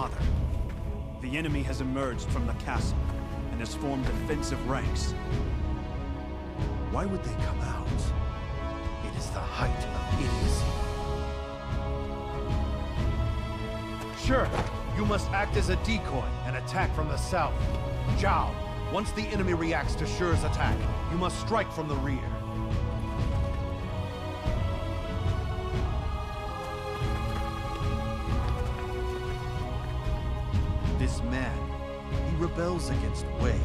father. The enemy has emerged from the castle and has formed defensive ranks. Why would they come out? It is the height of idiocy. Sure, you must act as a decoy and attack from the south. Zhao, once the enemy reacts to Shi's attack, you must strike from the rear. This man, he rebels against Wei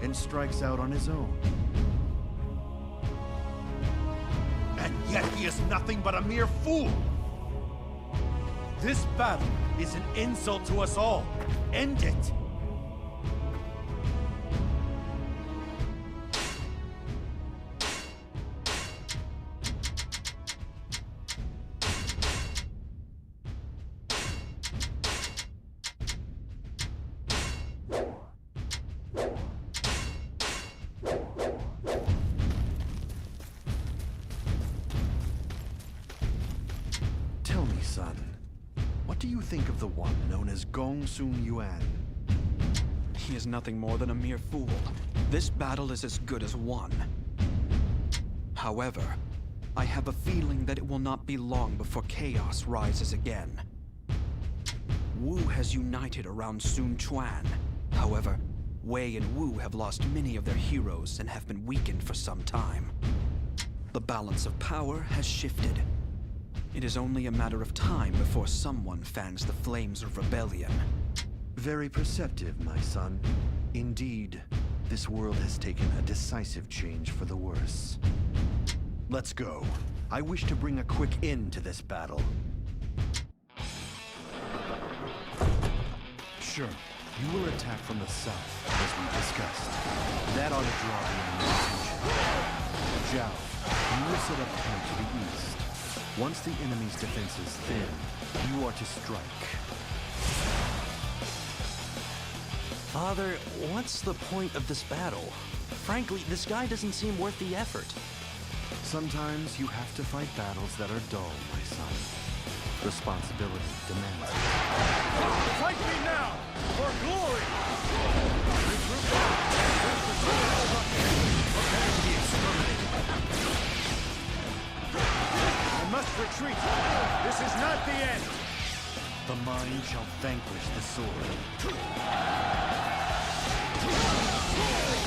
and strikes out on his own. And yet he is nothing but a mere fool! This battle is an insult to us all. End it! Tell me, son, what do you think of the one known as Gong Sun Yuan? He is nothing more than a mere fool. This battle is as good as won. However, I have a feeling that it will not be long before chaos rises again. Wu has united around Sun Quan. However, Wei and Wu have lost many of their heroes and have been weakened for some time. The balance of power has shifted. It is only a matter of time before someone fans the flames of rebellion. Very perceptive, my son. Indeed, this world has taken a decisive change for the worse. Let's go. I wish to bring a quick end to this battle. Sure, you will attack from the south, as we discussed. That ought to draw the enemy's attention. Zhao, you will set up camp to the east. Once the enemy's defense is thin, you are to strike. Father, what's the point of this battle? Frankly, this guy doesn't seem worth the effort. Sometimes you have to fight battles that are dull, my son. Responsibility demands it. Fight me now! For glory! Regroup. Prepare to be exterminated. I must retreat. This is not the end. The mind shall vanquish the sword. I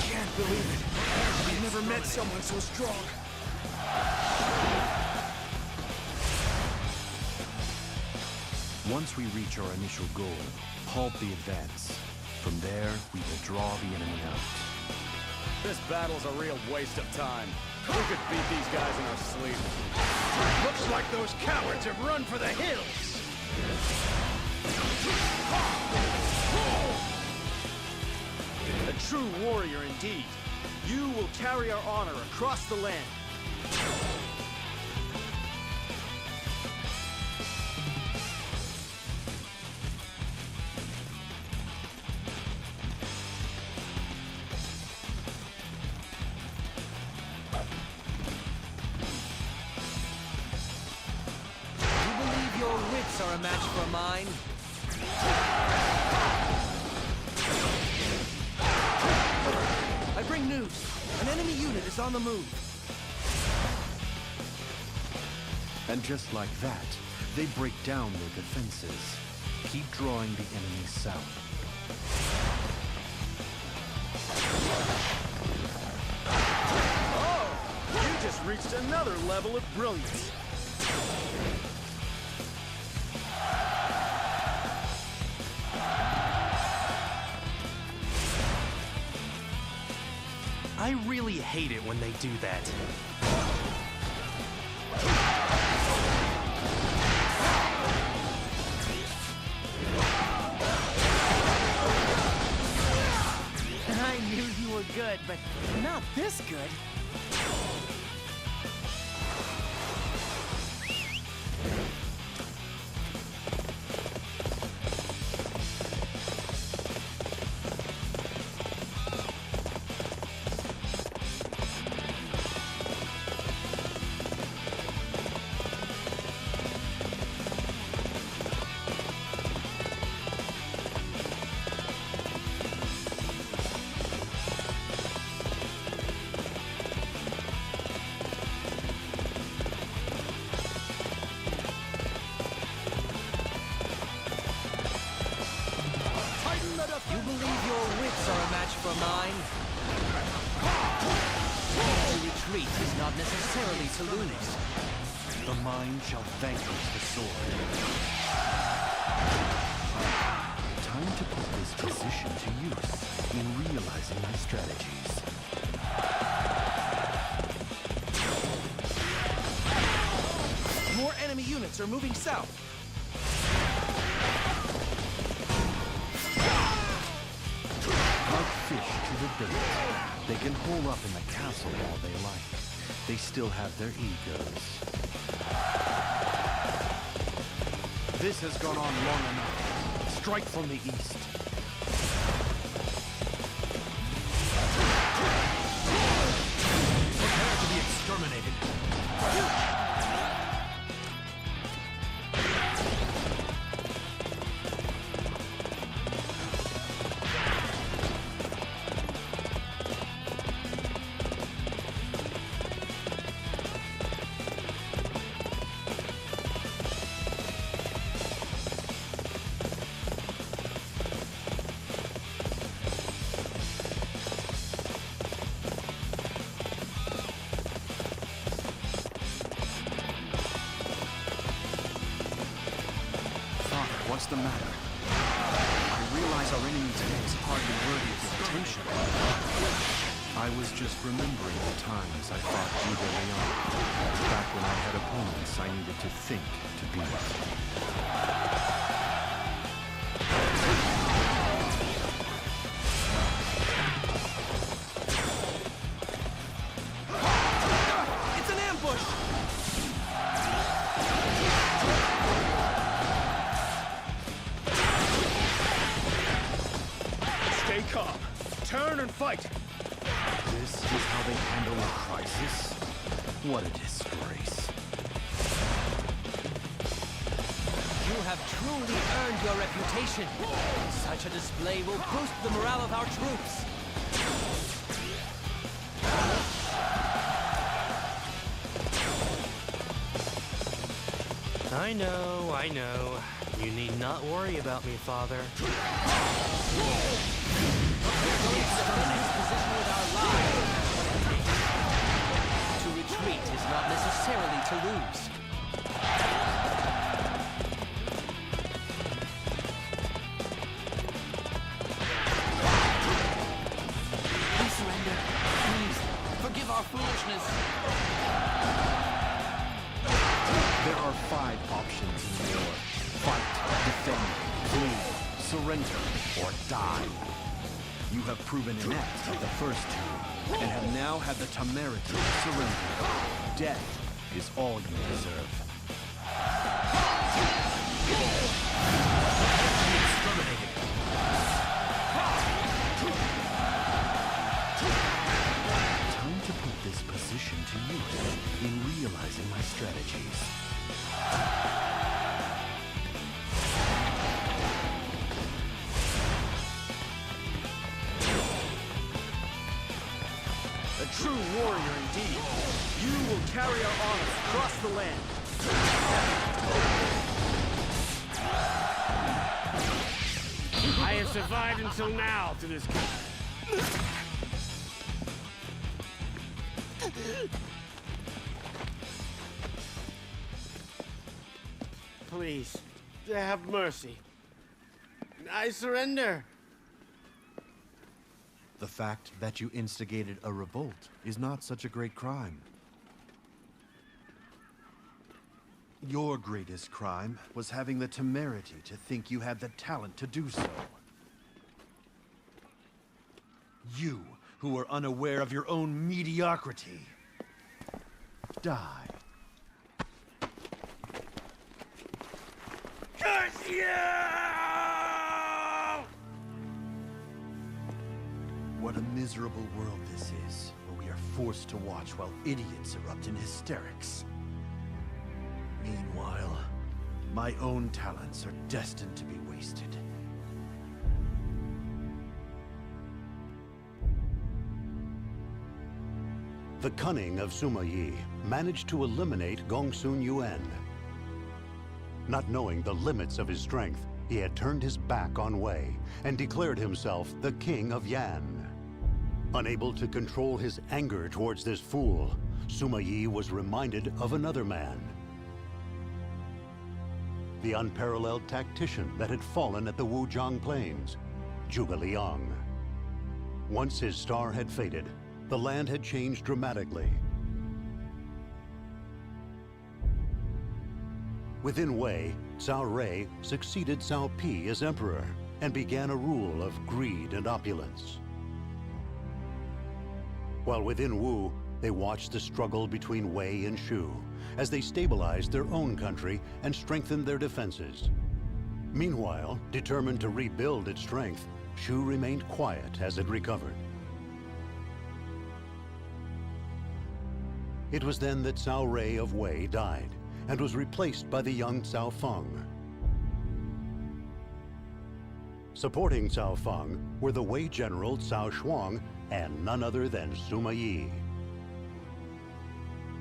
can't believe it. I've never met someone so strong. Once we reach our initial goal, halt the advance. From there, we will draw the enemy out. This battle's a real waste of time. We could beat these guys in our sleep. Looks like those cowards have run for the hills. A true warrior indeed. You will carry our honor across the land. Your wits are a match for mine. I bring news. An enemy unit is on the move. And just like that, they break down their defenses. Keep drawing the enemy south. Oh! You just reached another level of brilliance. I really hate it when they do that. I knew you were good, but not this good. believe your wits are a match for mine? To retreat is not necessarily to lose. The mind shall vanquish the sword. Time to put this position to use in realizing my strategies. More enemy units are moving south. Like fish to the bait. They can hole up in the castle all they like. They still have their egos. This has gone on long enough. Strike from the east. Prepare to be exterminated. What's the matter? I realize our enemy today is hardly worthy of your attention. I was just remembering the times I fought Judah Leon. Back when I had opponents I needed to think to beat. It's an ambush! Stay calm. Turn and fight. This is how they handle a crisis? What a disgrace. You have truly earned your reputation. Such a display will boost the morale of our troops. I know. You need not worry about me, Father. We're going to the next position with our lives. To retreat is not necessarily to lose. Please surrender. Please, forgive our foolishness. There are 5 options in war. Fight, defend, flee, surrender, or die. You have proven inept of the first 2, and have now had the temerity to surrender. Death is all you deserve. Exterminated. Time to put this position to use in realizing my strategies. A true warrior indeed. You will carry our honor across the land. I have survived until now through this. Please, have mercy. I surrender. The fact that you instigated a revolt is not such a great crime. Your greatest crime was having the temerity to think you had the talent to do so. You, who were unaware of your own mediocrity. Die. Curse you! What a miserable world this is, where we are forced to watch while idiots erupt in hysterics. Meanwhile, my own talents are destined to be wasted. The cunning of Sima Yi managed to eliminate Gongsun Yuan. Not knowing the limits of his strength, he had turned his back on Wei and declared himself the king of Yan. Unable to control his anger towards this fool, Sima Yi was reminded of another man. The unparalleled tactician that had fallen at the Wujiang Plains, Zhuge Liang. Once his star had faded, the land had changed dramatically. Within Wei, Cao Rui succeeded Cao Pi as emperor and began a rule of greed and opulence. While within Wu, they watched the struggle between Wei and Shu as they stabilized their own country and strengthened their defenses. Meanwhile, determined to rebuild its strength, Shu remained quiet as it recovered. It was then that Cao Rui of Wei died and was replaced by the young Cao Feng. Supporting Cao Feng were the Wei general Cao Shuang and none other than Sima Yi.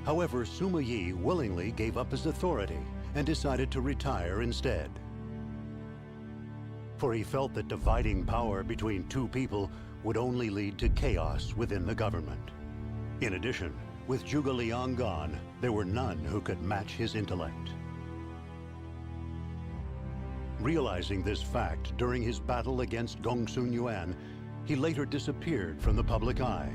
However, Sima Yi willingly gave up his authority and decided to retire instead. For he felt that dividing power between two people would only lead to chaos within the government. In addition, with Zhuge Liang gone, there were none who could match his intellect. Realizing this fact during his battle against Gongsun Yuan, he later disappeared from the public eye.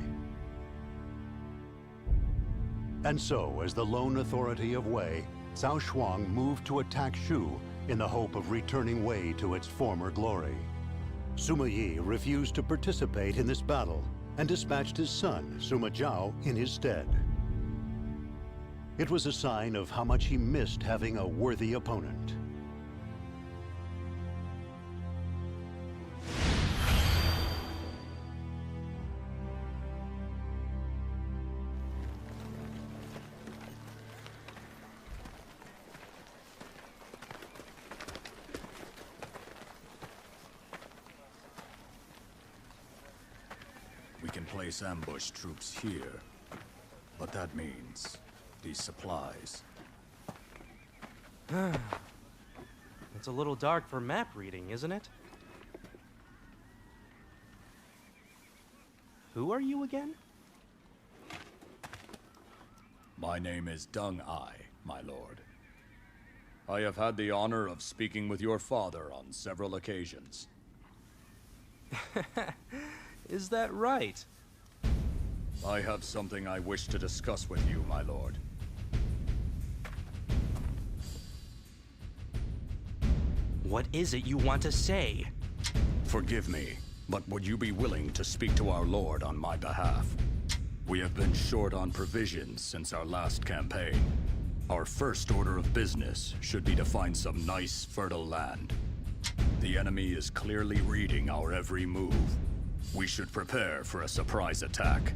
And so, as the lone authority of Wei, Cao Shuang moved to attack Shu in the hope of returning Wei to its former glory. Sima Yi refused to participate in this battle and dispatched his son, Sima Zhao, in his stead. It was a sign of how much he missed having a worthy opponent. We can place ambush troops here, but that means these supplies. It's a little dark for map reading, isn't it? Who are you again? My name is Deng Ai, my lord. I have had the honor of speaking with your father on several occasions. Is that right? I have something I wish to discuss with you, my lord. What is it you want to say? Forgive me, but would you be willing to speak to our lord on my behalf? We have been short on provisions since our last campaign. Our first order of business should be to find some nice, fertile land. The enemy is clearly reading our every move. We should prepare for a surprise attack.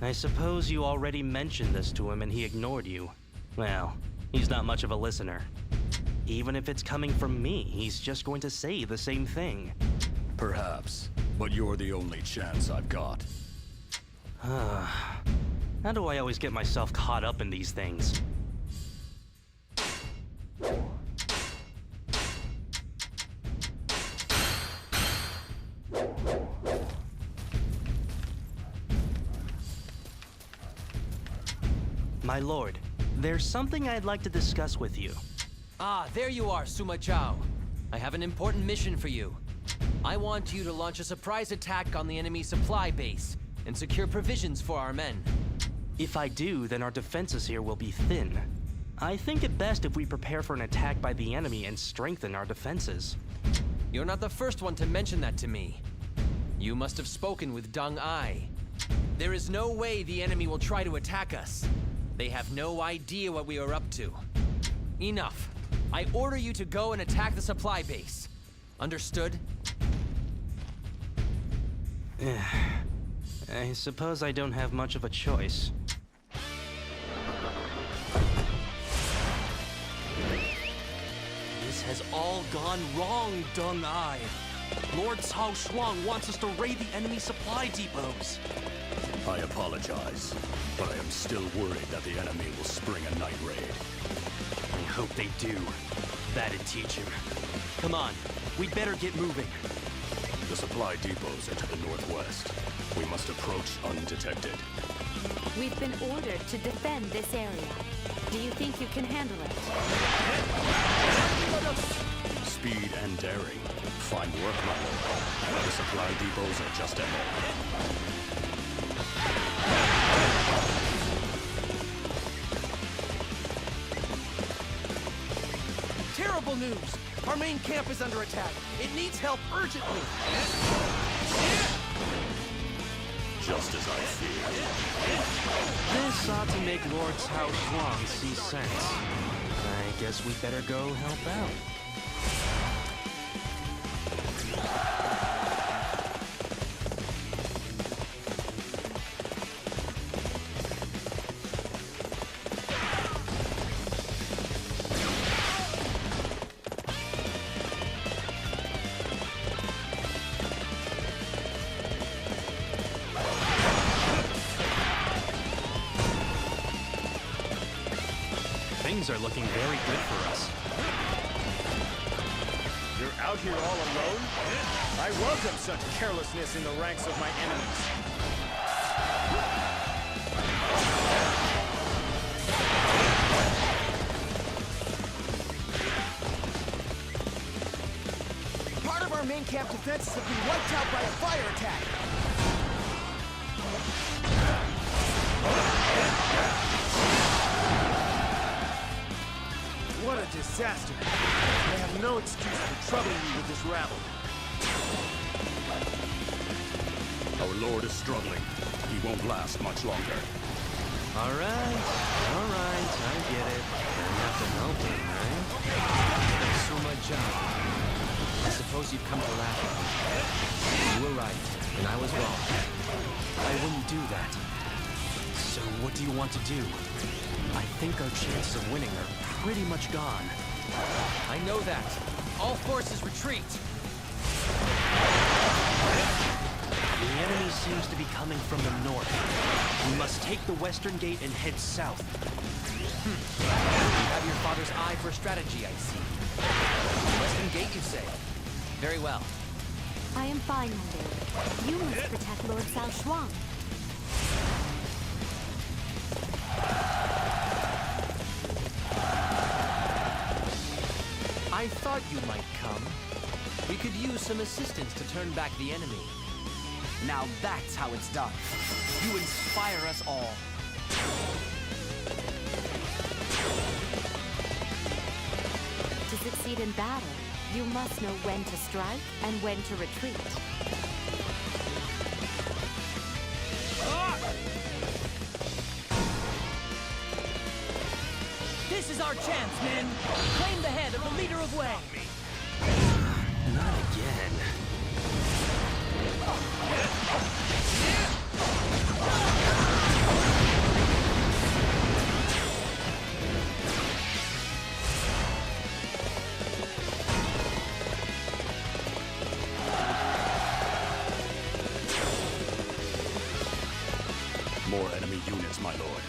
I suppose you already mentioned this to him and he ignored you. Well, he's not much of a listener. Even if it's coming from me, he's just going to say the same thing. Perhaps, but you're the only chance I've got. How do I always get myself caught up in these things? My lord, there's something I'd like to discuss with you. Ah, there you are, Sima Zhao. I have an important mission for you. I want you to launch a surprise attack on the enemy supply base and secure provisions for our men. If I do, then our defenses here will be thin. I think it best if we prepare for an attack by the enemy and strengthen our defenses. You're not the first one to mention that to me. You must have spoken with Deng Ai. There is no way the enemy will try to attack us. They have no idea what we are up to. Enough. I order you to go and attack the supply base. Understood? I suppose I don't have much of a choice. This has all gone wrong, Deng Ai. Lord Cao Shuang wants us to raid the enemy supply depots. I apologize, but I am still worried that the enemy will spring a night raid. I hope they do. That'd teach him. Come on, we'd better get moving. The supply depots are to the northwest. We must approach undetected. We've been ordered to defend this area. Do you think you can handle it? Speed and daring. Fine work, my lord. The supply depots are just ahead. Terrible news! Our main camp is under attack. It needs help urgently. Just as I feared. This ought to make Lord Cao Shuang see sense. I guess we'd better go help out. Things are looking very good for us. You're out here all alone? I welcome such carelessness in the ranks of my enemies. Part of our main camp defenses have been wiped out by a fire attack. What a disaster. I have no excuse for troubling you with this rabble. Our lord is struggling. He won't last much longer. All right, I get it. Don't have to help him, right? Suma-chan, I suppose you've come to laugh at me. You were right, and I was wrong. I wouldn't do that. So what do you want to do? I think our chances of winning are pretty much gone. I know that. All forces retreat. The enemy seems to be coming from the north. We must take the western gate and head south. You have your father's eye for strategy, I see. Western Gate, you say? Very well. I am fine, my lord. You must protect Lord Cao Shuang. I thought you might come. We could use some assistance to turn back the enemy. Now that's how it's done. You inspire us all. To succeed in battle, you must know when to strike and when to retreat. This is our chance, men. Claim the head of the leader of Wei. Not again. More enemy units, my lord.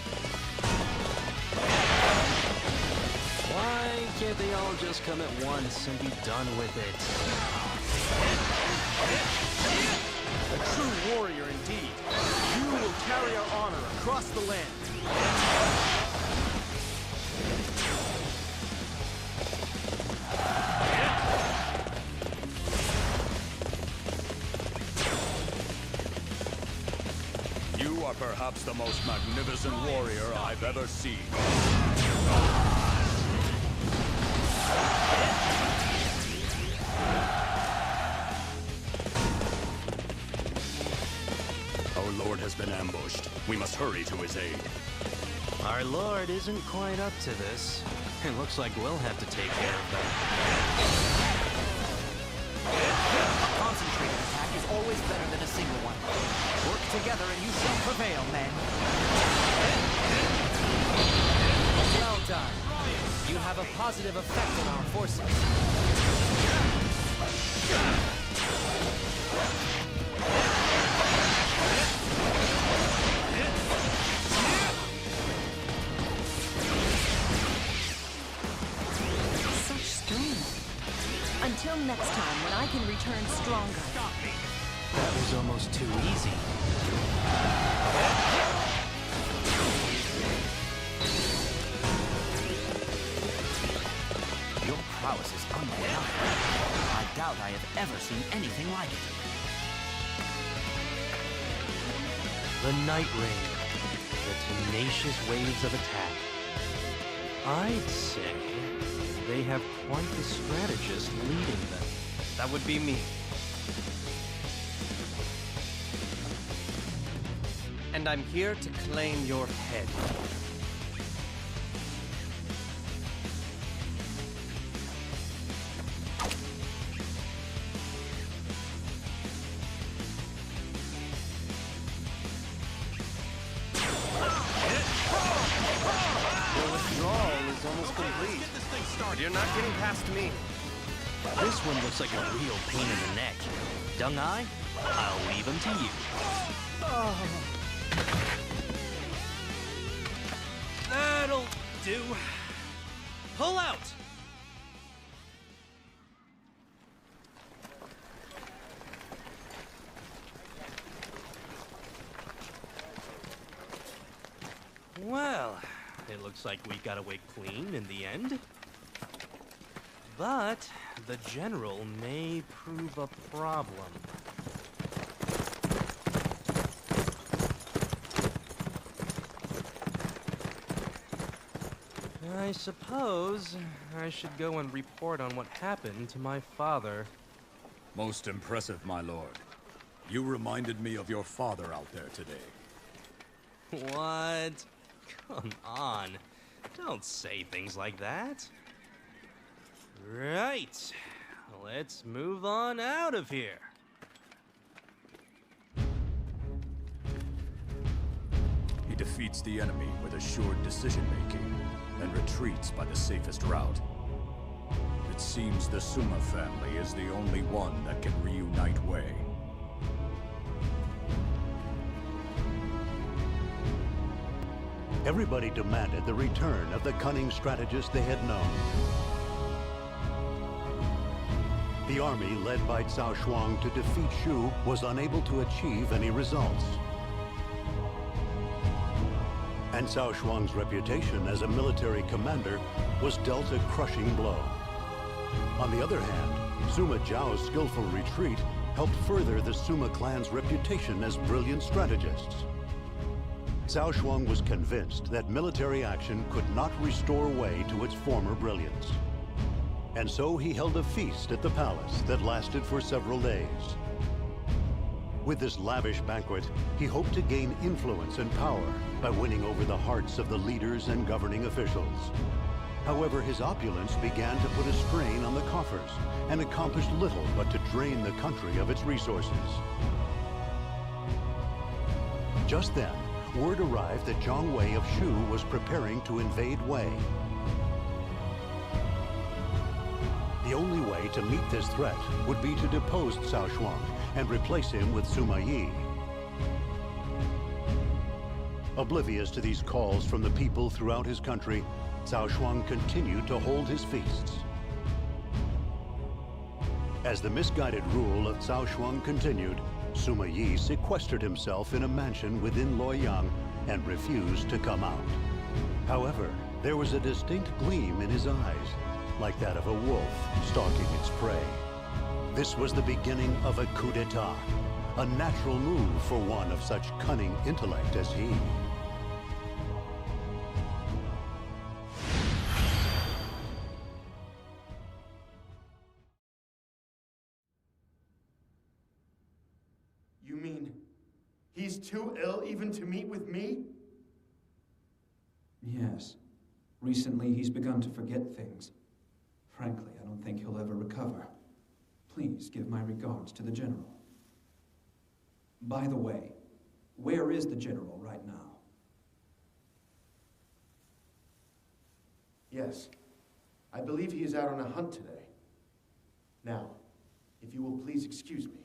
Why can't they all just come at once and be done with it? A true warrior indeed. You will carry our honor across the land. You are perhaps the most magnificent warrior I've ever seen. Our lord has been ambushed. We must hurry to his aid. Our lord isn't quite up to this. It looks like we'll have to take care of them. A concentrated attack is always better than a single one. Work together and you shall prevail, men. Well done. You have a positive effect on our forces. Such strength. Until next time when I can return stronger. That was almost too easy. Your prowess is undeniable. I doubt I have ever seen anything like it. The Night Rain. The tenacious waves of attack. I'd say they have quite the strategist leading them. That would be me. And I'm here to claim your head. You're not getting past me. This one looks like a real pain in the neck. Dung Eye, I'll leave him to you. That'll do. Pull out! Well, it looks like we got away clean in the end. But the general may prove a problem. I suppose I should go and report on what happened to my father. Most impressive, my lord. You reminded me of your father out there today. What? Come on. Don't say things like that. Right. Let's move on out of here. He defeats the enemy with assured decision-making and retreats by the safest route. It seems the Suma family is the only one that can reunite Wei. Everybody demanded the return of the cunning strategist they had known. The army led by Cao Shuang to defeat Shu was unable to achieve any results. And Cao Shuang's reputation as a military commander was dealt a crushing blow. On the other hand, Sima Zhao's skillful retreat helped further the Sima clan's reputation as brilliant strategists. Cao Shuang was convinced that military action could not restore Wei to its former brilliance. And so he held a feast at the palace that lasted for several days. With this lavish banquet, he hoped to gain influence and power by winning over the hearts of the leaders and governing officials. However, his opulence began to put a strain on the coffers and accomplished little but to drain the country of its resources. Just then, word arrived that Zhang Wei of Shu was preparing to invade Wei. The only way to meet this threat would be to depose Cao Shuang and replace him with Sima Yi. Oblivious to these calls from the people throughout his country, Cao Shuang continued to hold his feasts. As the misguided rule of Cao Shuang continued, Sima Yi sequestered himself in a mansion within Luoyang and refused to come out. However, there was a distinct gleam in his eyes, like that of a wolf stalking its prey. This was the beginning of a coup d'etat, a natural move for one of such cunning intellect as he. You mean he's too ill even to meet with me? Yes. Recently, he's begun to forget things. Frankly, I don't think he'll ever recover. Please give my regards to the General. By the way, where is the General right now? Yes. I believe he is out on a hunt today. Now, if you will please excuse me.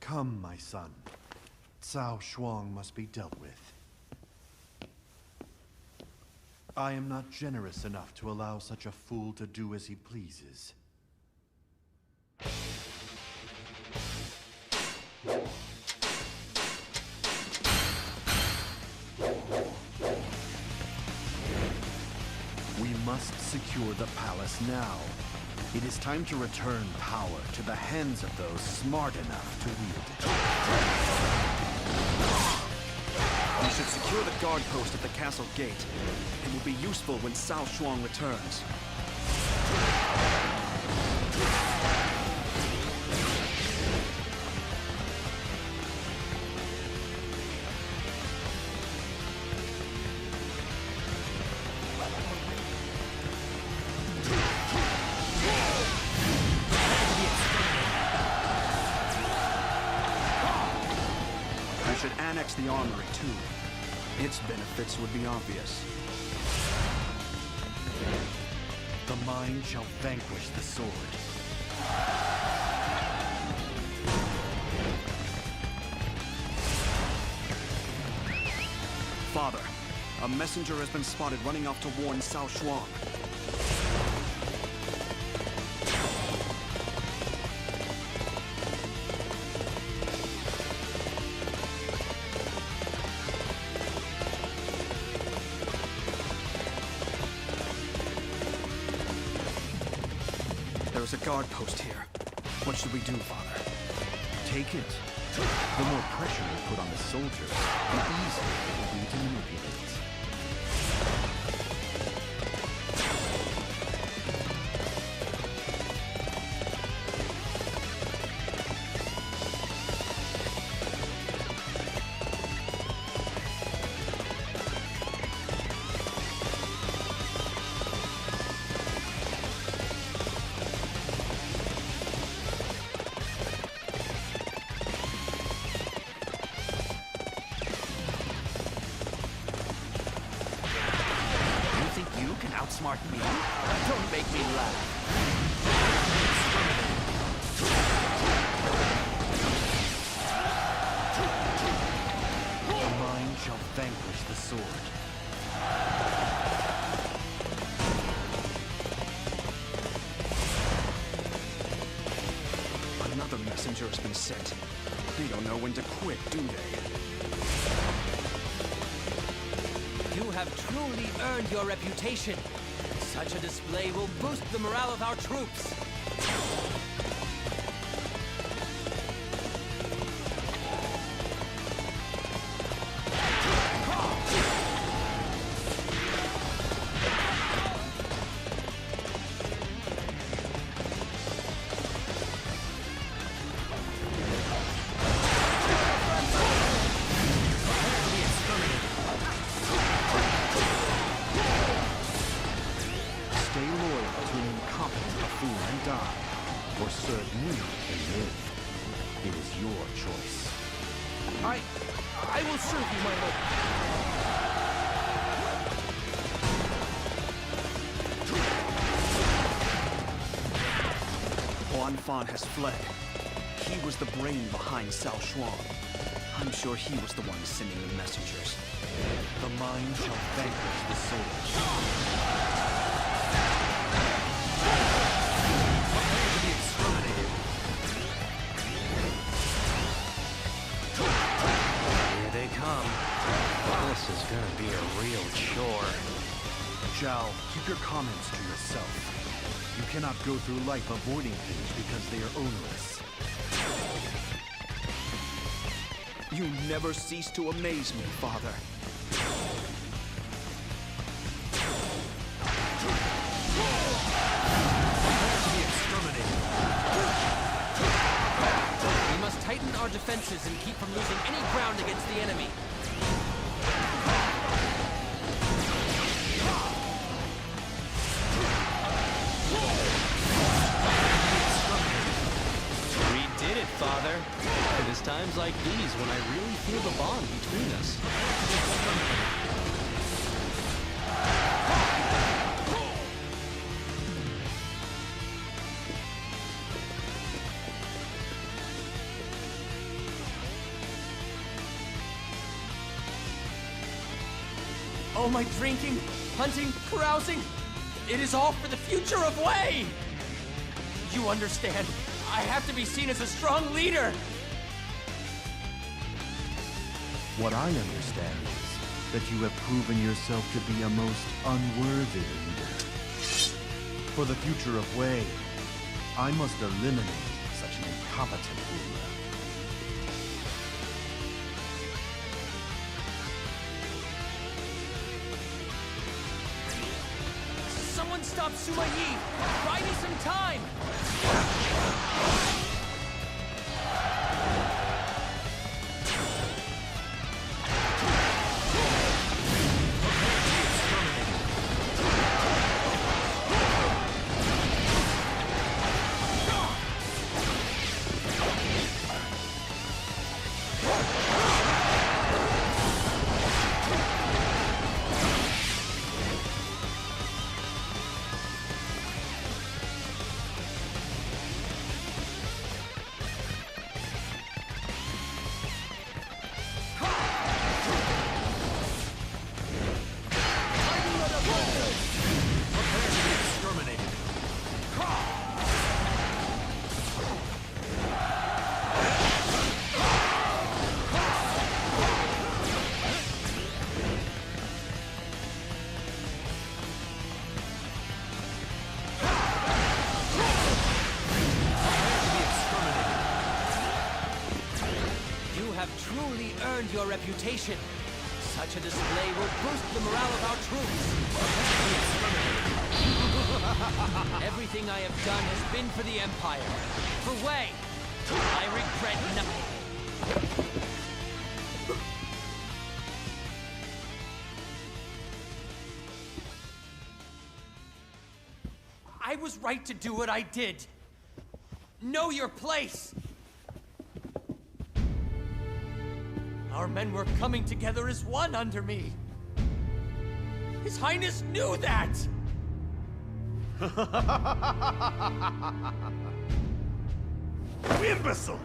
Come, my son. Cao Shuang must be dealt with. I am not generous enough to allow such a fool to do as he pleases. We must secure the palace now. It is time to return power to the hands of those smart enough to wield it. We should secure the guard post at the castle gate. It will be useful when Cao Shuang returns. We should annex the armory, too. Its benefits would be obvious. The mind shall vanquish the sword. Father, a messenger has been spotted running off to warn Cao Shuang. There is a guard post here. What should we do, Father? Take it. The more pressure we put on the soldiers, the easier it will be to manipulate. Outsmart me? Don't make me laugh. The mind shall vanquish the sword. Another messenger has been sent. They don't know when to quit, do they? You have truly earned your reputation. Such a display will boost the morale of our troops. Or serve me and live. It is your choice. I will serve you, my lord. Huan Fan has fled. He was the brain behind Cao Shuang. I'm sure he was the one sending the messengers. The mind shall vanquish the soul. This is gonna be a real chore. Zhao, keep your comments to yourself. You cannot go through life avoiding things because they are onerous. You never cease to amaze me, Father. We must tighten our defenses and keep from losing any ground against the enemy. Father, it is times like these when I really feel the bond between us. All my drinking, hunting, carousing, it is all for the future of Wei! You understand, I have to be seen as a strong leader! What I understand is that you have proven yourself to be a most unworthy leader. For the future of Wei, I must eliminate such an incompetent ruler. Someone stop Sima Yi! Buy me some time! Your reputation. Such a display will boost the morale of our troops. Everything I have done has been for the Empire. For Wei, I regret nothing. I was right to do what I did. Know your place. Our men were coming together as one under me. His Highness knew that! Imbecile!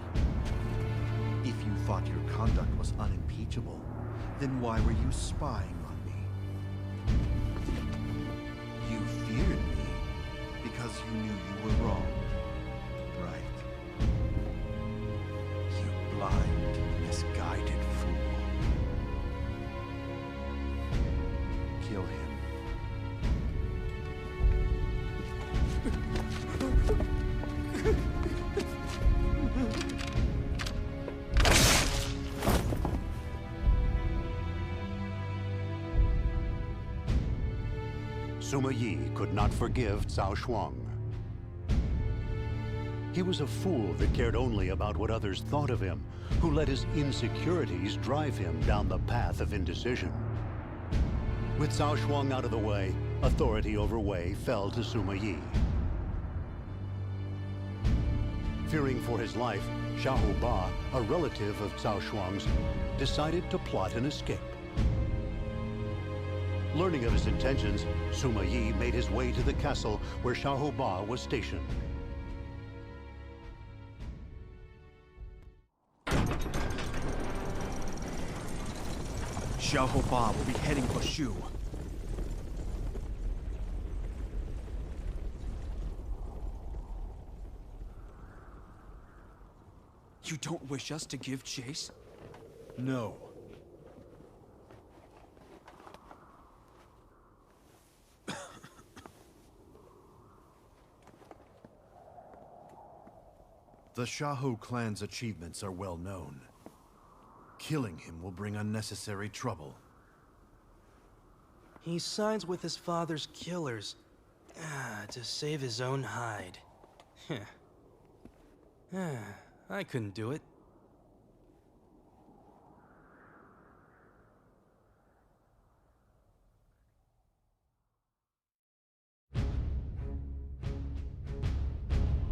If you thought your conduct was unimpeachable, then why were you spying on me? You feared me because you knew you were wrong, right? You blind, misguided fool. Kill him. Sima Yi could not forgive Cao Shuang. He was a fool that cared only about what others thought of him, who let his insecurities drive him down the path of indecision. With Cao Shuang out of the way, authority over Wei fell to Sima Yi. Fearing for his life, Xiahou Ba, a relative of Cao Shuang's, decided to plot an escape. Learning of his intentions, Sima Yi made his way to the castle where Xiahou Ba was stationed. Xiahou Ba will be heading for Shu. You don't wish us to give chase? No. The Xiahou clan's achievements are well known. Killing him will bring unnecessary trouble. He sides with his father's killers to save his own hide. I couldn't do it.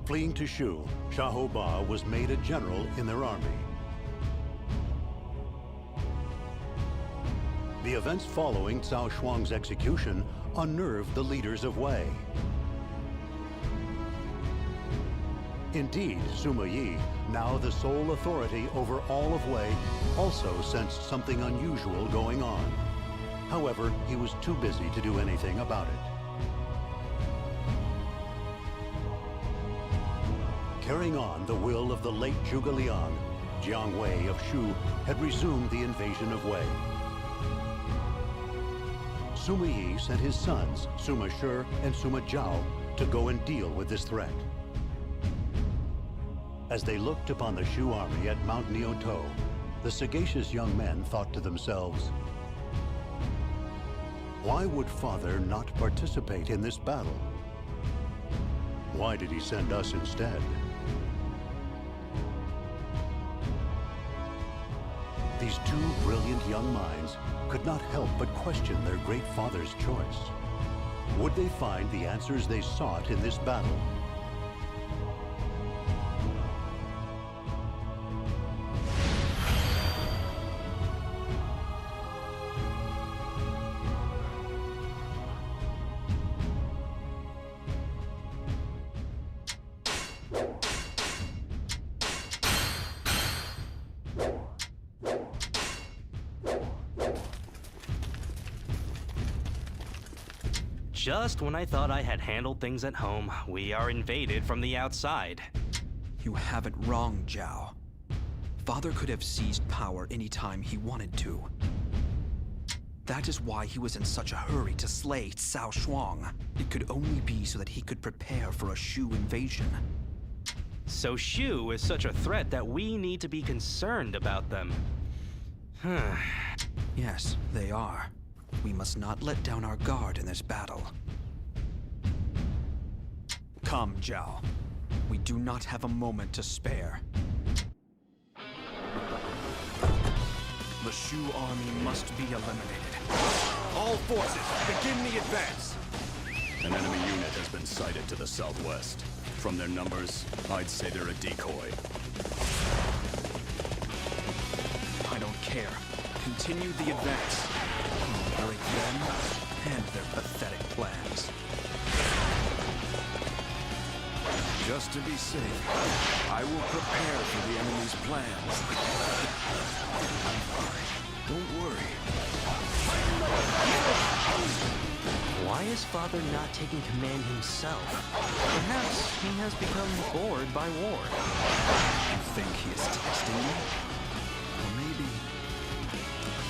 Fleeing to Shu, Xiahou Ba was made a general in their army. The events following Cao Shuang's execution unnerved the leaders of Wei. Indeed, Sima Yi, now the sole authority over all of Wei, also sensed something unusual going on. However, he was too busy to do anything about it. Carrying on the will of the late Zhuge Liang, Jiang Wei of Shu had resumed the invasion of Wei. Sima Yi sent his sons, Sima Shi and Sima Zhao, to go and deal with this threat. As they looked upon the Shu army at Mount Niutou, the sagacious young men thought to themselves, why would Father not participate in this battle? Why did he send us instead? These two brilliant young minds could not help but question their great father's choice. Would they find the answers they sought in this battle? Just when I thought I had handled things at home, we are invaded from the outside. You have it wrong, Zhao. Father could have seized power anytime he wanted to. That is why he was in such a hurry to slay Cao Shuang. It could only be so that he could prepare for a Shu invasion. So Shu is such a threat that we need to be concerned about them. Yes, they are. We must not let down our guard in this battle. Come, Zhao. We do not have a moment to spare. The Shu army must be eliminated. All forces, begin the advance! An enemy unit has been sighted to the southwest. From their numbers, I'd say they're a decoy. I don't care. Continue the advance. We'll break them and their pathetic plans. Just to be safe, I will prepare for the enemy's plans. I'm fine. Don't worry. Why is Father not taking command himself? Perhaps he has become bored by war. You think he is testing me? Or maybe...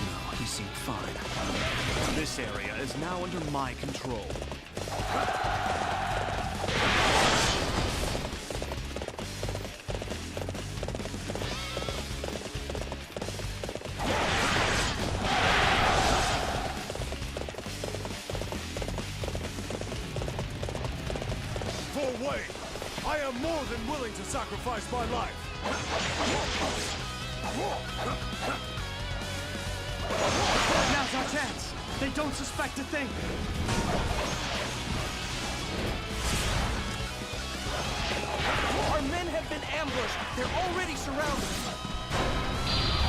No, he seemed fine. This area is now under my control. I am more than willing to sacrifice my life. Now's our chance. They don't suspect a thing. Our men have been ambushed. They're already surrounded.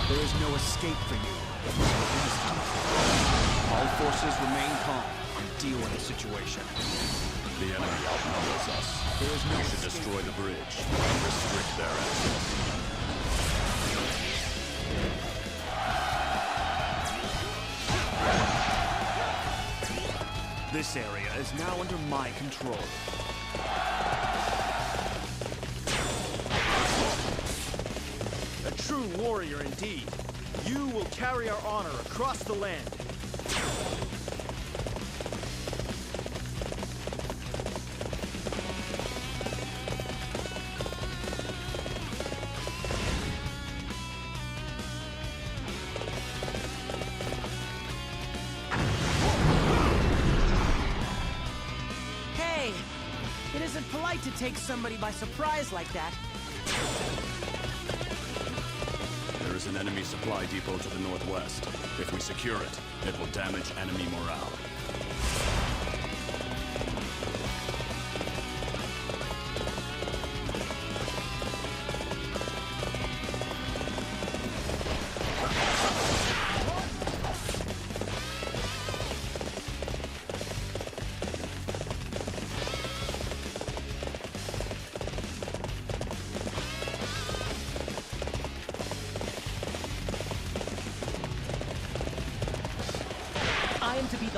There is no escape for you. All forces remain calm and deal with the situation. The enemy outnumbers us. There is no We should destroy the bridge and restrict their access. This area is now under my control. A true warrior indeed. You will carry our honor across the land. It isn't polite to take somebody by surprise like that. There is an enemy supply depot to the northwest. If we secure it, it will damage enemy morale.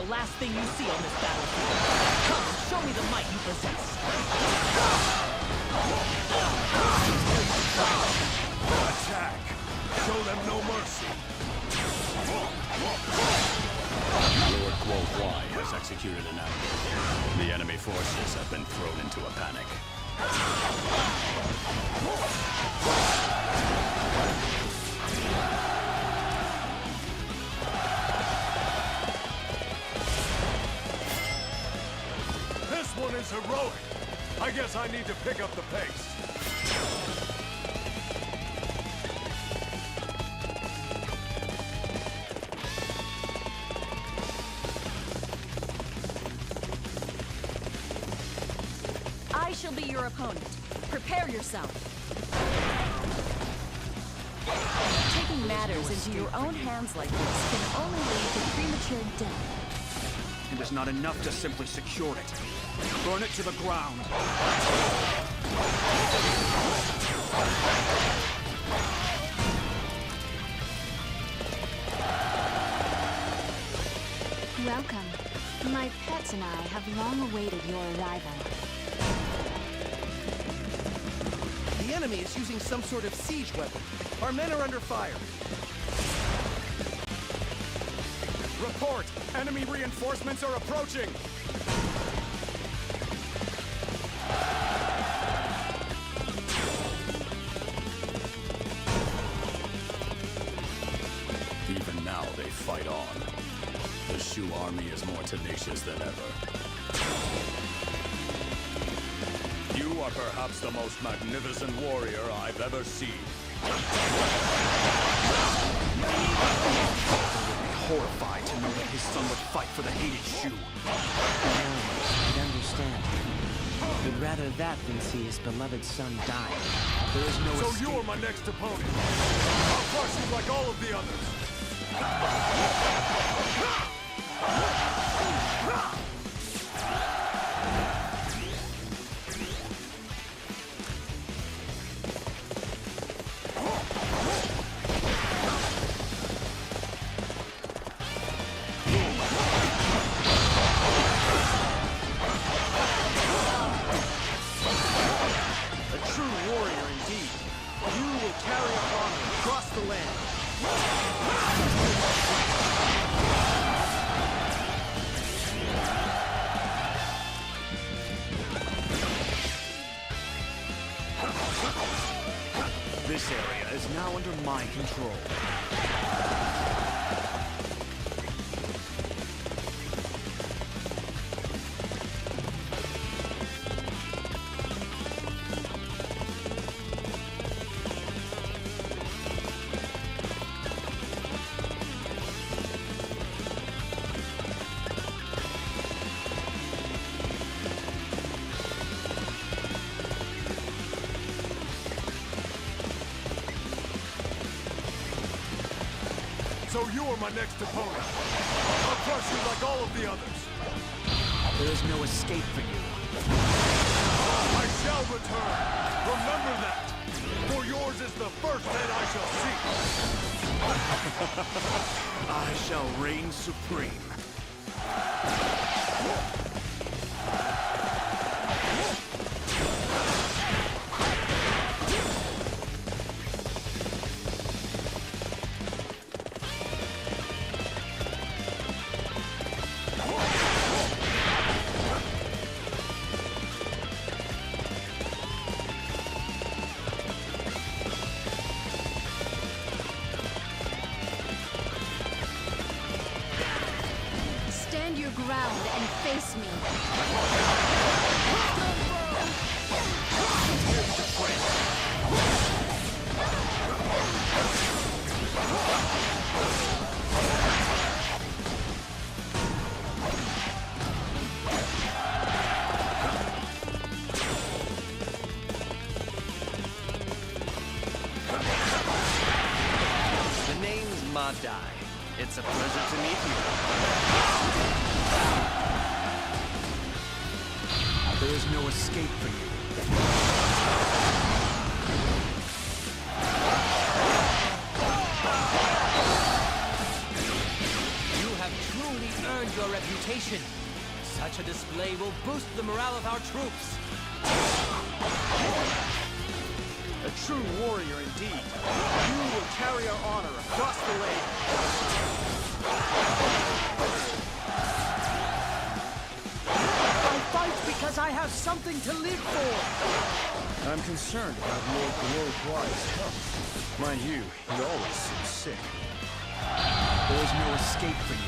last thing you see on this battlefield. Come and show me the might you possess. Attack! Show them no mercy! Lord Guo Huai has executed an ambush. The enemy forces have been thrown into a panic. This one is heroic! I guess I need to pick up the pace. I shall be your opponent. Prepare yourself. Taking matters into your own hands like this can only lead to premature death. It is not enough to simply secure it. Burn it to the ground. Welcome. My pets and I have long awaited your arrival. The enemy is using some sort of siege weapon. Our men are under fire. Report! Enemy reinforcements are approaching! Even now they fight on. The Shu army is more tenacious than ever. You are perhaps the most magnificent warrior I've ever seen. Horrified to know that his son would fight for the hated Shu. I'd understand. He'd rather that than see his beloved son die. There is no So escape. you are my next opponent. I'll crush you like all of the others. A true warrior indeed. You will carry a honor across the land. This area is now under my control. So you are my next opponent. I'll crush you like all of the others. There is no escape for you. I shall return. Remember that. For yours is the first head I shall see. I shall reign supreme. Stand your ground and face me. The name's Ma Dai. It's a pleasure to meet you. There is no escape for you. You have truly earned your reputation. provocation. Such a display will boost the morale of our troops. A true warrior indeed. You will carry our honor across the lake. I fight because I have something to live for. I'm concerned about Lord Glorio's health. Mind you, he always seems sick. There's no escape for you.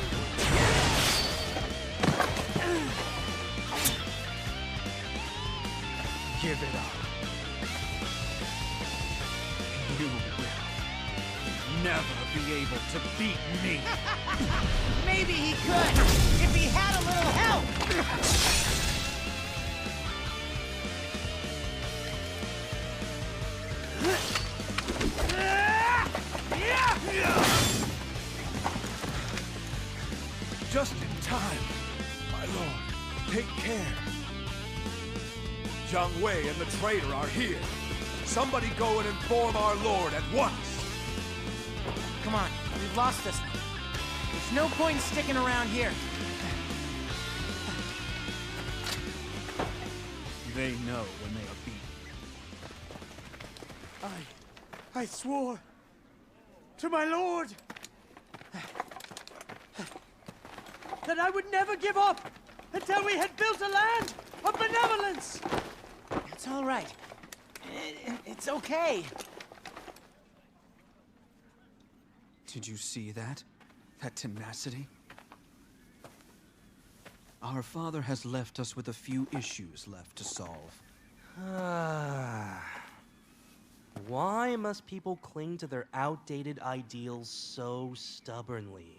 Give it up. You will never be able to beat me. Maybe he could, if he had a little help. Just in time, my lord. Take care. Jiang Wei and the traitor are here. Somebody go and inform our lord at once. Come on, we've lost this. There's no point in sticking around here. They know when they are beaten. I swore to my lord that I would never give up until we had built a land of benevolence. It's all right. It's okay. Did you see that? That tenacity? Our father has left us with a few issues left to solve. Why must people cling to their outdated ideals so stubbornly?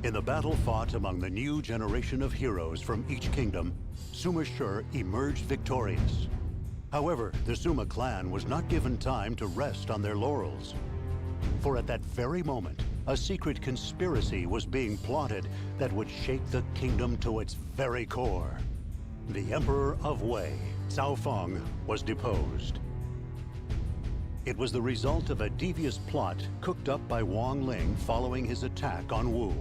In the battle fought among the new generation of heroes from each kingdom, Suma Shi emerged victorious. However, the Suma clan was not given time to rest on their laurels. For at that very moment, a secret conspiracy was being plotted that would shake the kingdom to its very core. The Emperor of Wei, Cao Feng, was deposed. It was the result of a devious plot cooked up by Wang Ling following his attack on Wu.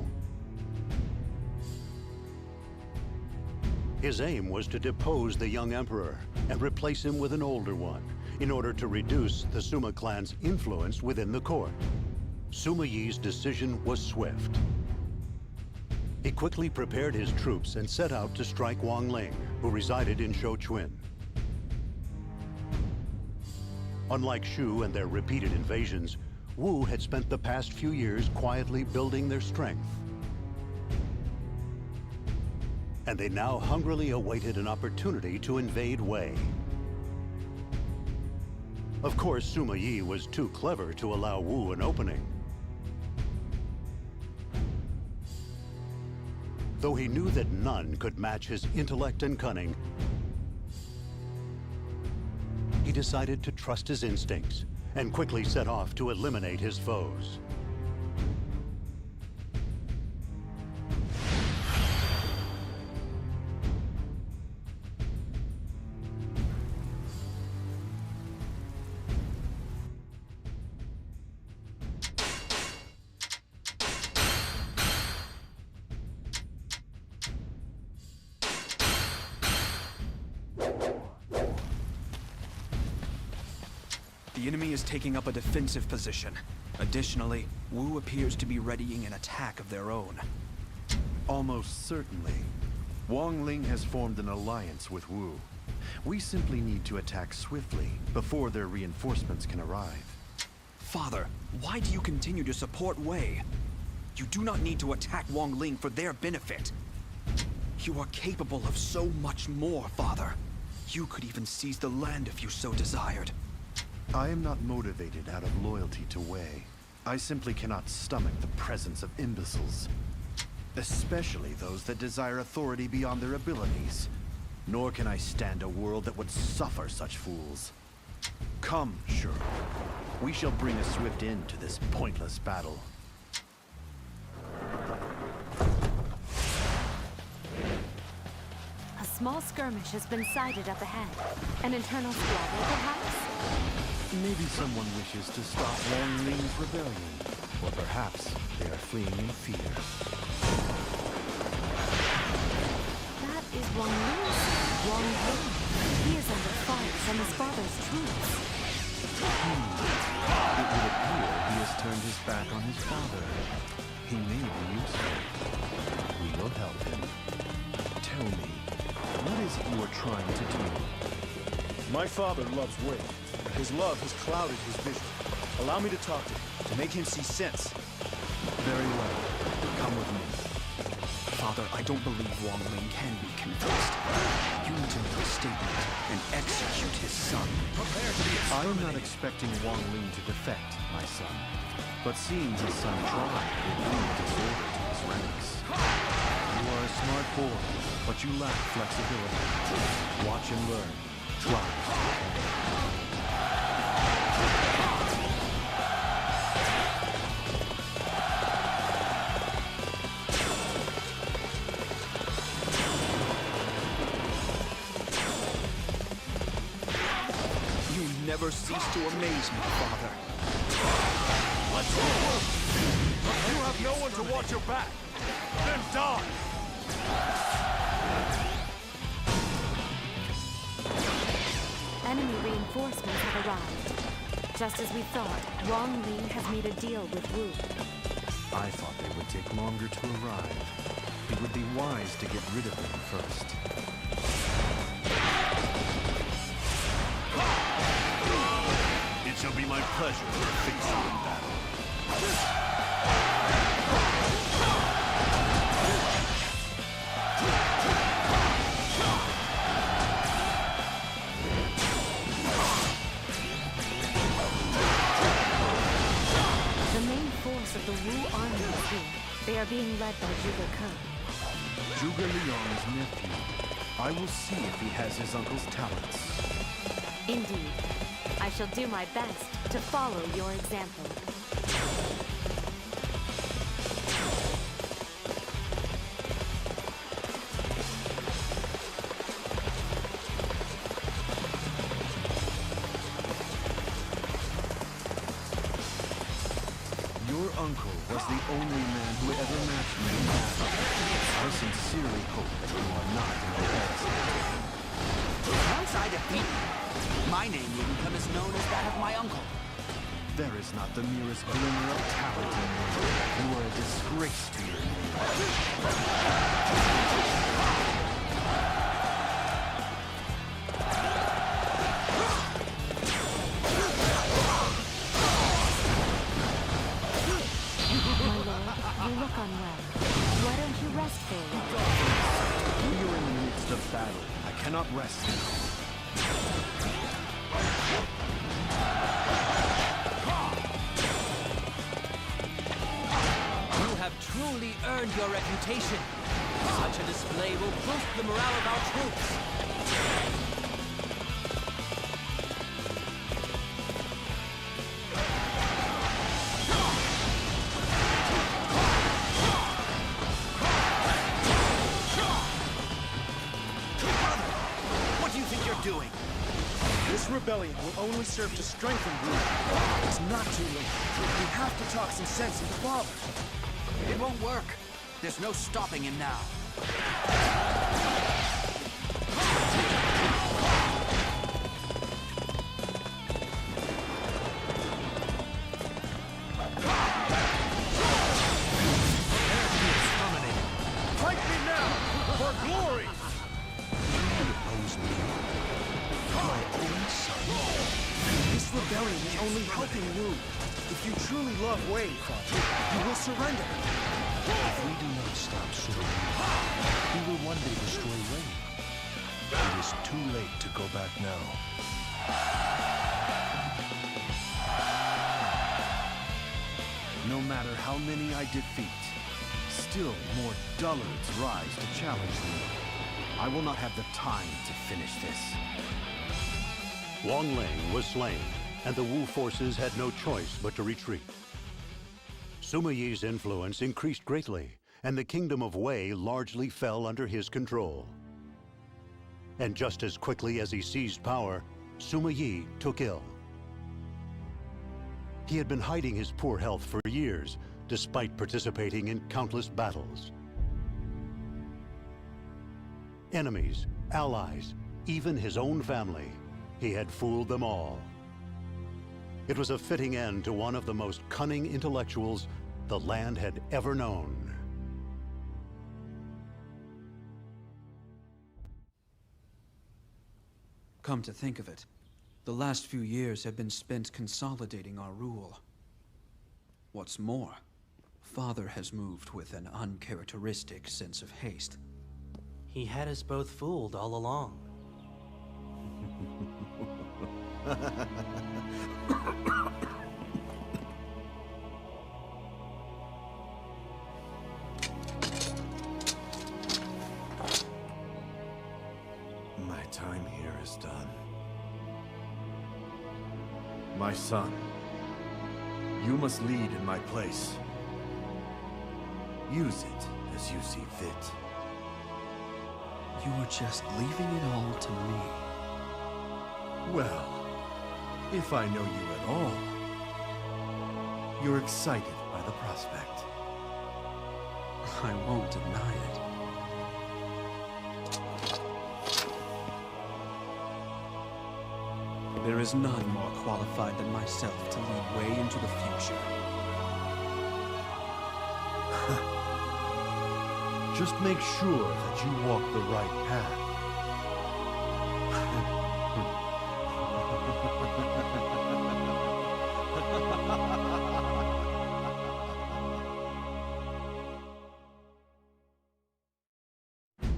His aim was to depose the young emperor and replace him with an older one in order to reduce the Suma clan's influence within the court. Sima Yi's decision was swift. He quickly prepared his troops and set out to strike Wang Ling, who resided in Shouchuan. Unlike Shu and their repeated invasions, Wu had spent the past few years quietly building their strength. And they now hungrily awaited an opportunity to invade Wei. Of course, Sima Yi was too clever to allow Wu an opening. Though he knew that none could match his intellect and cunning, he decided to trust his instincts and quickly set off to eliminate his foes. The enemy is taking up a defensive position. Additionally, Wu appears to be readying an attack of their own. Almost certainly. Wang Ling has formed an alliance with Wu. We simply need to attack swiftly before their reinforcements can arrive. Father, why do you continue to support Wei? You do not need to attack Wang Ling for their benefit. You are capable of so much more, Father. You could even seize the land if you so desired. I am not motivated out of loyalty to Wei. I simply cannot stomach the presence of imbeciles. Especially those that desire authority beyond their abilities. Nor can I stand a world that would suffer such fools. Come, Shi. We shall bring a swift end to this pointless battle. A small skirmish has been sighted up ahead. An internal squabble, perhaps? Maybe someone wishes to stop Wang Ling's rebellion. Or perhaps they are fleeing in fear. That is Wang Ling's Wang Ling. He is under fire from his father's troops. It would appear he has turned his back on his father. He may be useful. We will help him. Tell me, what is it you are trying to do? My father loves Wei. His love has clouded his vision. Allow me to talk to him, to make him see sense. Very well. Come with me. Father, I don't believe Wang Ling can be convinced. You need to make a statement and execute his son. Prepare to be I am not expecting Wang Ling to defect, my son. But seeing his son try will bring disorder to his ranks. You are a smart boy, but you lack flexibility. Watch and learn. Try. You never cease to amaze me, Father. Let's go! You have no one to watch your back! Then die! Enemy reinforcements have arrived. Just as we thought, Wang Ling has made a deal with Wu. I thought they would take longer to arrive. It would be wise to get rid of them first. It shall be my pleasure to face you in battle. The main force of the Wu army is here. They are being led by Zhuge Ke. Zhuge Liang's nephew. I will see if he has his uncle's talents. Indeed. I shall do my best to follow your example. Your uncle was the only man who ever matched me in battle. I sincerely hope that you are not in the best. Once I defeat you, my name will become as known as that of my uncle. There is not the merest glimmer of talent in you. You are a disgrace to your name. My lord, you look unwell. Why don't you rest for a while? We are in the midst of battle. I cannot rest now. You have truly earned your reputation. Such a display will boost the morale of our troops. What do you think you're doing? This rebellion will only serve to strengthen Wu. It's not too late. We have to talk some sense into Father. It won't work. There's no stopping him now. Fight me now! For glory! You oppose me. My own son. This rebellion is only helping Wu. If you truly love Wei, Father, you will surrender. If we do not stop soon, we will one day destroy Wei. It is too late to go back now. No matter how many I defeat, still more dullards rise to challenge me. I will not have the time to finish this. Wang Ling was slain, and the Wu forces had no choice but to retreat. Sima Yi's influence increased greatly, and the kingdom of Wei largely fell under his control. And just as quickly as he seized power, Sima Yi took ill. He had been hiding his poor health for years, despite participating in countless battles. Enemies, allies, even his own family, he had fooled them all. It was a fitting end to one of the most cunning intellectuals the land had ever known. Come to think of it, the last few years have been spent consolidating our rule. What's more, Father has moved with an uncharacteristic sense of haste. He had us both fooled all along. My time here is done. My son, you must lead in my place. Use it as you see fit. You are just leaving it all to me. Well, if I know you at all, you're excited by the prospect. I won't deny it. There is none more qualified than myself to lead way into the future. Just make sure that you walk the right path.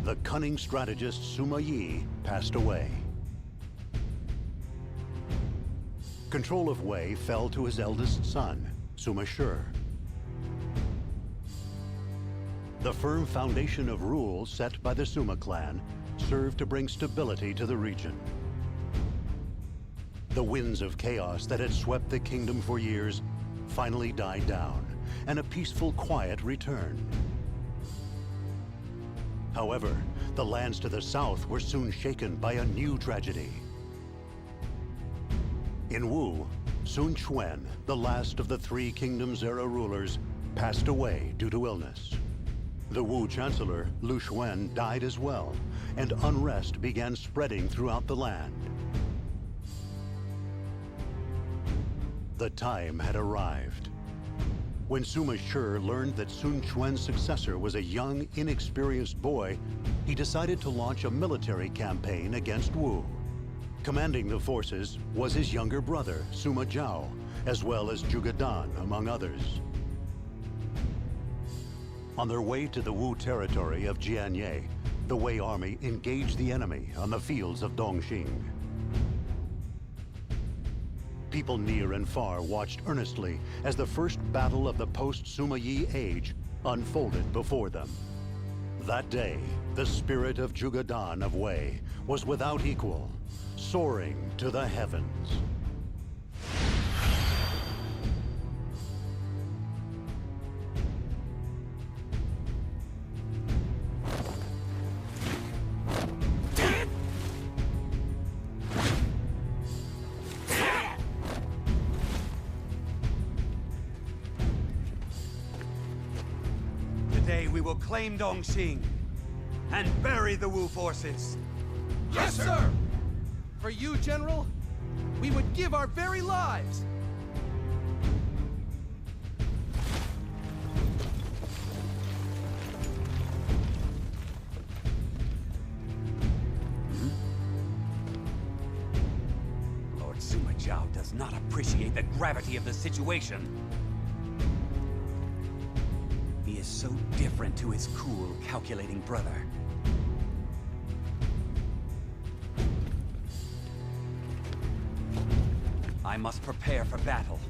The cunning strategist Sima Yi passed away. Control of Wei fell to his eldest son, Sima Shi. The firm foundation of rule set by the Sima clan served to bring stability to the region. The winds of chaos that had swept the kingdom for years finally died down, and a peaceful quiet returned. However, the lands to the south were soon shaken by a new tragedy. In Wu, Sun Quan, the last of the Three Kingdoms-era rulers, passed away due to illness. The Wu Chancellor, Lu Xuen, died as well, and unrest began spreading throughout the land. The time had arrived. When Sima Shi learned that Sun Quan's successor was a young, inexperienced boy, he decided to launch a military campaign against Wu. Commanding the forces was his younger brother, Sima Zhao, as well as Zhuge Dan, among others. On their way to the Wu territory of Jianye, the Wei army engaged the enemy on the fields of Dongxing. People near and far watched earnestly as the first battle of the post-Sima Yi age unfolded before them. That day, the spirit of Zhuge Dan of Wei was without equal, soaring to the heavens. Today we will claim Dongxing and bury the Wu forces. Yes, sir! For you, General, we would give our very lives! Lord Sima Zhao does not appreciate the gravity of the situation. He is so different to his cool, calculating brother. I must prepare for battle.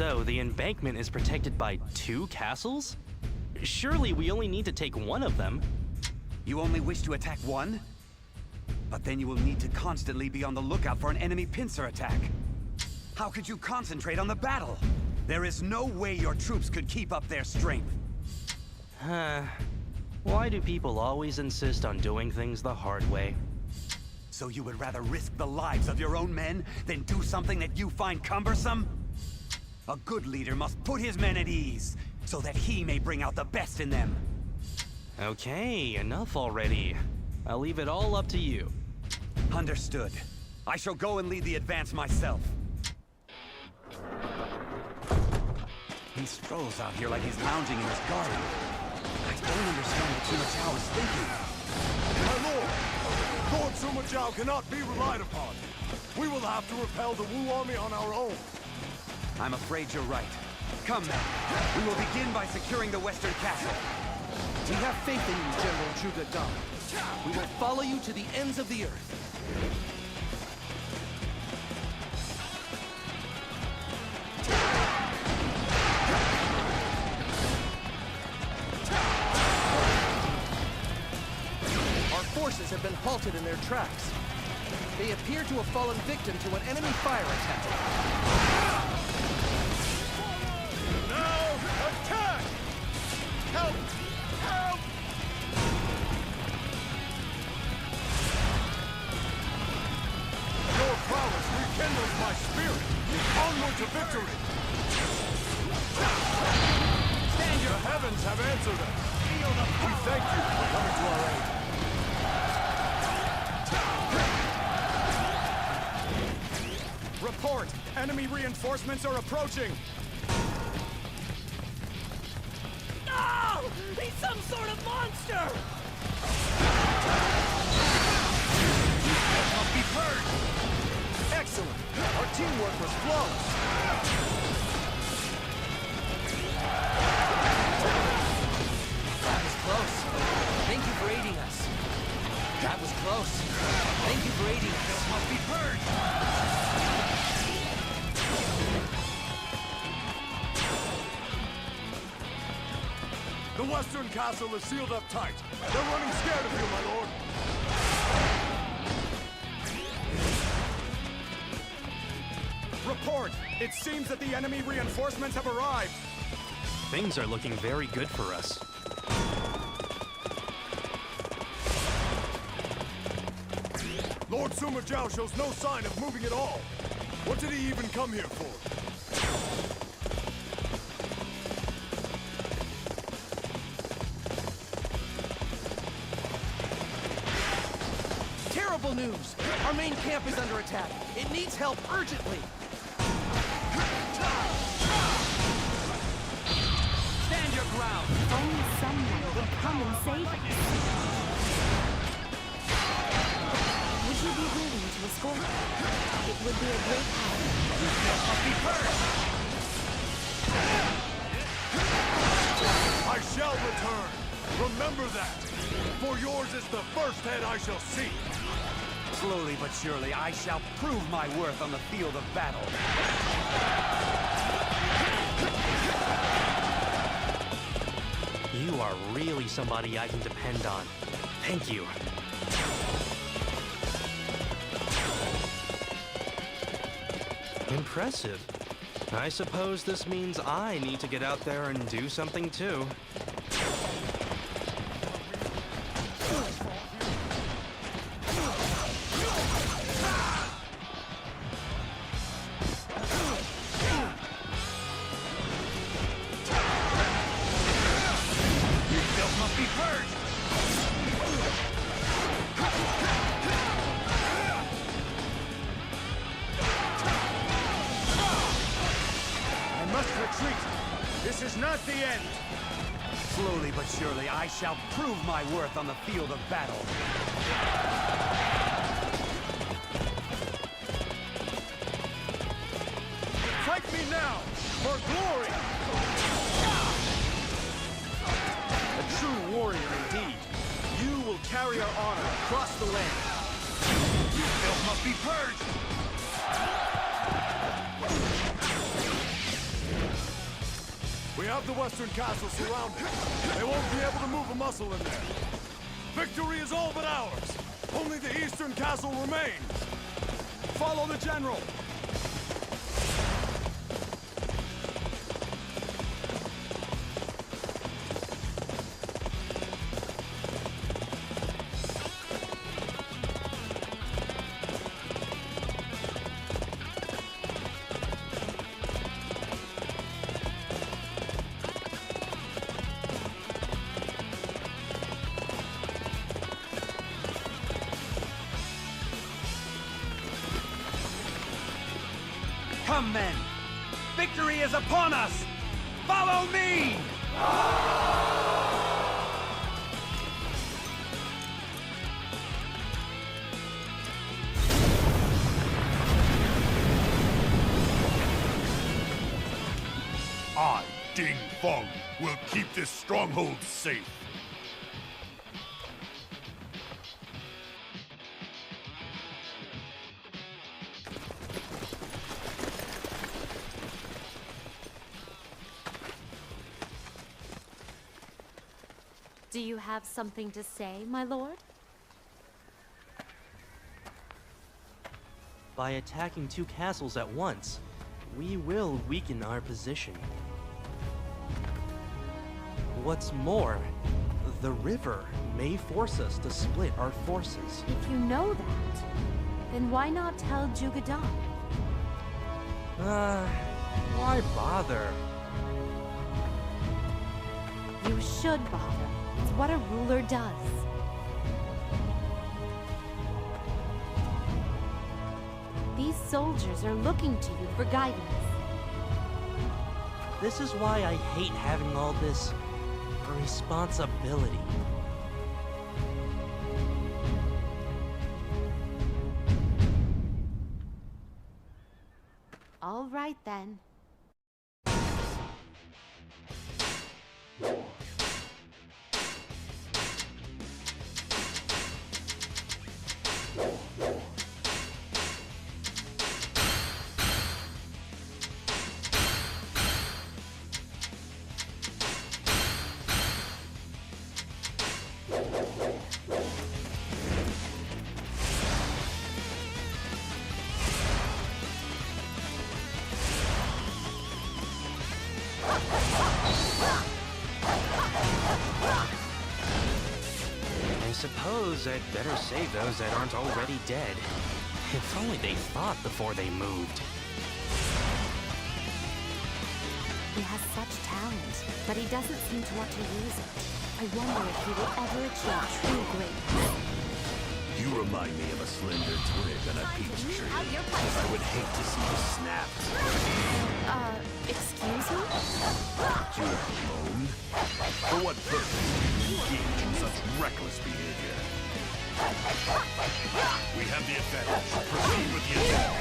So, the embankment is protected by 2 castles? Surely we only need to take one of them. You only wish to attack one? But then you will need to constantly be on the lookout for an enemy pincer attack. How could you concentrate on the battle? There is no way your troops could keep up their strength. Why do people always insist on doing things the hard way? So you would rather risk the lives of your own men than do something that you find cumbersome? A good leader must put his men at ease, so that he may bring out the best in them. Okay, enough already. I'll leave it all up to you. Understood. I shall go and lead the advance myself. He strolls out here like he's lounging in his garden. I don't understand what Sima Zhao is thinking. My lord! Lord Sima Zhao cannot be relied upon. We will have to repel the Wu army on our own. I'm afraid you're right. Come then. We will begin by securing the western castle. We have faith in you, General Zhuge Dan. We will follow you to the ends of the earth. Our forces have been halted in their tracks. They appear to have fallen victim to an enemy fire attack. Now, attack! Help! Help! Your prowess rekindles my spirit. Onward to victory! Stand your... The heavens have answered us. We thank you for coming to our aid. Report! Enemy reinforcements are approaching! No! He's some sort of monster! Must be purged! Excellent! Our teamwork was flawless! That was close. Thank you for aiding us. That was close. Thank you for aiding us. This must be purged! The western castle is sealed up tight. They're running scared of you, my lord. Report! It seems that the enemy reinforcements have arrived. Things are looking very good for us. Lord Sima Zhao shows no sign of moving at all. What did he even come here for? Terrible news! Our main camp is under attack. It needs help urgently. Stand your ground! If only someone would come and save us. Would you be willing to escort me? It would be a great help. This must be purged! I shall return. Remember that. For yours is the first head I shall see. Slowly but surely, I shall prove my worth on the field of battle. You are really somebody I can depend on. Thank you. Impressive. I suppose this means I need to get out there and do something too. This must be purged! I must retreat. This is not the end. Slowly but surely, I shall prove my worth on the field of battle. Fight me now, for glory! A true warrior indeed. You will carry our honor across the land. You filth must be purged! We have the western castle surrounded. They won't be able to move a muscle in there. Victory is all but ours. Only the eastern castle remains. Follow the general. Come, men! Victory is upon us! Follow me! I, Ding Feng, will keep this stronghold safe. Do you have something to say, my lord? By attacking two castles at once, we will weaken our position. What's more, the river may force us to split our forces. If you know that, then why not tell Jugadon? Why bother? You should bother. It's what a ruler does. These soldiers are looking to you for guidance. This is why I hate having all this responsibility. All right then. I suppose I'd better save those that aren't already dead. If only they thought before they moved. He has such talent, but he doesn't seem to want to use it. I wonder if he will ever achieve true greatness. You remind me of a slender twig on a peach tree. I would hate to see you snapped. Excuse me? You alone? For what purpose do you engage in such reckless behavior? We have the advantage. Proceed with the attack.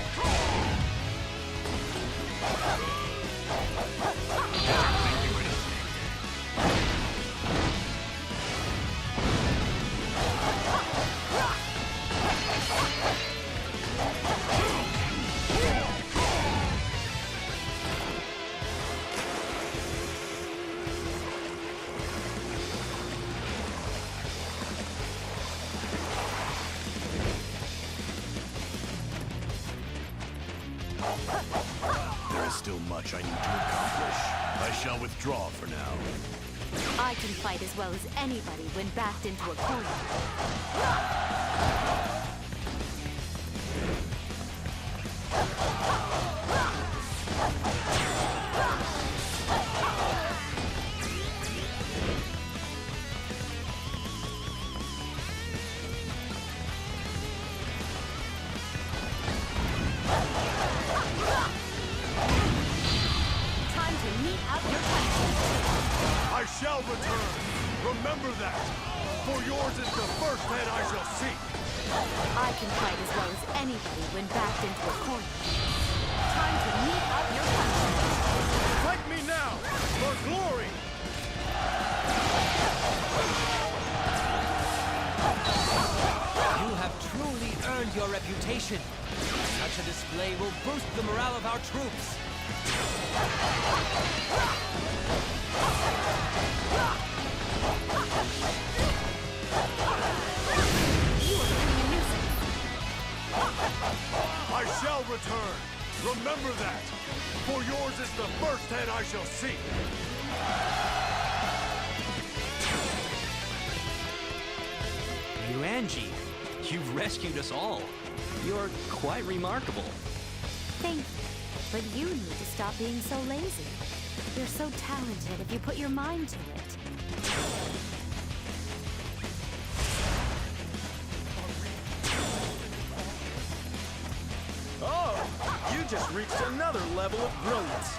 Think you can escape? There is still much I need to accomplish. I shall withdraw for now. I can fight as well as anybody when backed into a corner. Time to meet out your punishment. I shall return. Remember that. For yours is the first head I shall seek. I can fight as well as anybody when backed into a corner. Time to meet out your punishment. Fight me now, for glory! You have truly earned your reputation. Such a display will boost the morale of our troops. I shall return. Remember that. For yours is the first head I shall seek. Yuanji, you've rescued us all. You're quite remarkable. Thank you. But you need to stop being so lazy. You're so talented if you put your mind to it. Oh, you just reached another level of brilliance.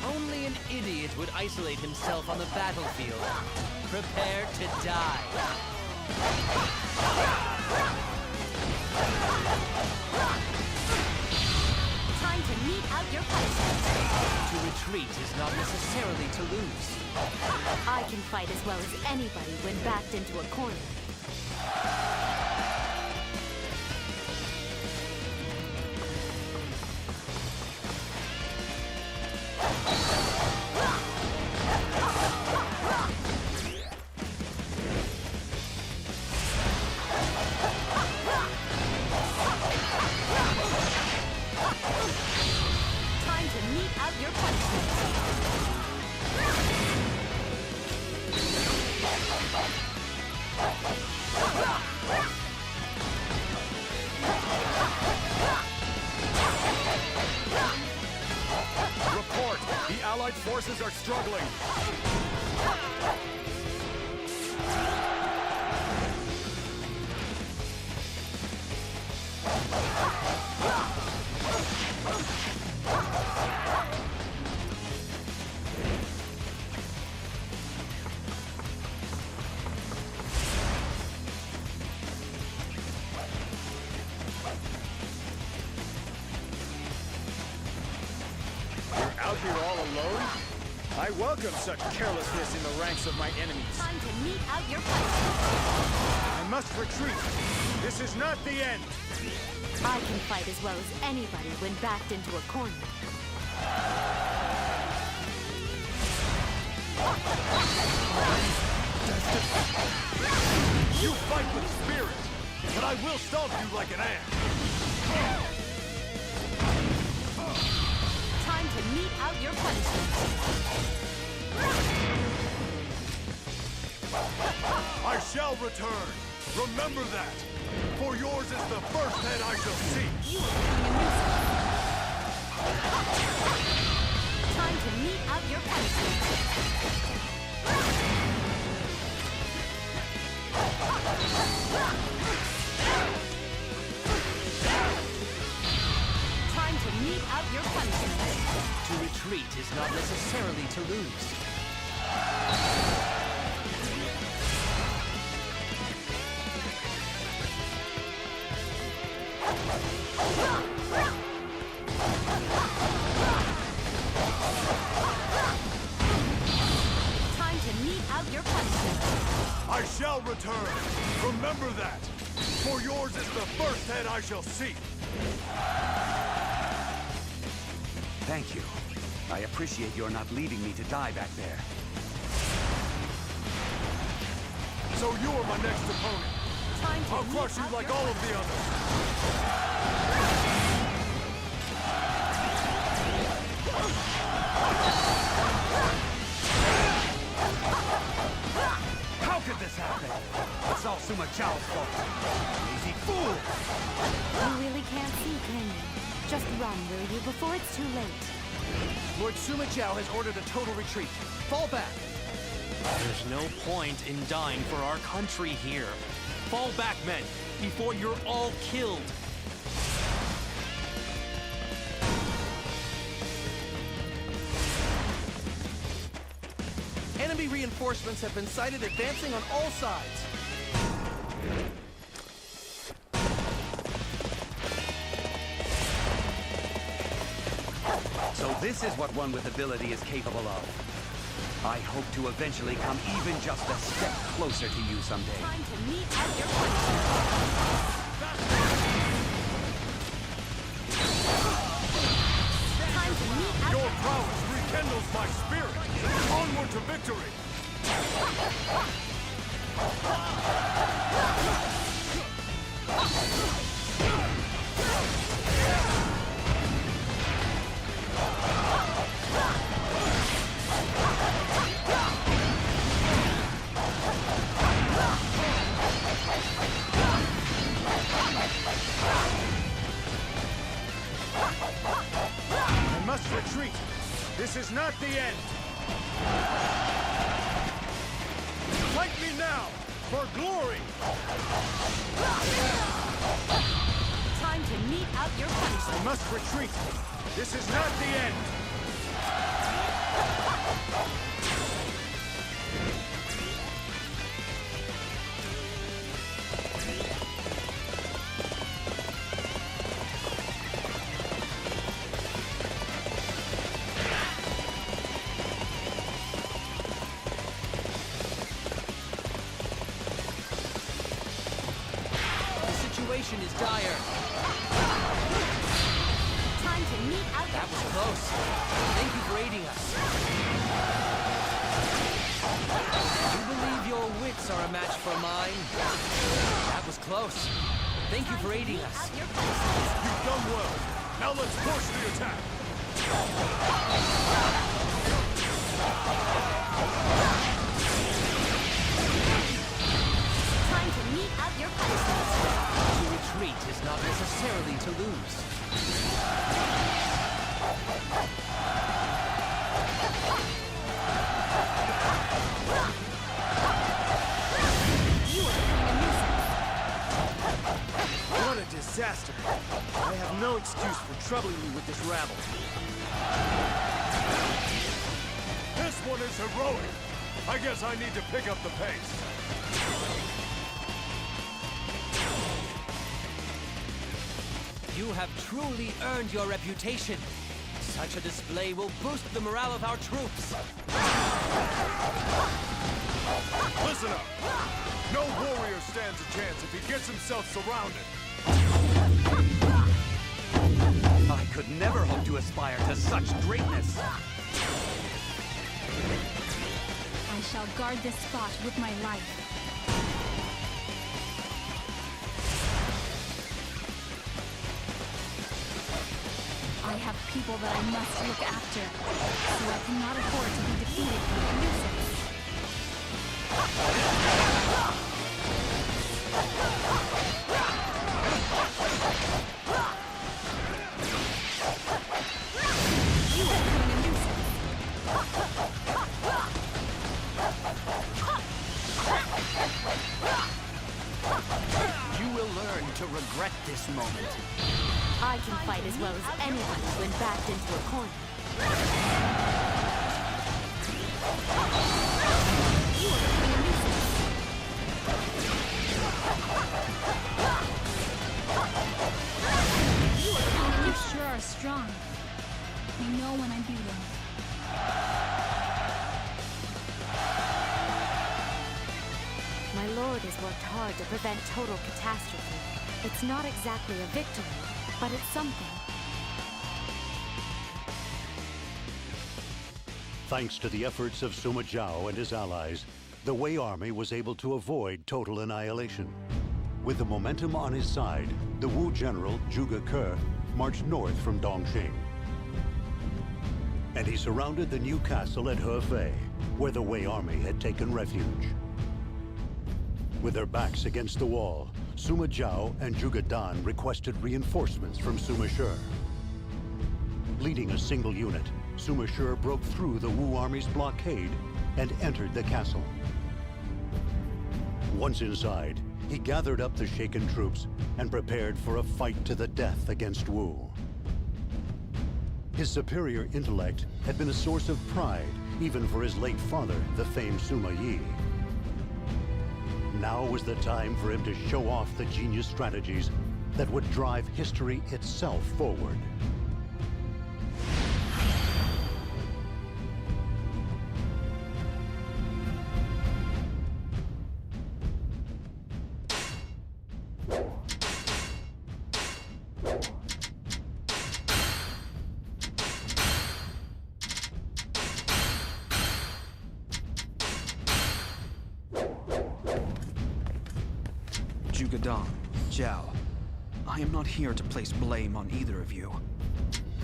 Only an idiot would isolate himself on the battlefield. Prepare to die. Time to mete out your punishment. To retreat is not necessarily to lose. I can fight as well as anybody when backed into a corner. Time to mete out your punishment. Report! The Allied forces are struggling. You're out here all alone? I welcome such carelessness in the ranks of my enemies. Time to mete out your punishment. I must retreat. This is not the end. I can fight as well as anybody when backed into a corner. You fight with spirit, but I will stomp you like an ant. Time to mete out your punishment. I shall return. Remember that. For yours is the first head I shall seek. You are being a nuisance. Time to mete out your punishment. Time to mete out your punishment. To retreat is not necessarily to lose. Time to mete out your punishment. I shall return. Remember that. For yours is the first head I shall seek. Thank you. I appreciate your not leaving me to die back there. So you are my next opponent. Time to I'll mete crush you out like your all of the others. How could this happen? It's all Suma Chao's fault. Lazy fool! You really can't see, can you? Just run, will you, before it's too late. Lord Suma Zhao has ordered a total retreat. Fall back. There's no point in dying for our country here. Fall back, men, before you're all killed. Enemy reinforcements have been sighted advancing on all sides. So this is what one with ability is capable of. I hope to eventually come even just a step closer to you someday. Time to meet at your punishment. Time to meet at Your prowess rekindles my spirit! Onward to victory! I must retreat. This is not the end. Fight me now! For glory! time to meet out your punishment. I must retreat. This is not the end. Is dire. Time to meet out. That was close. Thank you for aiding us. You believe your wits are a match for mine? That was close. Thank you for aiding us. You've done well. Now let's push the attack. Time to meet out your punishment. To retreat is not necessarily to lose. You are becoming a nuisance. What a disaster. I have no excuse for troubling you with this rabble. This one is heroic. I guess I need to pick up the pace. You have truly earned your reputation. Such a display will boost the morale of our troops. Listen up. No warrior stands a chance if he gets himself surrounded. I could never hope to aspire to such greatness. I shall guard this spot with my life. I have people that I must look after, so I cannot afford to be defeated by a nuisance. You are becoming a nuisance. You will learn to regret this moment. I can fight as well as anyone when backed into a corner. You are becoming a nuisance. You are becoming a You nuisance. sure are strong. I know when I'm beaten. My lord has worked hard to prevent total catastrophe. It's not exactly a victory, but it's something. Thanks to the efforts of Sima Zhao and his allies, the Wei army was able to avoid total annihilation. With the momentum on his side, the Wu general Zhuge Ke marched north from Dongqing. And he surrounded the new castle at Hefei, where the Wei army had taken refuge. With their backs against the wall, Sima Zhao and Zhuge Dan requested reinforcements from Sima Shi. Leading a single unit, Sima Shi broke through the Wu army's blockade and entered the castle. Once inside, he gathered up the shaken troops and prepared for a fight to the death against Wu. His superior intellect had been a source of pride, even for his late father, the famed Sima Yi. Now was the time for him to show off the genius strategies that would drive history itself forward. Dong, Zhao, I am not here to place blame on either of you.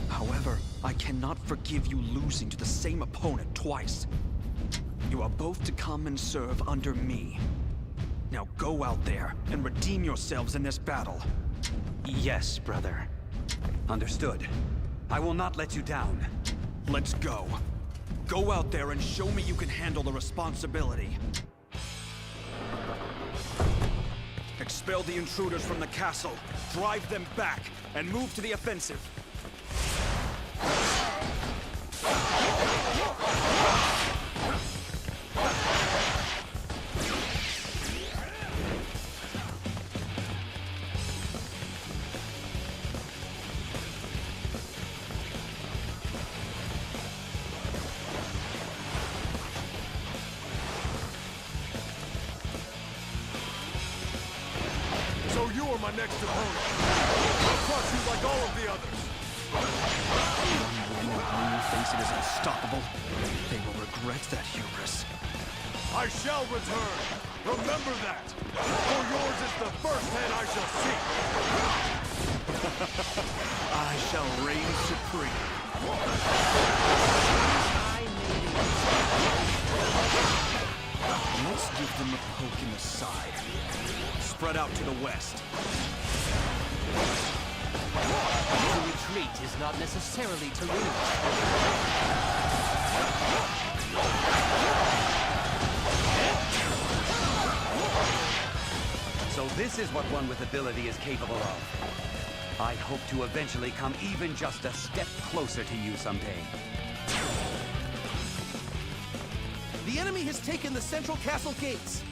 However, I cannot forgive you losing to the same opponent twice. You are both to come and serve under me. Now go out there and redeem yourselves in this battle. Yes, brother. Understood. I will not let you down. Let's go. Go out there and show me you can handle the responsibility. Expel the intruders from the castle, drive them back, and move to the offensive. So you are my next opponent. I'll crush you like all of the others. One who thinks it is unstoppable, they will regret that hubris. I shall return. Remember that. For yours is the first head I shall see. I shall reign supreme. Let's give them a poke in the side. Spread out to the west. To retreat is not necessarily to lose. So this is what one with ability is capable of. I hope to eventually come even just a step closer to you someday. The enemy has taken the central castle gates.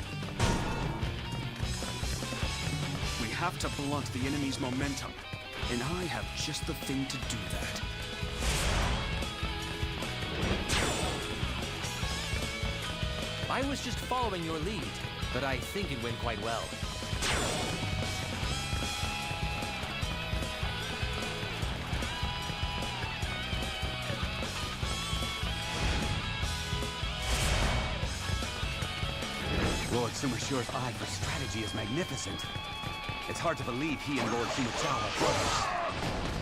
We have to blunt the enemy's momentum, and I have just the thing to do that. I was just following your lead, but I think it went quite well. Lord Sumashure's eye for strategy is magnificent. It's hard to believe he and Lord Sumachao are brothers.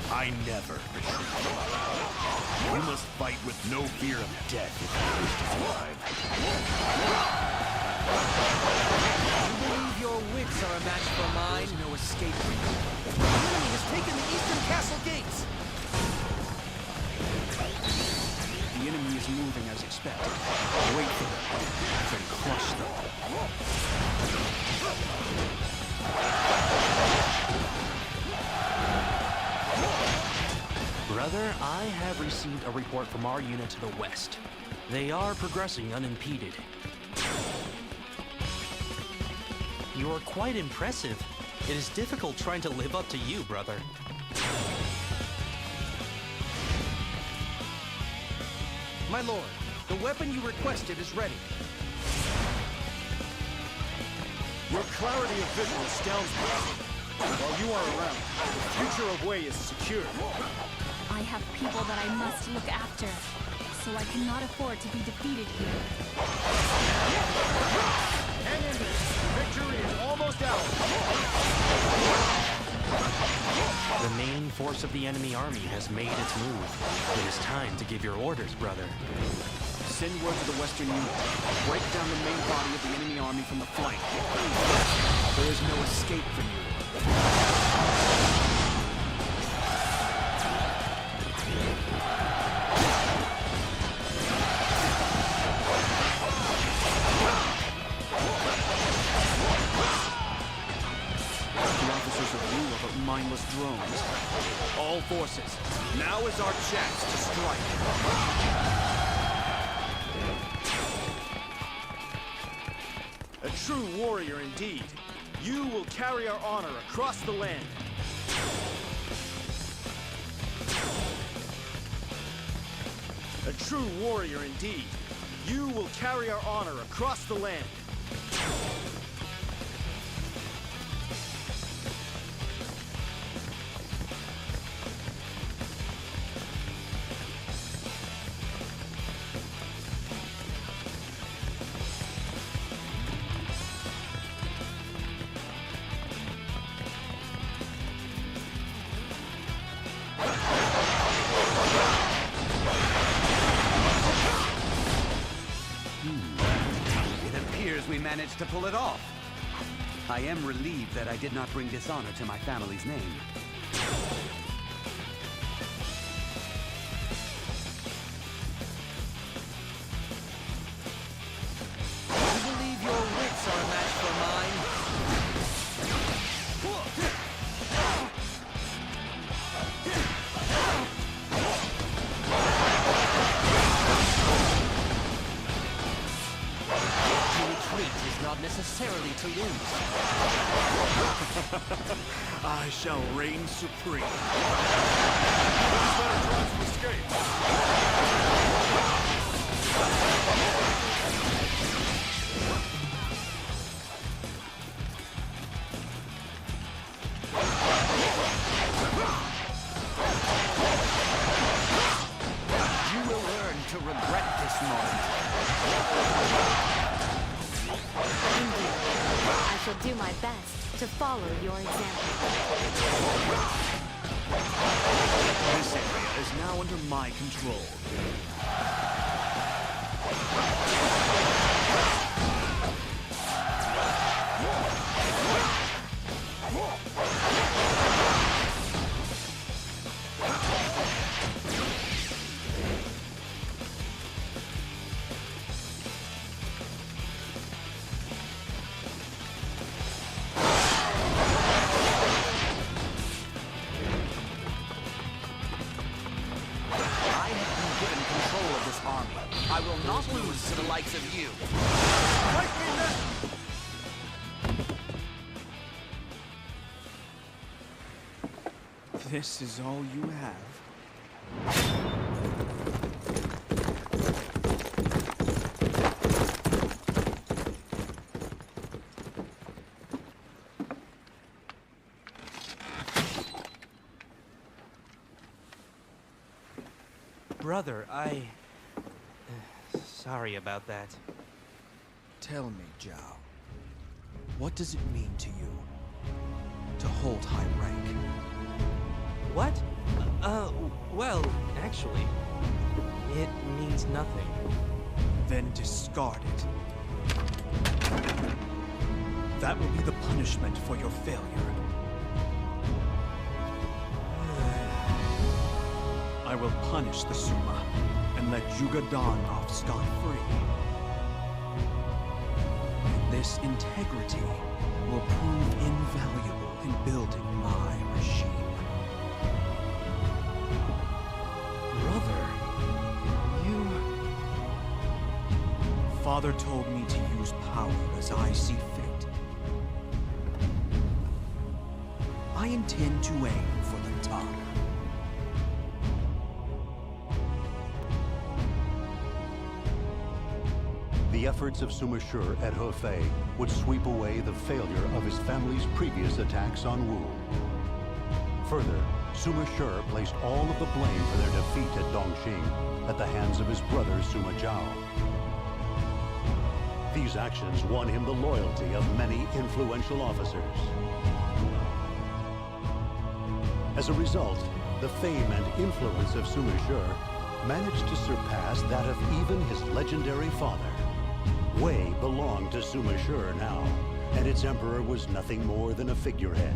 I never retreat. You must fight with no fear of death if you wish to survive. You believe your wits are a match for mine? There's no escape for you. The enemy has taken the eastern castle gates. The enemy is moving as expected. Wait for them, then crush them. Brother, I have received a report from our unit to the west. They are progressing unimpeded. You're quite impressive. It is difficult trying to live up to you, brother. My lord, the weapon you requested is ready. Your clarity of vision astounds me. While you are around, the future of Wei is secure. I have people that I must look after, so I cannot afford to be defeated here. Hang in there. Victory is almost ours. The main force of the enemy army has made its move. It is time to give your orders, brother. Send word to the western unit. Break down the main body of the enemy army from the flank. There is no escape for you. The officers of Wu are but mindless drones. All forces, now is our chance to strike. A true warrior indeed. You will carry our honor across the land. A true warrior indeed. You will carry our honor across the land. managed to pull it off. I am relieved that I did not bring dishonor to my family's name. You believe your wits are a match for mine? To retreat is not necessarily to lose. I shall reign supreme. Who's better tries to escape? You will learn to regret this moment. Indeed. I shall do my best to follow your example. This area is now under my control. I have been given control of this army. I will not lose to the likes of you. Fight me now! This is all you have? Brother, sorry about that. Tell me, Zhao. What does it mean to you to hold high rank? What? Well, actually, it means nothing. Then discard it. That will be the punishment for your failure. I will punish the Suma and let Yuga-Dan off scot-free. And this integrity will prove invaluable in building my regime. Brother, you... Father told me to use power as I see fit. I intend to aim for the top. The efforts of Sima Shi at Hefei would sweep away the failure of his family's previous attacks on Wu. Further, Sima Shi placed all of the blame for their defeat at Dongxing at the hands of his brother Sima Zhao. These actions won him the loyalty of many influential officers. As a result, the fame and influence of Sima Shi managed to surpass that of even his legendary father. Wei belonged to Sima Shi now, and its emperor was nothing more than a figurehead.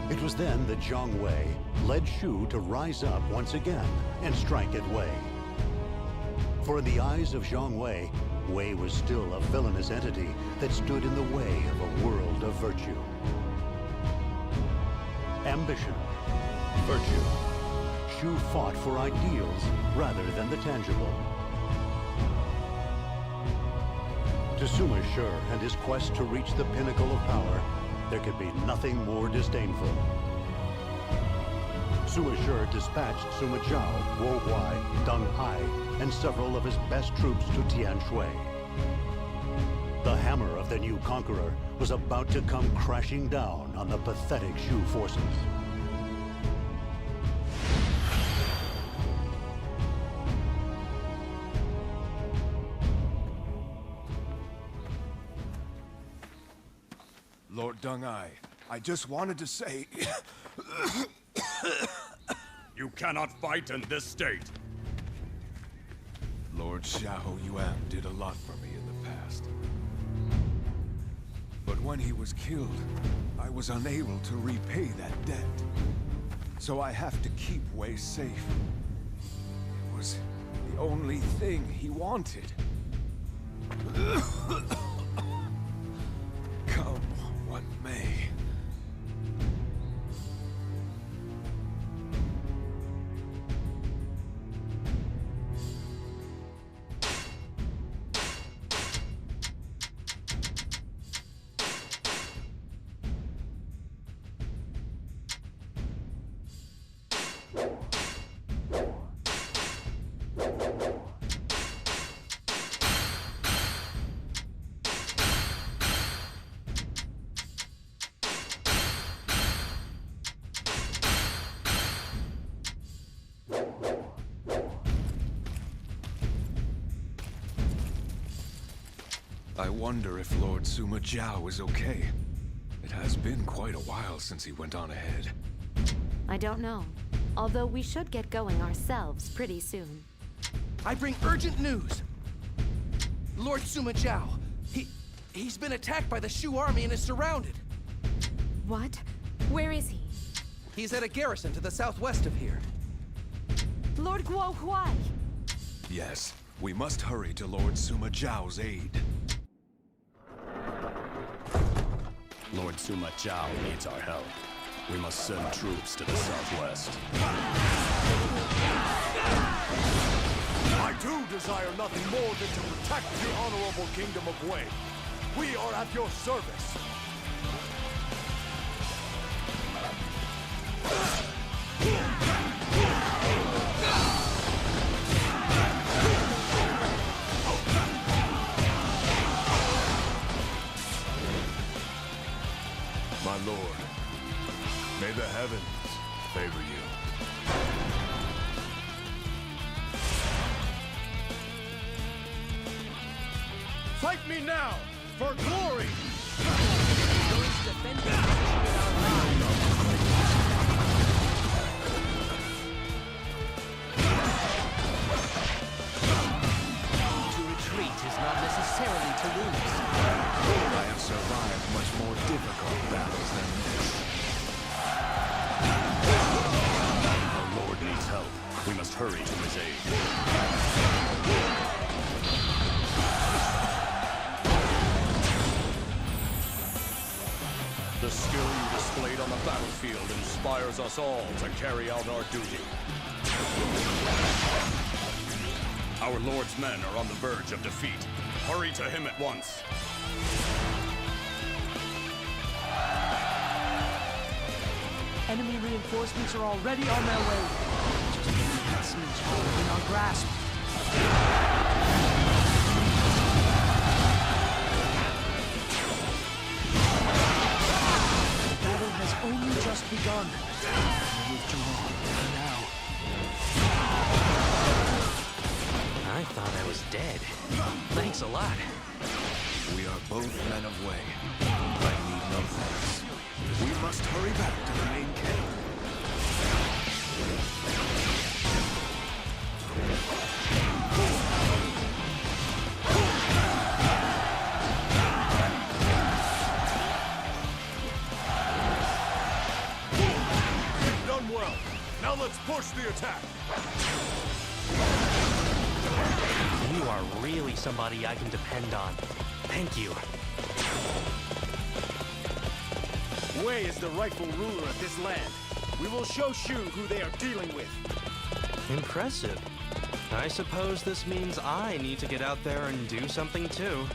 It was then that Zhang Wei led Shu to rise up once again and strike at Wei. For in the eyes of Zhang Wei, Wei was still a villainous entity that stood in the way of a world of virtue. Ambition, virtue. Shu fought for ideals rather than the tangible. To Sima Shi and his quest to reach the pinnacle of power, there could be nothing more disdainful. Sima Shi dispatched Sima Zhao, Wu Huai, Deng Ai, and several of his best troops to Tian Shui. The hammer of the new conqueror was about to come crashing down on the pathetic Shu forces. Lord Deng Ai, I just wanted to say... You cannot fight in this state. Lord Xiahou Yuan did a lot for me in the past. But when he was killed, I was unable to repay that debt. So I have to keep Wei safe. It was the only thing he wanted. Come what may. I wonder if Lord Sima Zhao is okay. It has been quite a while since he went on ahead. I don't know. Although we should get going ourselves pretty soon. I bring urgent news. Lord Sima Zhao, he's been attacked by the Shu army and is surrounded. What? Where is he? He's at a garrison to the southwest of here. Lord Guo Huai! Yes, we must hurry to Lord Sima Zhao's aid. Lord Sima Zhao needs our help. We must send troops to the southwest. I too desire nothing more than to protect the honorable kingdom of Wei. We are at your service. My lord, may the heavens favor you. Fight me now, for glory! Going to defend your position with our lives. To retreat is not necessarily to lose. I have survived much more difficult battles than this. Our lord needs help. We must hurry to his aid. The skill you displayed on the battlefield inspires us all to carry out our duty. Our lord's men are on the verge of defeat. Hurry to him at once. Enemy reinforcements are already on their way. Just enhancements within our grasp. The battle has only just begun. Withdraw for now. I thought I was dead. Thanks a lot. We are both men of Wei. I need no thanks. We must hurry back to the main camp. You've done well. Now let's push the attack. You are really somebody I can depend on. Thank you. Wei is the rightful ruler of this land. We will show Shu who they are dealing with. Impressive. I suppose this means I need to get out there and do something too.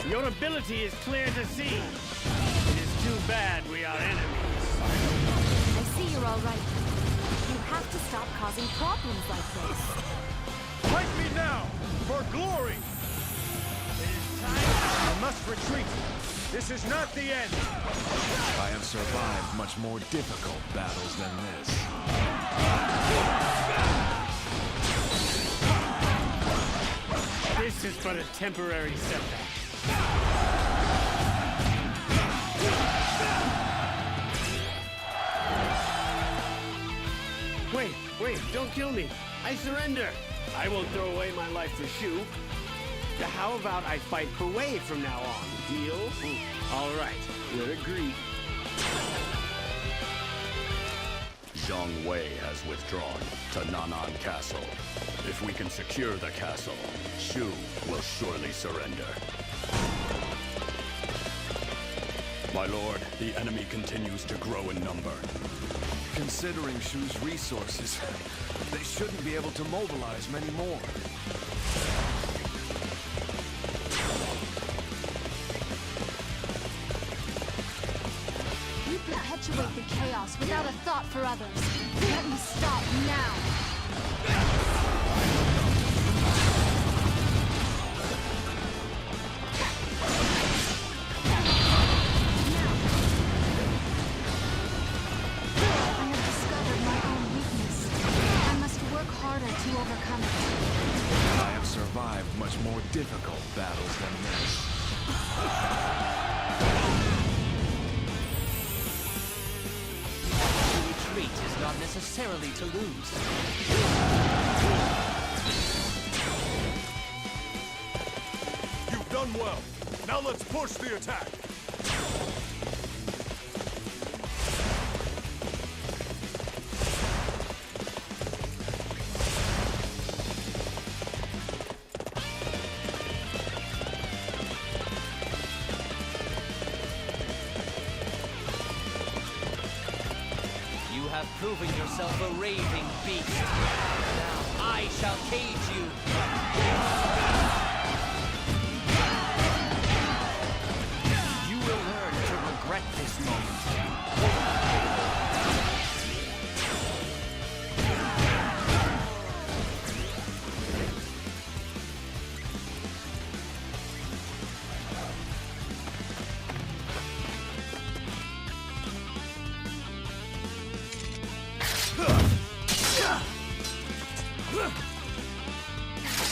Your ability is clear to see. It is too bad we are enemies. I see you're all right. You have to stop causing problems like this. Fight me now, for glory! It is time. I must retreat. This is not the end. I have survived much more difficult battles than this. This is but a temporary setback. Wait, don't kill me. I surrender. I won't throw away my life for Shu. How about I fight for Wei from now on? Deal? All right, we're agreed. Zhang Wei has withdrawn to Nanan Castle. If we can secure the castle, Shu will surely surrender. My lord, the enemy continues to grow in number. Considering Shu's resources, they shouldn't be able to mobilize many more. You perpetuate the chaos without a thought for others. Let me stop now. I have discovered my own weakness. I must work harder to overcome it. I have survived much more difficult battles than this. To retreat is not necessarily to lose. You've done well. Now let's push the attack. You have proven yourself a raving beast. Now I shall cage you. You will learn to regret this moment.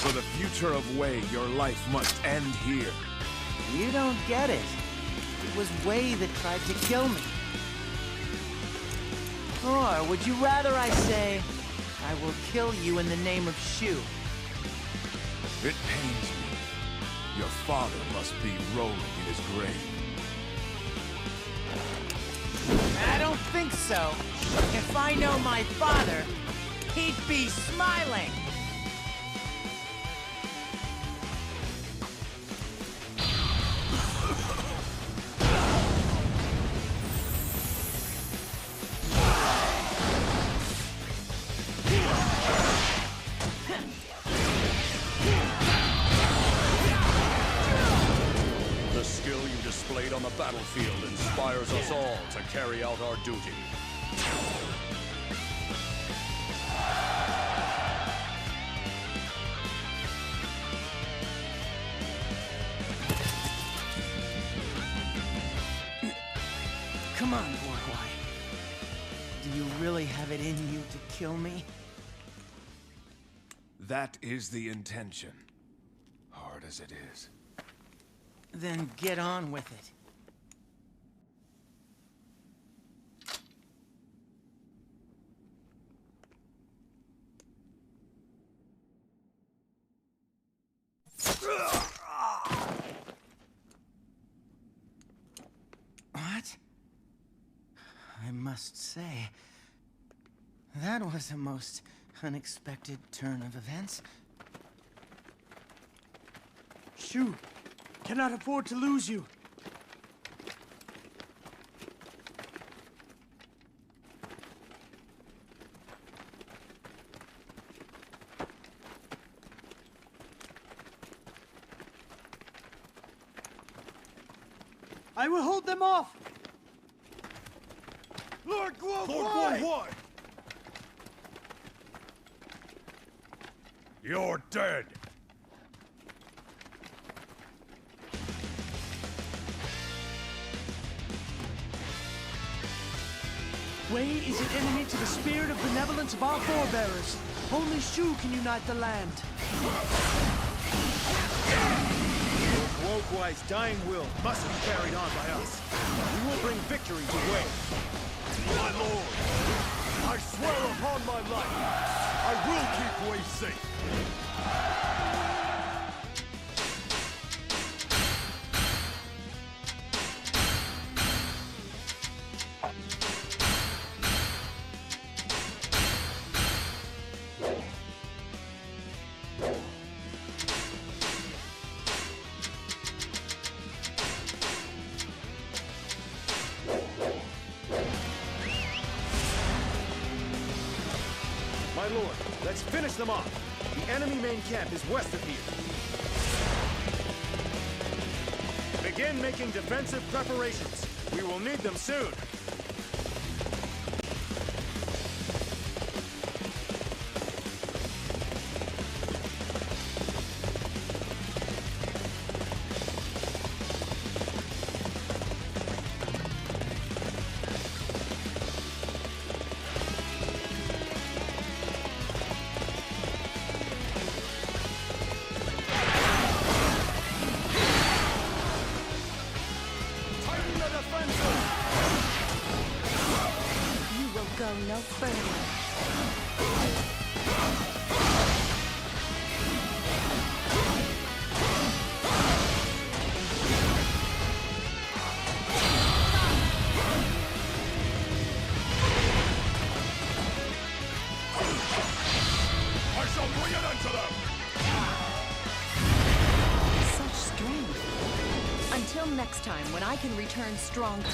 For the future of Wei, your life must end here. You don't get it. It was Wei that tried to kill me. Or would you rather I say, I will kill you in the name of Shu? It pains me. Your father must be rolling in his grave. I don't think so. If I know my father, he'd be smiling. The skill you displayed on the battlefield inspires us all to carry out our duty. Come on, Borgwai. Do you really have it in you to kill me? That is the intention. Hard as it is. Then get on with it. What? I must say, that was a most unexpected turn of events. Shu, cannot afford to lose you. I will hold them off! Lord Guo! You're dead! Wei is an enemy to the spirit of benevolence of our forebearers. Only Shu can unite the land. Lord Guoguai's dying will must be carried on by us. We will bring victory to Wei. My lord, I swear upon my life, I will keep Wei safe. My lord, let's finish them off. The enemy main camp is west of here. Begin making defensive preparations. We will need them soon. Go no further. I shall bring an end to them! Such strength. Until next time, when I can return stronger.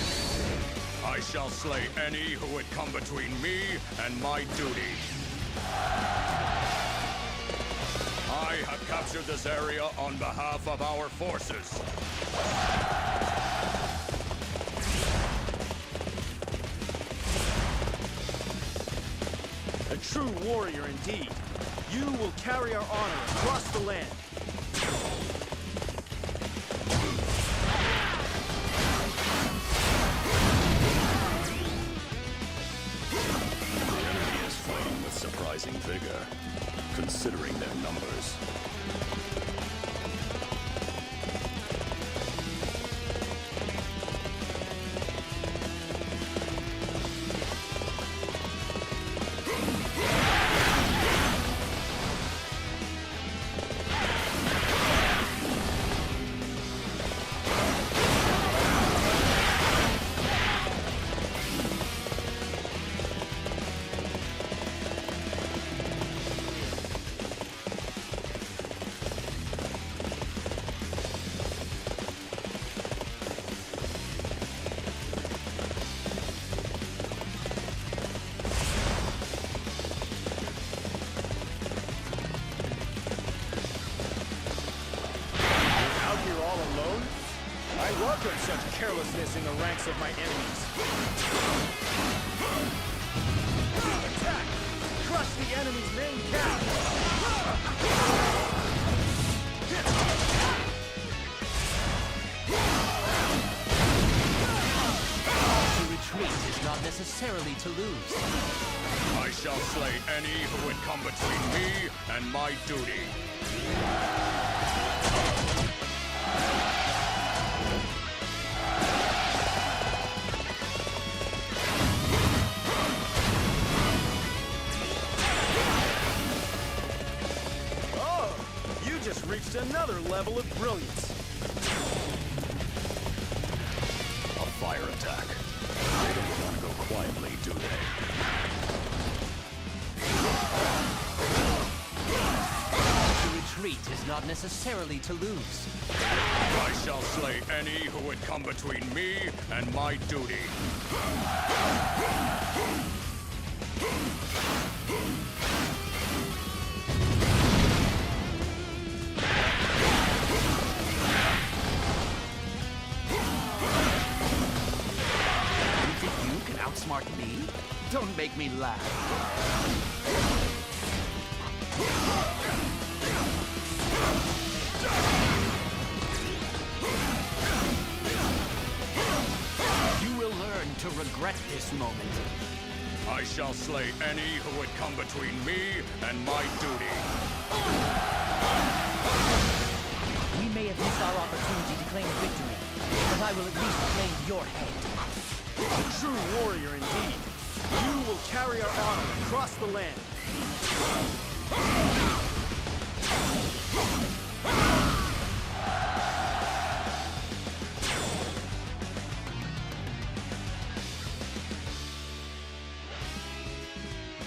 I shall slay any who would come between me and my duty. I have captured this area on behalf of our forces. A true warrior indeed. You will carry our honor across the land. Surprising vigor, considering their numbers. I welcome such carelessness in the ranks of my enemies. Attack! Crush the enemy's main camp! To retreat is not necessarily to lose. I shall slay any who would come between me and my duty. Just reached another level of brilliance. A fire attack. They don't want to go quietly, do they? To retreat is not necessarily to lose. I shall slay any who would come between me and my duty. Outsmart me? Don't make me laugh. You will learn to regret this moment. I shall slay any who would come between me and my duty. We may have missed our opportunity to claim victory, but I will at least claim your head. A true warrior indeed. You will carry our honor across the land.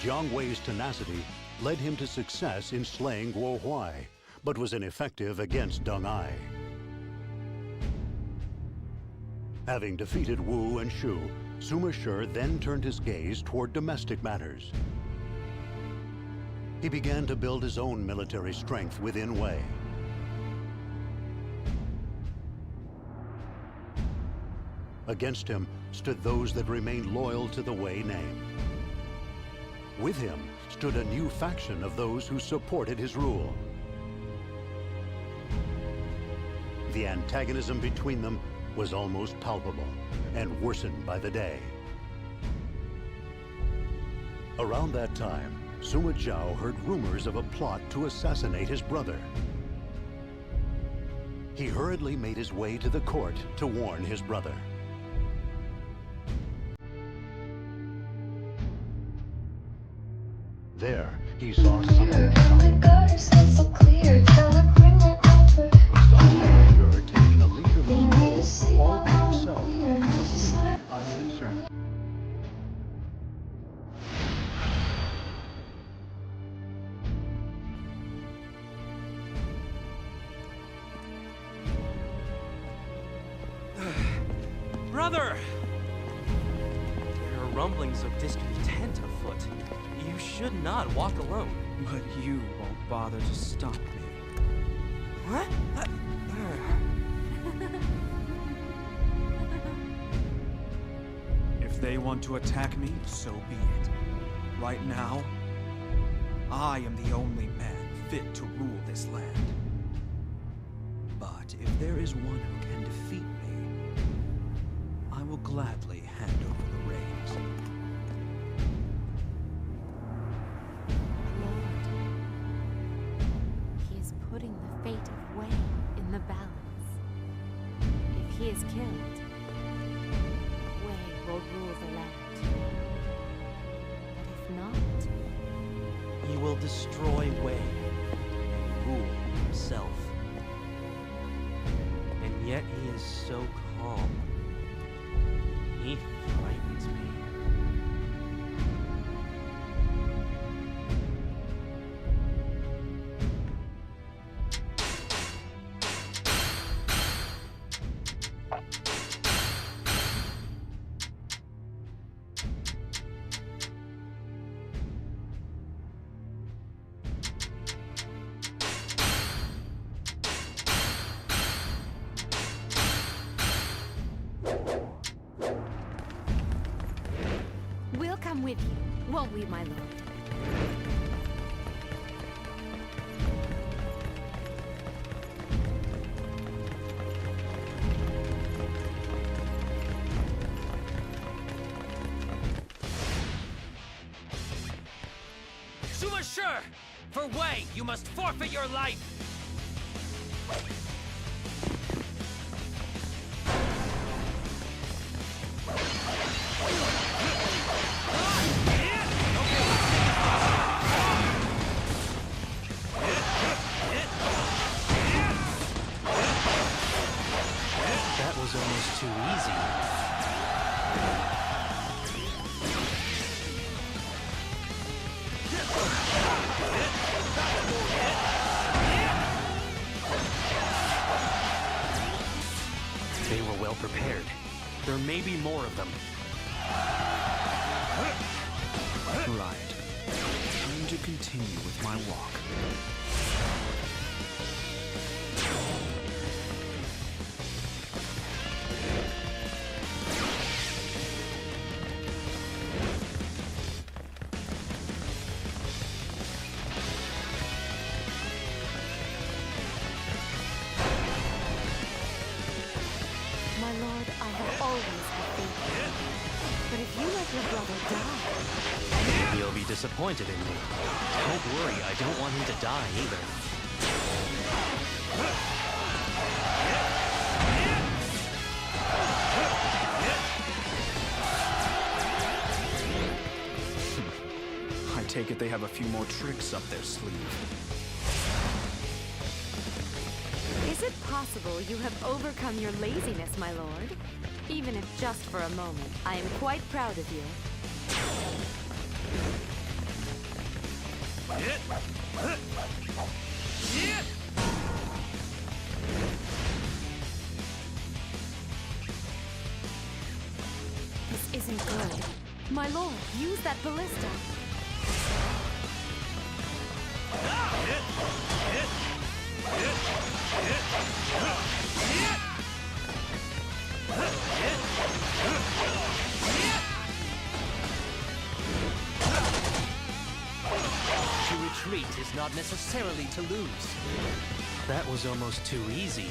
Jiang Wei's tenacity led him to success in slaying Guo Huai, but was ineffective against Deng Ai. Having defeated Wu and Shu, Sima Shi then turned his gaze toward domestic matters. He began to build his own military strength within Wei. Against him stood those that remained loyal to the Wei name. With him stood a new faction of those who supported his rule. The antagonism between them was almost palpable and worsened by the day. Around that time, Sima Zhao heard rumors of a plot to assassinate his brother. He hurriedly made his way to the court to warn his brother. There, he saw something taking a leisurely stroll all to himself, unconcerned. Brother! There are rumblings of discontent afoot. You should not walk alone. But you won't bother to stop me. What? If they want to attack me, so be it. Right now, I am the only man fit to rule this land. But if there is one who can defeat me, I will gladly hand over the reins. He is putting the fate of Wei in the balance. If he is killed, Wei will rule the land. But if not, He will destroy Wei and rule himself. And yet he is so calm. He frightens me. we'll come with you, won't we, my lord? Sima Shi! For Wei, you must forfeit your life! That was almost too easy. They were well prepared. There may be more of them. Right. Time to continue with my walk. My lord, I have always had faith. But if you let your brother die... He'll be disappointed in me. Don't worry, I don't want him to die either. take it they have a few more tricks up their sleeve. Is it possible you have overcome your laziness, my lord? Even if just for a moment, I am quite proud of you. This isn't good. My lord, use that ballista. To retreat is not necessarily to lose. That was almost too easy.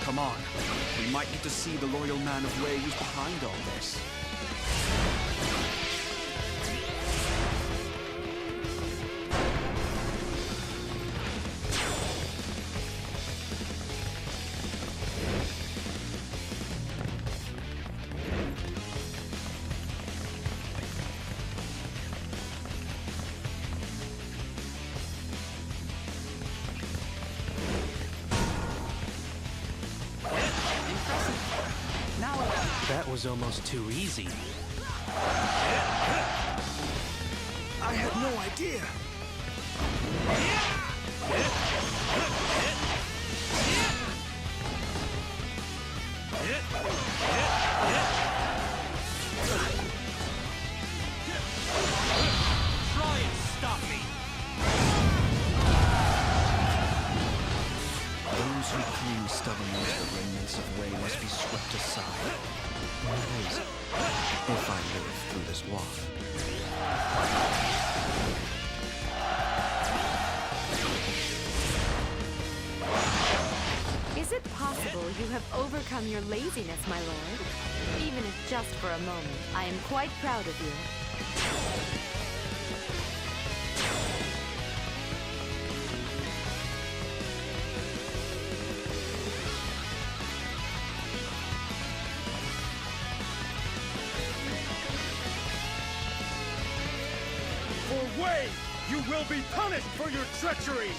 Come on. We might get to see the loyal man of Wei who's behind all this. That was almost too easy. I had no idea. Try and stop me! Those who cling stubbornly to the remnants of Wei must be swept aside. That is, if I live through this war. Is it possible you have overcome your laziness, my lord? Even if just for a moment, I am quite proud of you. For Wei, you will be punished for your treachery!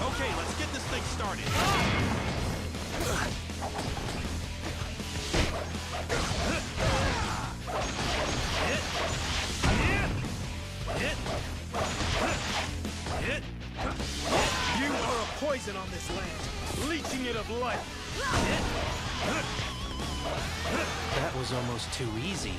Okay, let's get this thing started. You are a poison on this land, leeching it of life. That was almost too easy.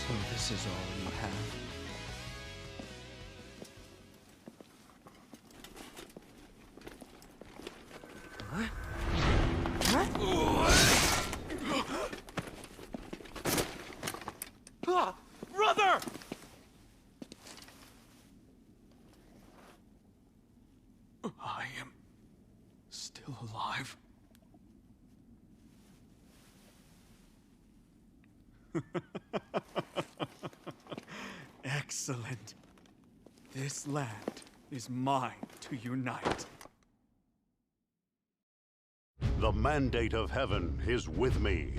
So this is all you have? Brother! I am still alive. Excellent. Excellent. This land is mine to unite. The mandate of heaven is with me.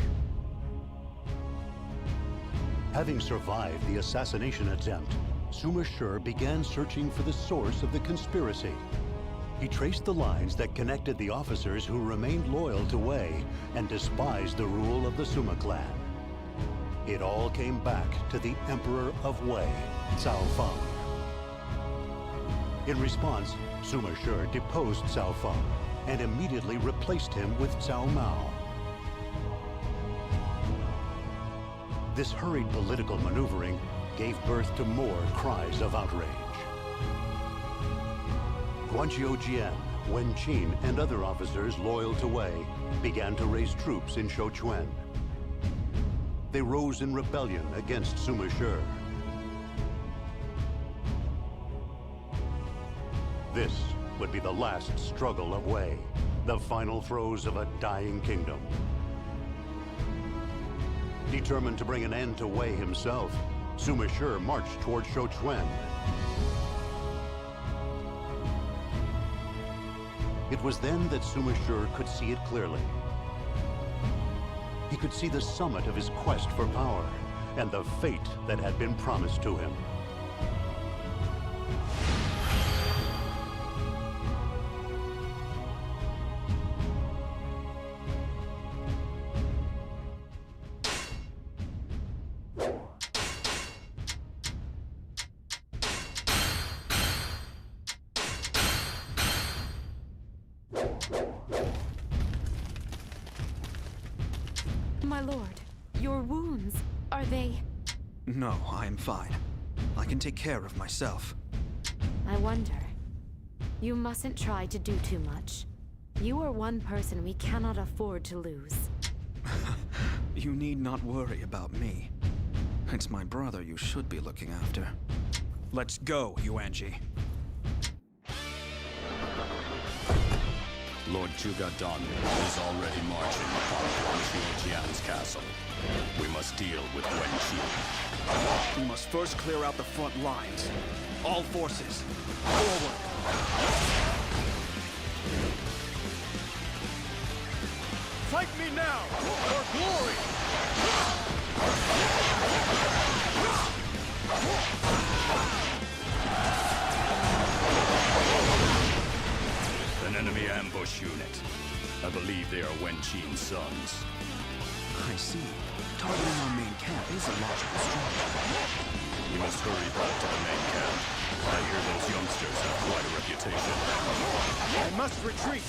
Having survived the assassination attempt, Suma Shur began searching for the source of the conspiracy. He traced the lines that connected the officers who remained loyal to Wei and despised the rule of the Suma clan. It all came back to the Emperor of Wei, Cao Feng. In response, Suma Shur deposed Cao Feng and immediately replaced him with Cao Mao. This hurried political maneuvering gave birth to more cries of outrage. Guanqiu Jian, Wen Qin, and other officers loyal to Wei began to raise troops in Shouchuan. They rose in rebellion against Suma Shur. This would be the last struggle of Wei, the final throes of a dying kingdom. Determined to bring an end to Wei himself, Suma Shur marched toward Shouchuan. It was then that Suma Shur could see it clearly. He could see the summit of his quest for power and the fate that had been promised to him. My lord, your wounds, are they... No, I am fine. I can take care of myself. I wonder. You mustn't try to do too much. You are one person we cannot afford to lose. You need not worry about me. It's my brother you should be looking after. Let's go, Yuanji. Lord Zhuge Dan is already marching upon Guanqiu Jian's castle. We must deal with Wen Qin. We must first clear out the front lines. All forces, forward! Fight me now, for glory! An enemy ambush unit. I believe they are Wen Qin's sons. I see. Targeting our main camp is a logical strategy. We must hurry back to the main camp. I hear those youngsters have quite a reputation. I must retreat.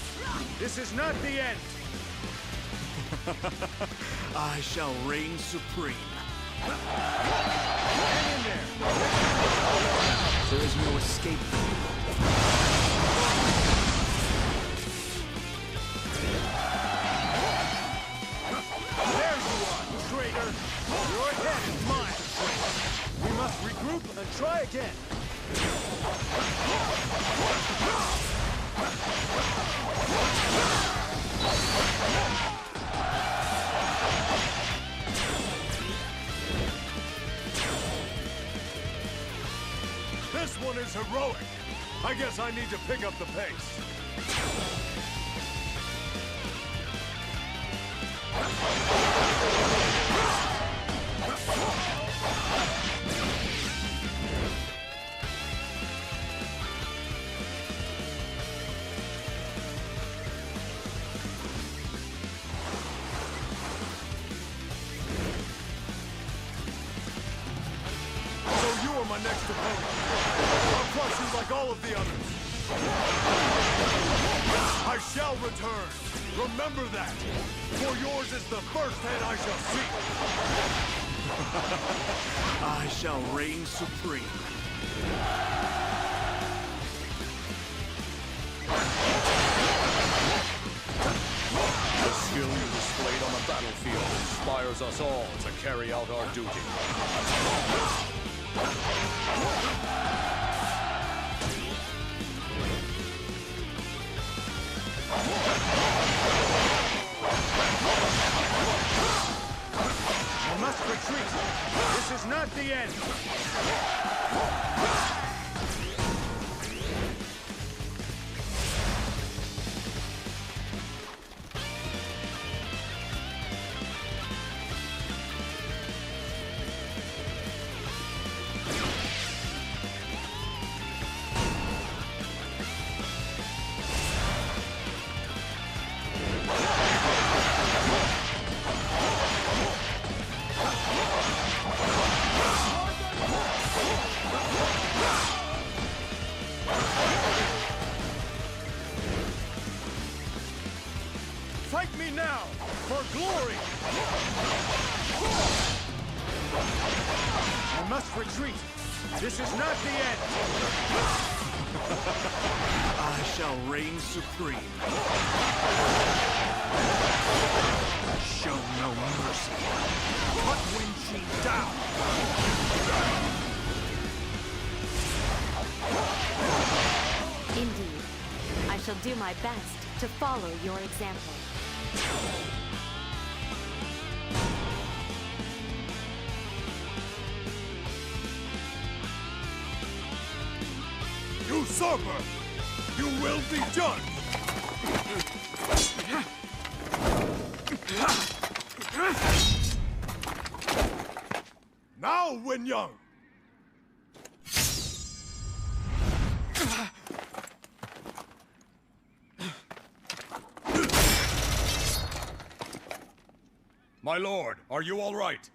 This is not the end. I shall reign supreme. Hang in there. There is no escape for you. There you are, traitor! Your head is mine! We must regroup and try again! This one is heroic! I guess I need to pick up the pace. So you are my next opponent. I'll crush you like all of the others. I shall return. Remember that. For yours is the first head I shall see. I shall reign supreme. The skill you displayed on the battlefield inspires us all to carry out our duty. I must retreat. This is not the end. now! For glory! I must retreat! This is not the end! I shall reign supreme. Show no mercy. Cut Wen Qi down! Indeed. I shall do my best to follow your example. Usurper! You will be judged! Now, Wen Yang! My lord, are you all right?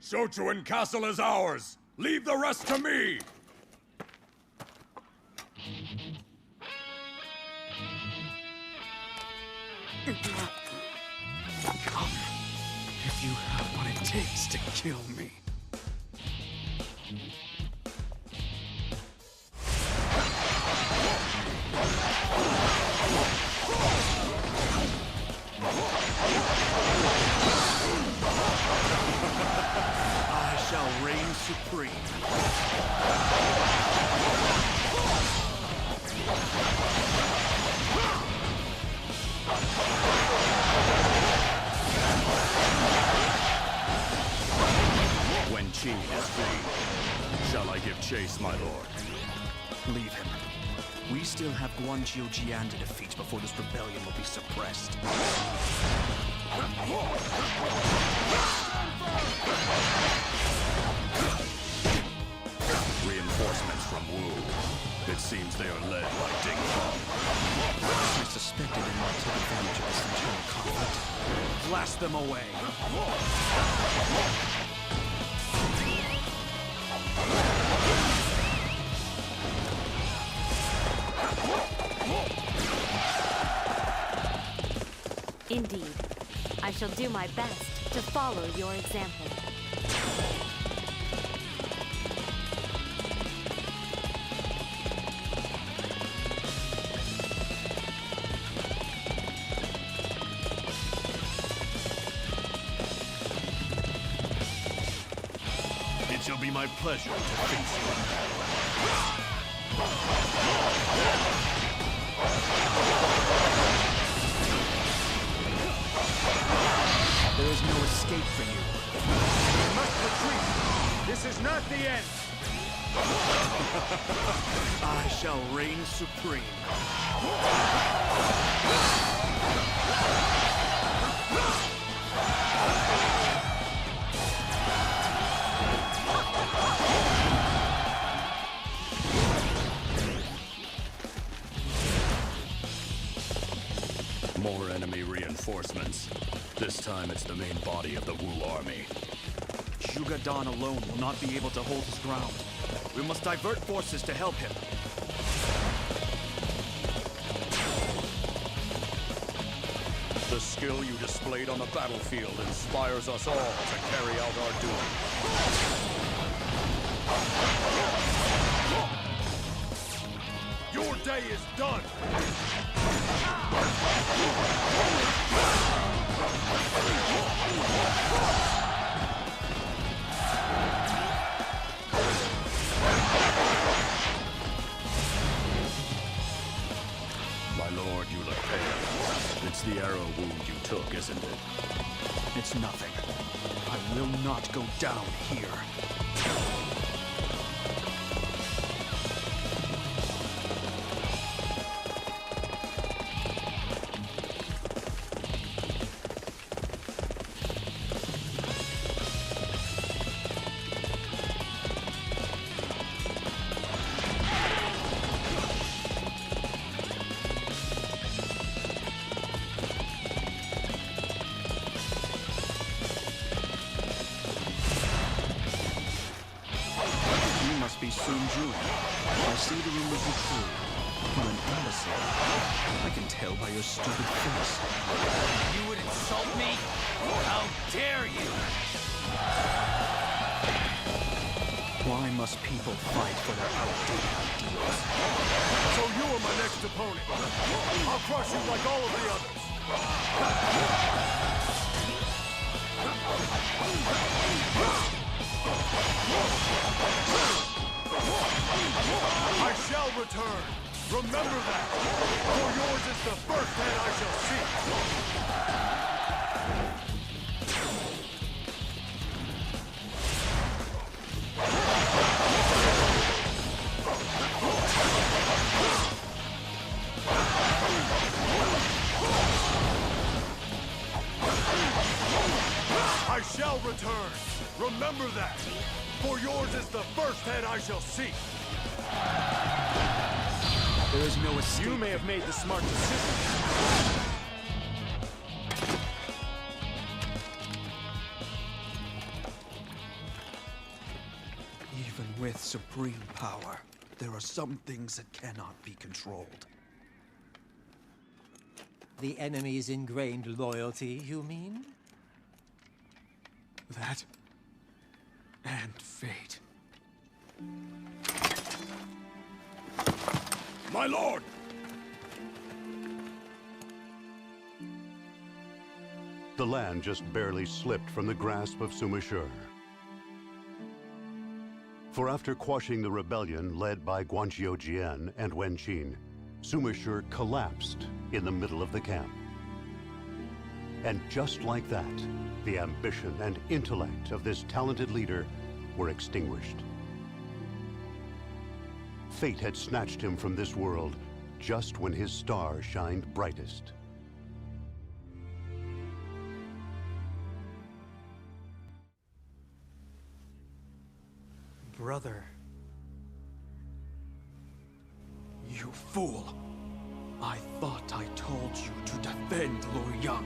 Shochuan Castle is ours! Leave the rest to me! Come, if you have what it takes to kill me. I shall reign supreme. Wen Qi is free. Shall I give chase, my lord? Leave him. We still have Guanqiu Jian to defeat before this rebellion will be suppressed. Reinforcements from Wu. It seems they are led by Ding Feng. I suspected they might take advantage of this internal conflict. Blast them away! Indeed. I shall do my best to follow your example. It shall be my pleasure to face you. There is no escape for you. You must retreat! This is not the end! I shall reign supreme. More enemy reinforcements. This time it's the main body of the Wu army. Zhuge Dan alone will not be able to hold his ground. We must divert forces to help him. The skill you displayed on the battlefield inspires us all to carry out our duty. Your day is done! My lord, you look pale. It's the arrow wound you took, isn't it? It's nothing. I will not go down here. Be Sun Jun. I see the rumors are true. From an embassy? I can tell by your stupid face. You would insult me? How dare you! Why must people fight for their outdated ideals? So you are my next opponent. I'll crush you like all of the others. I shall return. Remember that. For yours is the first head I shall see. I shall return. Remember that. For yours is the first head I shall seek. There is no escape. You may have made the smart decision. Even with supreme power, there are some things that cannot be controlled. The enemy's ingrained loyalty, you mean? That and fate. My lord! The land just barely slipped from the grasp of Sumashur. For after quashing the rebellion led by Guanqiu Jian and Wen Qin, Sumashur collapsed in the middle of the camp. And just like that, the ambition and intellect of this talented leader were extinguished. Fate had snatched him from this world just when his star shined brightest. Brother. You fool! I thought I told you to defend Luoyang.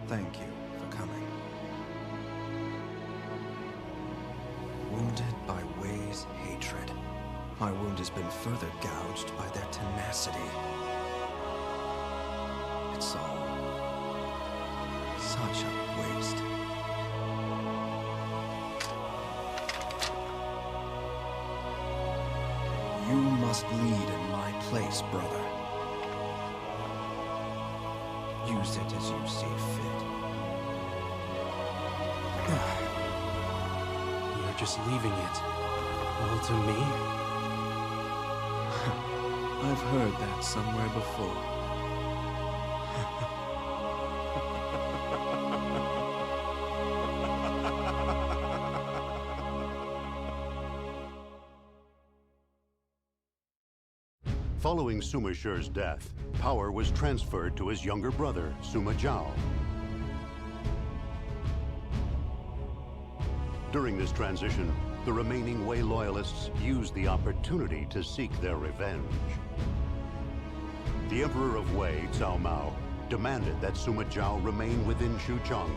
Thank you for coming. Wounded by Wei's hatred. My wound has been further gouged by their tenacity. It's all such a waste. You must lead in my place, brother. Use it as you see fit. You're just leaving it all to me? I've heard that somewhere before. Following Sumashur's death, power was transferred to his younger brother, Sima Zhao. During this transition, the remaining Wei loyalists used the opportunity to seek their revenge. The Emperor of Wei, Cao Mao, demanded that Sima Zhao remain within Xucheng.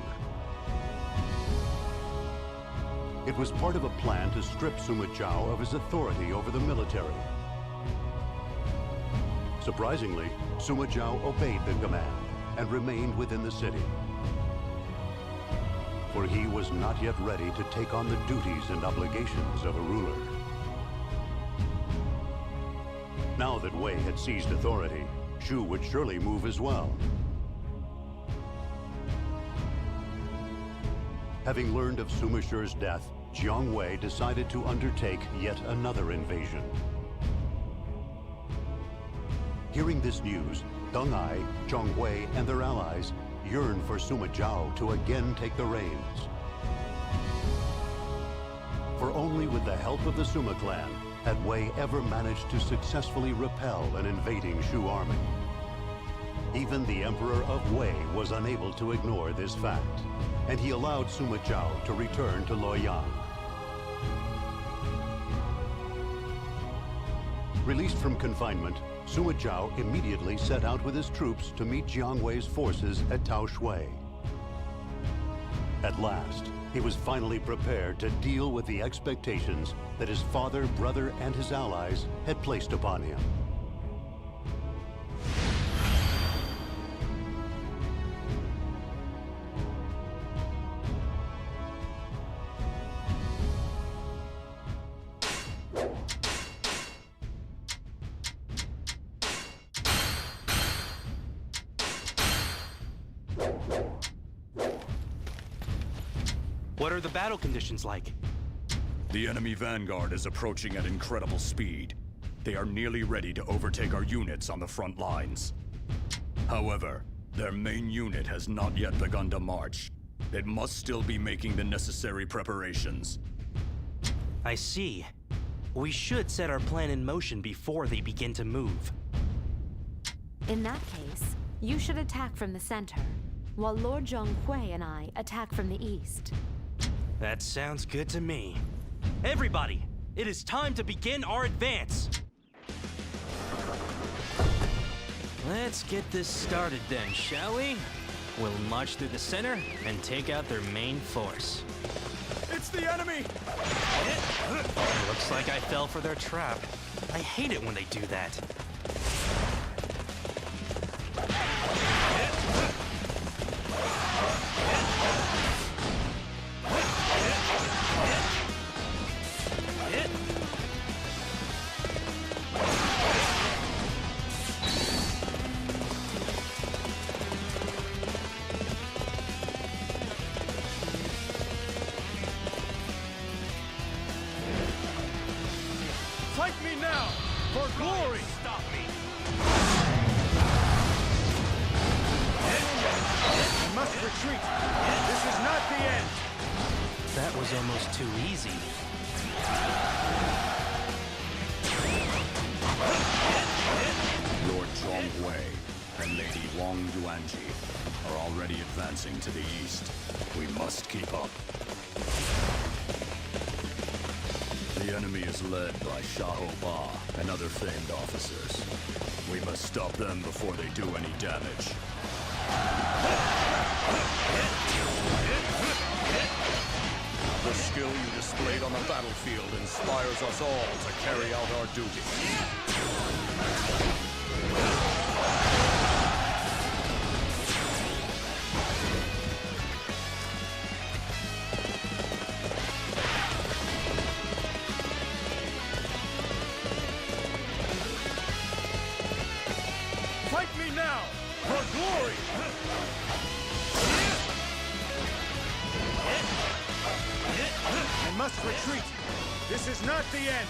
It was part of a plan to strip Sima Zhao of his authority over the military. Surprisingly, Sima Zhao obeyed the command and remained within the city. For he was not yet ready to take on the duties and obligations of a ruler. Now that Wei had seized authority, Shu would surely move as well. Having learned of Sumashur's death, Jiang Wei decided to undertake yet another invasion. Hearing this news, Deng Ai, Zhong Hui, and their allies yearned for Sima Zhao to again take the reins. For only with the help of the Sima clan had Wei ever managed to successfully repel an invading Shu army. Even the Emperor of Wei was unable to ignore this fact, and he allowed Sima Zhao to return to Luoyang. Released from confinement, Sima Zhao immediately set out with his troops to meet Jiang Wei's forces at Tao Shui. At last, he was finally prepared to deal with the expectations that his father, brother, and his allies had placed upon him. What are the battle conditions like? The enemy vanguard is approaching at incredible speed. They are nearly ready to overtake our units on the front lines. However, their main unit has not yet begun to march. It must still be making the necessary preparations. I see. We should set our plan in motion before they begin to move. In that case, you should attack from the center, while Lord Zhonghui and I attack from the east. That sounds good to me. Everybody, it is time to begin our advance! Let's get this started then, shall we? We'll march through the center and take out their main force. It's the enemy! Looks like I fell for their trap. I hate it when they do that. Fight me now! For glory! Stop me! You must retreat! This is not the end! That was almost too easy. Lord Zhonghui and Lady Wang Yuanji are already advancing to the east. We must keep up. The enemy is led by Xiahou Ba and other famed officers. We must stop them before they do any damage. The skill you displayed on the battlefield inspires us all to carry out our duty. Fight me now! For glory! I must retreat! This is not the end!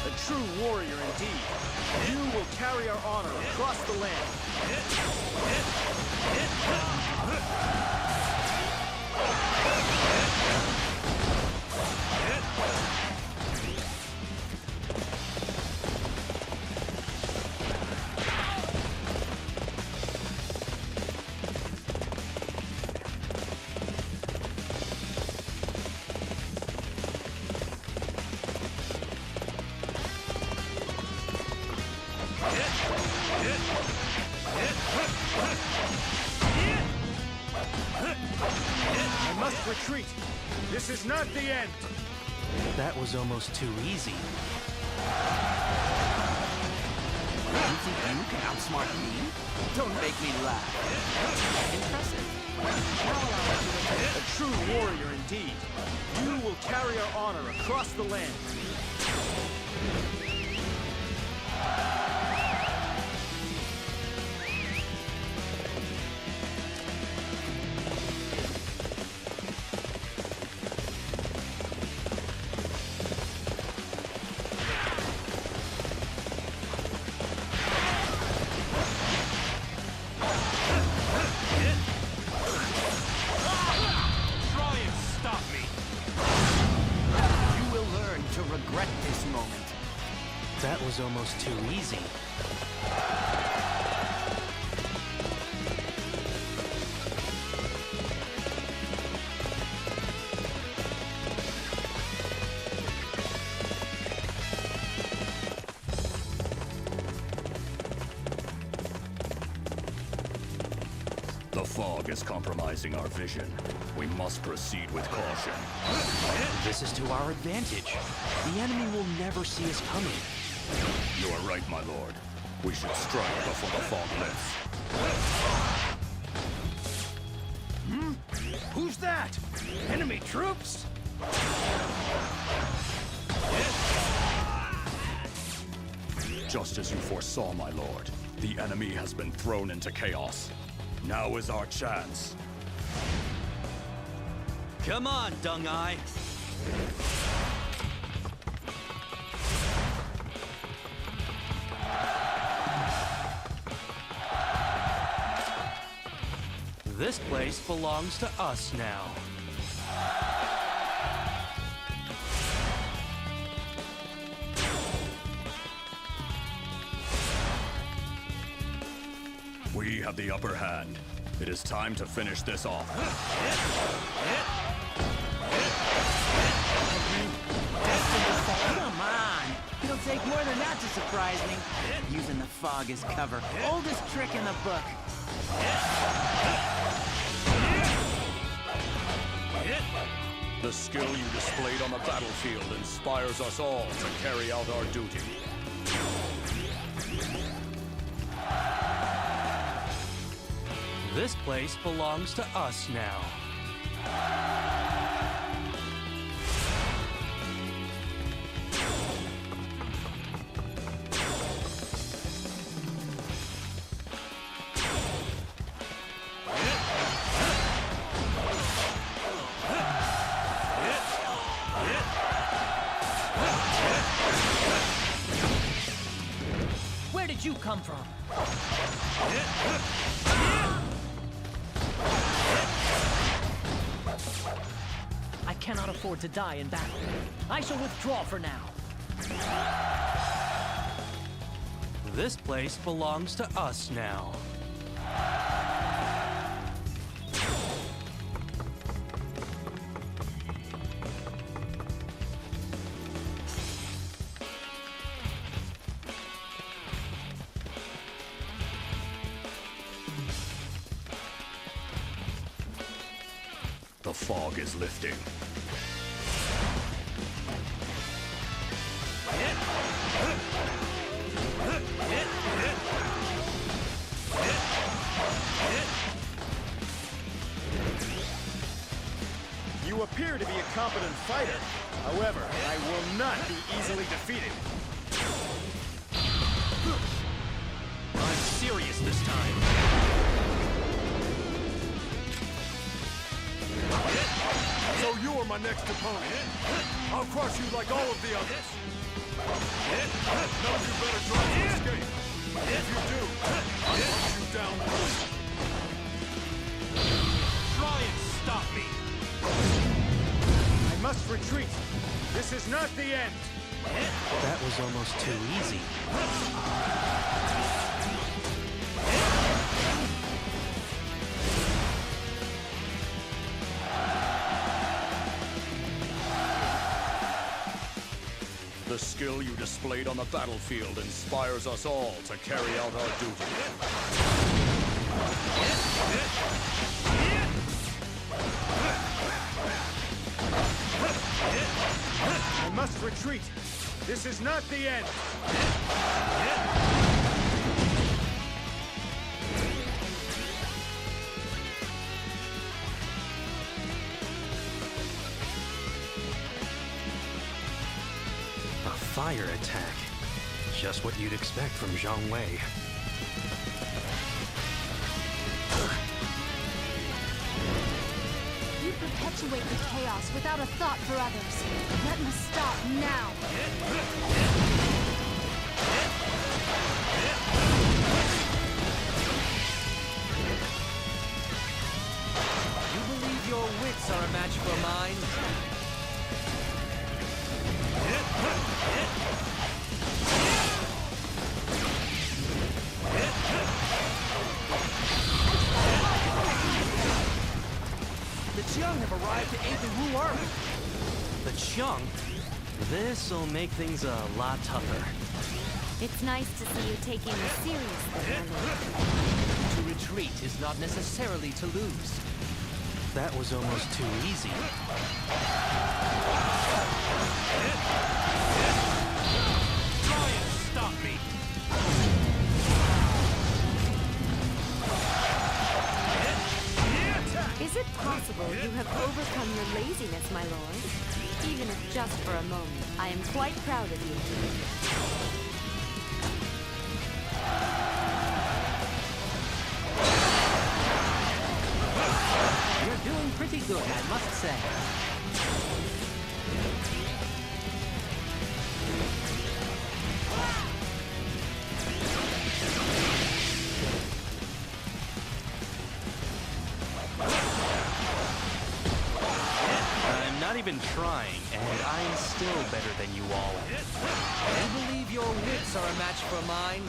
A true warrior indeed. You will carry our honor across the land. I must retreat. This is not the end. That was almost too easy. You think you can outsmart me? Don't make me laugh. Impressive. A true warrior indeed. You will carry our honor across the land. Try and stop me! You will learn to regret this moment. That was almost too easy. fog is compromising our vision. We must proceed with caution. This is to our advantage. The enemy will never see us coming. You are right, my lord. We should strike before the fog lifts. Who's that? Enemy troops? Just as you foresaw, my lord, the enemy has been thrown into chaos. Now is our chance. Come on, Dung Eye. This place belongs to us now. We have the upper hand. It is time to finish this off. Come on! It'll take more than that to surprise me. Using the fog as cover. Oldest trick in the book. The skill you displayed on the battlefield inspires us all to carry out our duty. This place belongs to us now. Where did you come from? I cannot afford to die in battle. I shall withdraw for now. This place belongs to us now. The fog is lifting. You appear to be a competent fighter. However, I will not be easily defeated. I'm serious this time. So you are my next opponent. I'll crush you like all of the others. None of you better try to escape. If you do, I'll hunt you down first. Try and stop me! I must retreat. This is not the end. That was almost too easy. The skill you displayed on the battlefield inspires us all to carry out our duty. I must retreat. This is not the end. A fire attack. Just what you'd expect from Zhang Wei. You perpetuate the chaos without a thought for others. That must stop now. You believe your wits are a match for mine? The Qiang have arrived to aid the Wu army. The Qiang? This'll make things a lot tougher. It's nice to see you taking this seriously, my lord. To retreat is not necessarily to lose. That was almost too easy. Try and stop me! Is it possible you have overcome your laziness, my lord? Even if just for a moment, I am quite proud of you. You're doing pretty good, I must say. I'm not even trying, and I'm still better than you all. You believe your wits are a match for mine?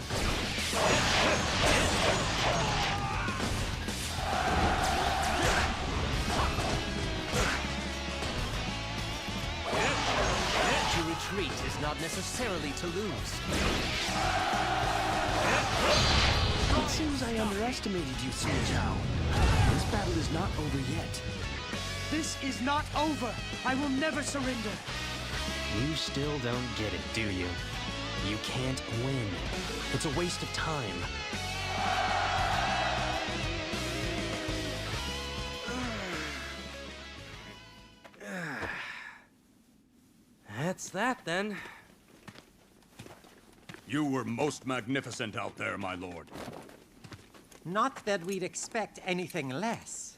To retreat is not necessarily to lose. It seems I underestimated you, Sun Zhao. This battle is not over yet. This is not over! I will never surrender! You still don't get it, do you? You can't win. It's a waste of time. That's that, then. You were most magnificent out there, my lord. Not that we'd expect anything less.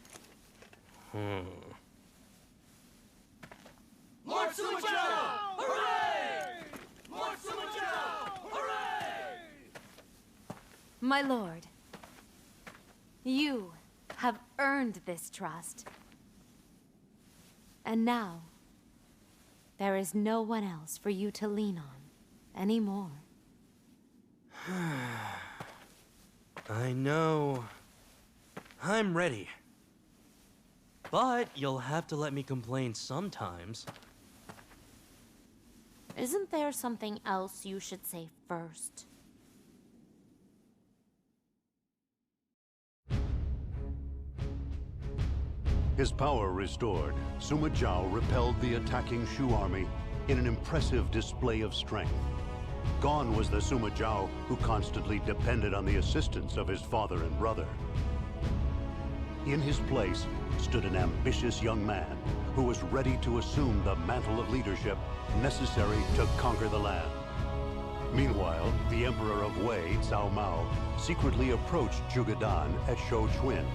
Lord Suma Zhao! Hooray! Lord Suma Zhao! Hooray! My lord, you have earned this trust. And now, there is no one else for you to lean on anymore. I know. I'm ready. But you'll have to let me complain sometimes. Isn't there something else you should say first? His power restored, Suma Zhao repelled the attacking Shu army in an impressive display of strength. Gone was the Suma Zhao who constantly depended on the assistance of his father and brother. In his place stood an ambitious young man who was ready to assume the mantle of leadership necessary to conquer the land. Meanwhile, the Emperor of Wei, Cao Mao, secretly approached Zhuge Dan at Shouchuan.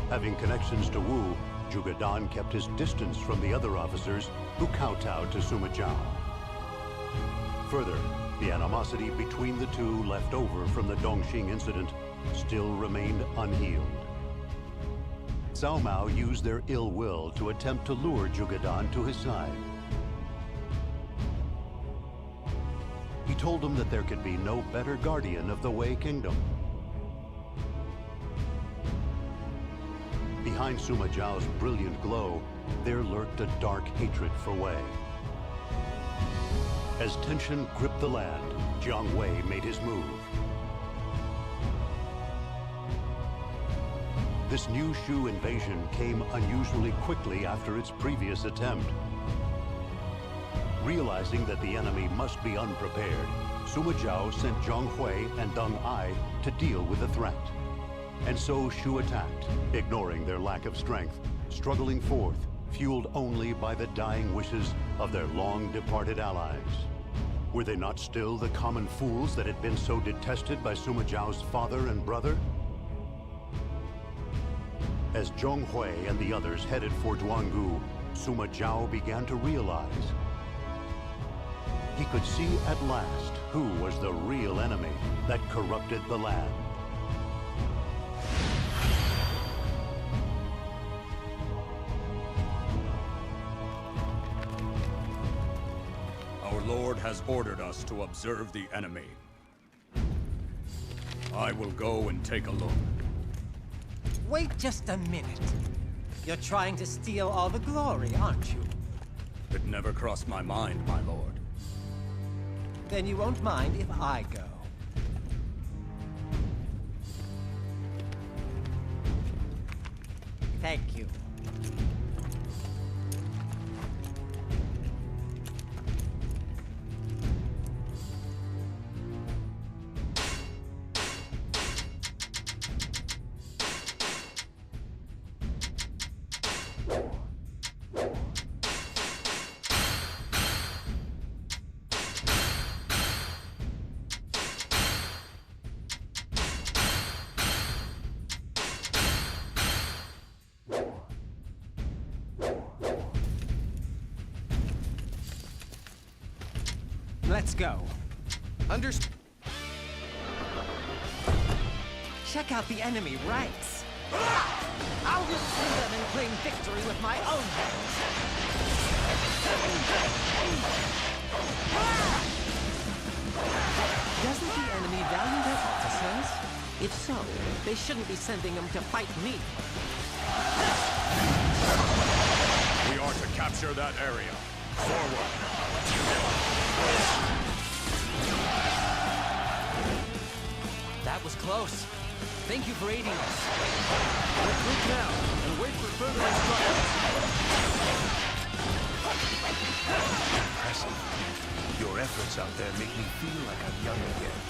Having connections to Wu, Zhuge Dan kept his distance from the other officers who kowtowed to Sima Zhao. Further, the animosity between the two left over from the Dongxing incident still remained unhealed. Cao Mao used their ill will to attempt to lure Zhuge Dan to his side. He told him that there could be no better guardian of the Wei Kingdom. Behind Sima Zhao's brilliant glow, there lurked a dark hatred for Wei. As tension gripped the land, Jiang Wei made his move. This new Shu invasion came unusually quickly after its previous attempt. Realizing that the enemy must be unprepared, Sima Zhao sent Zhang Hui and Deng Ai to deal with the threat. And so Shu attacked, ignoring their lack of strength, struggling forth, fueled only by the dying wishes of their long-departed allies. Were they not still the common fools that had been so detested by Sima Zhao's father and brother? As Zhang Hui and the others headed for Duangu, Sima Zhao began to realize he could see at last who was the real enemy that corrupted the land. Our Lord has ordered us to observe the enemy. I will go and take a look. Wait just a minute. You're trying to steal all the glory, aren't you? It never crossed my mind, my lord. Then you won't mind if I go. Thank you. Let's go. Check out the enemy ranks. I'll destroy them and claim victory with my own hands. Doesn't the enemy value their officers? If so, they shouldn't be sending them to fight me. We are to capture that area. Forward. That was close. Thank you for aiding us. Regroup now and wait for further instructions. Impressive. Your efforts out there make me feel like I'm young again.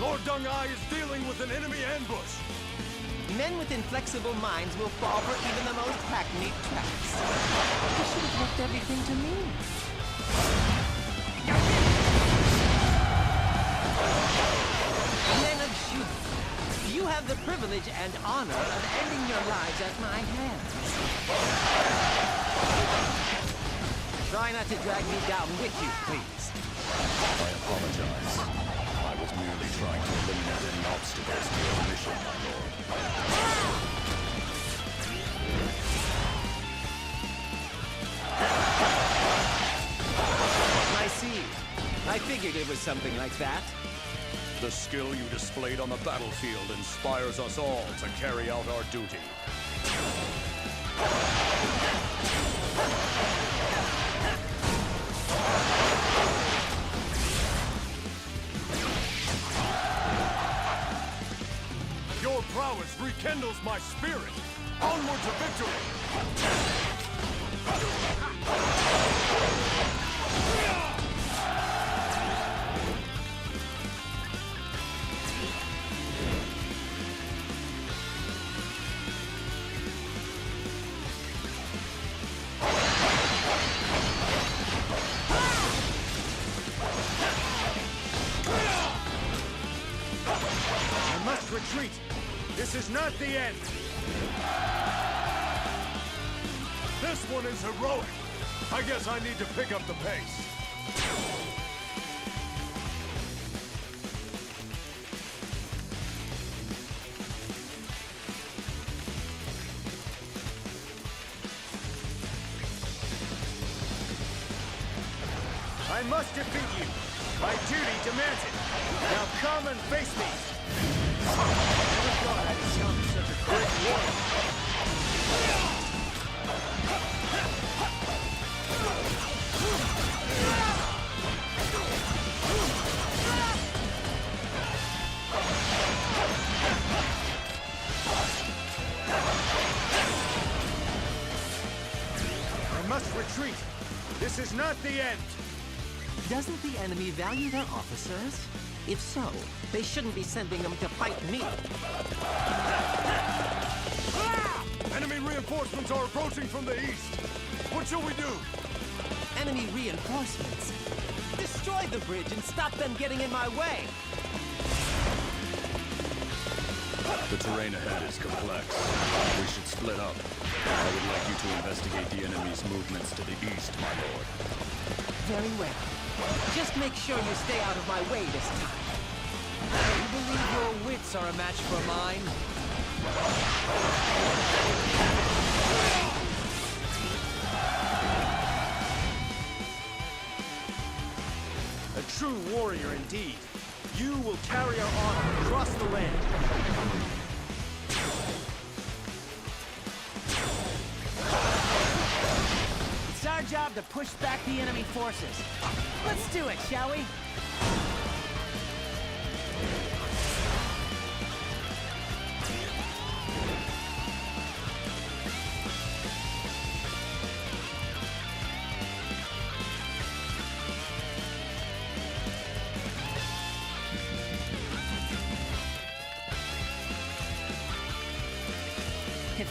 Lord Deng-Ai is dealing with an enemy ambush. Men with inflexible minds will fall for even the most hackneyed traps. You should have left everything to me. Men of Shu, you have the privilege and honor of ending your lives at my hands. Try not to drag me down with you, please. I apologize. I was merely trying to eliminate any obstacles to your mission, my lord. I see. I figured it was something like that. The skill you displayed on the battlefield inspires us all to carry out our duty. Your prowess rekindles my spirit. Onward to victory! I must retreat. This is not the end. This one is heroic. I guess I need to pick up the pace. I must defeat you. My duty demands it. Now come and face me. Never thought I'd encounter such a great warrior. I must retreat. This is not the end. Doesn't the enemy value their officers? If so, they shouldn't be sending them to fight me. Enemy reinforcements are approaching from the east. What shall we do? Enemy reinforcements? Destroy the bridge and stop them getting in my way! The terrain ahead is complex. We should split up. I would like you to investigate the enemy's movements to the east, my lord. Very well. Just make sure you stay out of my way this time. You believe your wits are a match for mine? A true warrior indeed. You will carry our honor across the land. It's our job to push back the enemy forces. Let's do it, shall we?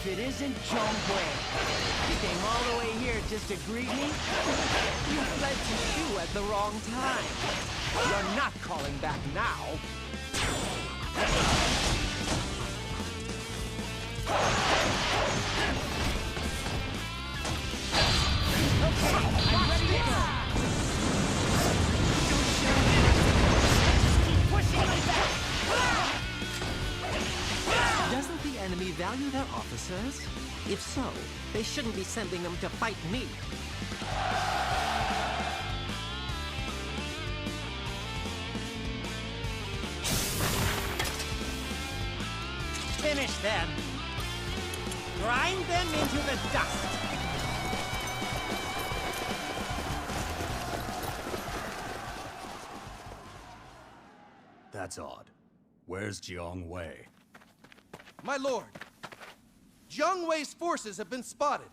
If it isn't Zhonghui, you came all the way here just to greet me? You fled to Shu at the wrong time. You're not calling back now. Okay, I'm ready to go. Keep pushing me back. Doesn't the enemy value their officers? If so, they shouldn't be sending them to fight me. Finish them. Grind them into the dust. That's odd. Where's Jiang Wei? My lord, Jiang Wei's forces have been spotted.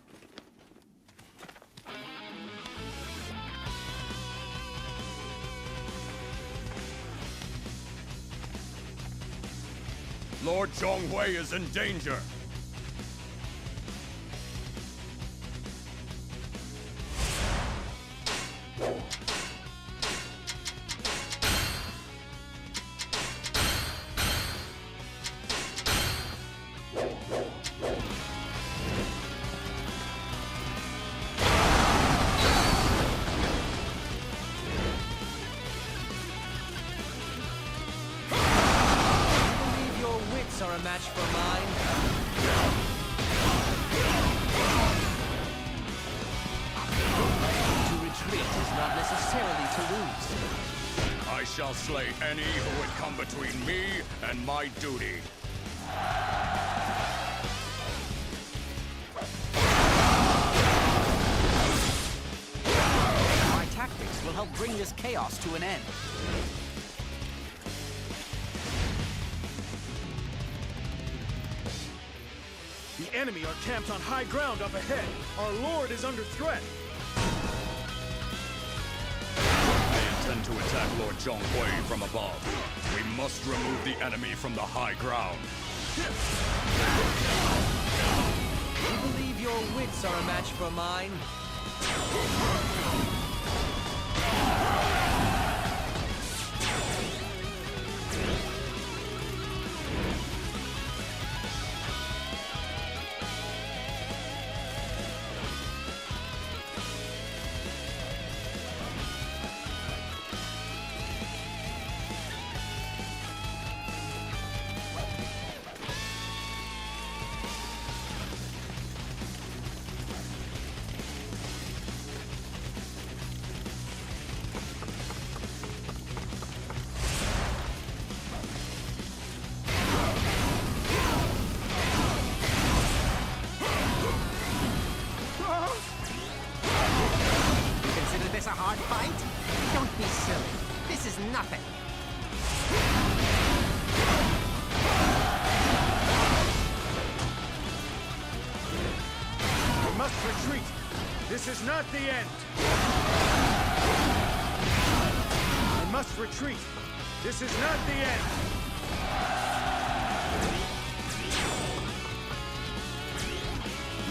Lord Jiang Wei is in danger. Are a match for mine. To retreat is not necessarily to lose. I shall slay any who would come between me and my duty. My tactics will help bring this chaos to an end. The enemy are camped on high ground up ahead. Our lord is under threat. They intend to attack Lord Zhonghui from above. We must remove the enemy from the high ground. You believe your wits are a match for mine? A hard fight? Don't be silly. This is nothing. We must retreat. This is not the end. We must retreat. This is not the end.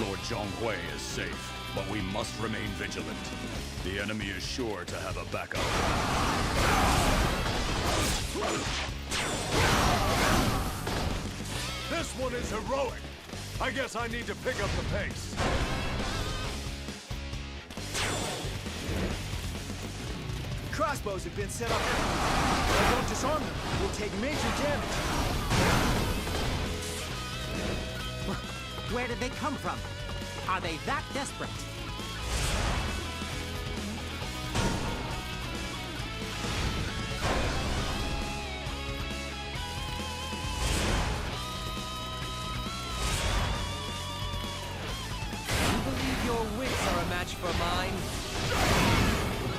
Lord Zhonghui is safe, but we must remain vigilant. The enemy is sure to have a backup. This one is heroic. I guess I need to pick up the pace. Crossbows have been set up everywhere. If I don't disarm them, we'll take major damage. Where did they come from? Are they that desperate? You believe your wits are a match for mine?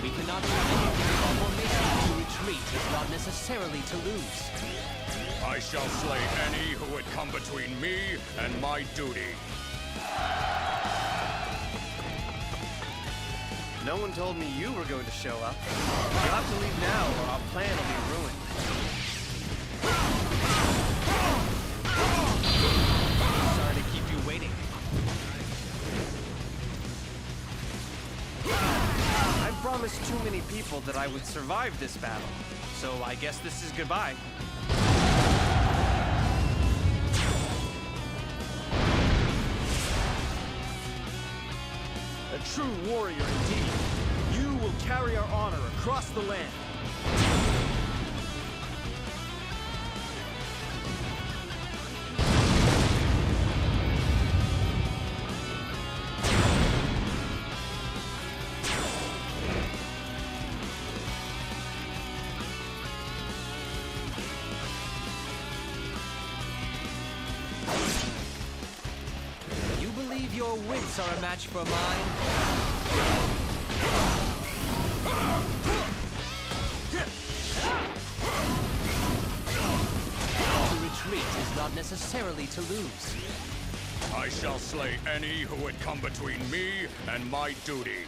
We cannot do anything in our formation. To retreat is not necessarily to lose. I shall slay any who would come between me and my duty. No one told me you were going to show up. You'll have to leave now or our plan will be ruined. Sorry to keep you waiting. promised too many people that I would survive this battle. So I guess this is goodbye. A true warrior indeed. You will carry our honor across the land. You believe your wits are a match for mine? To retreat is not necessarily to lose. I shall slay any who would come between me and my duty.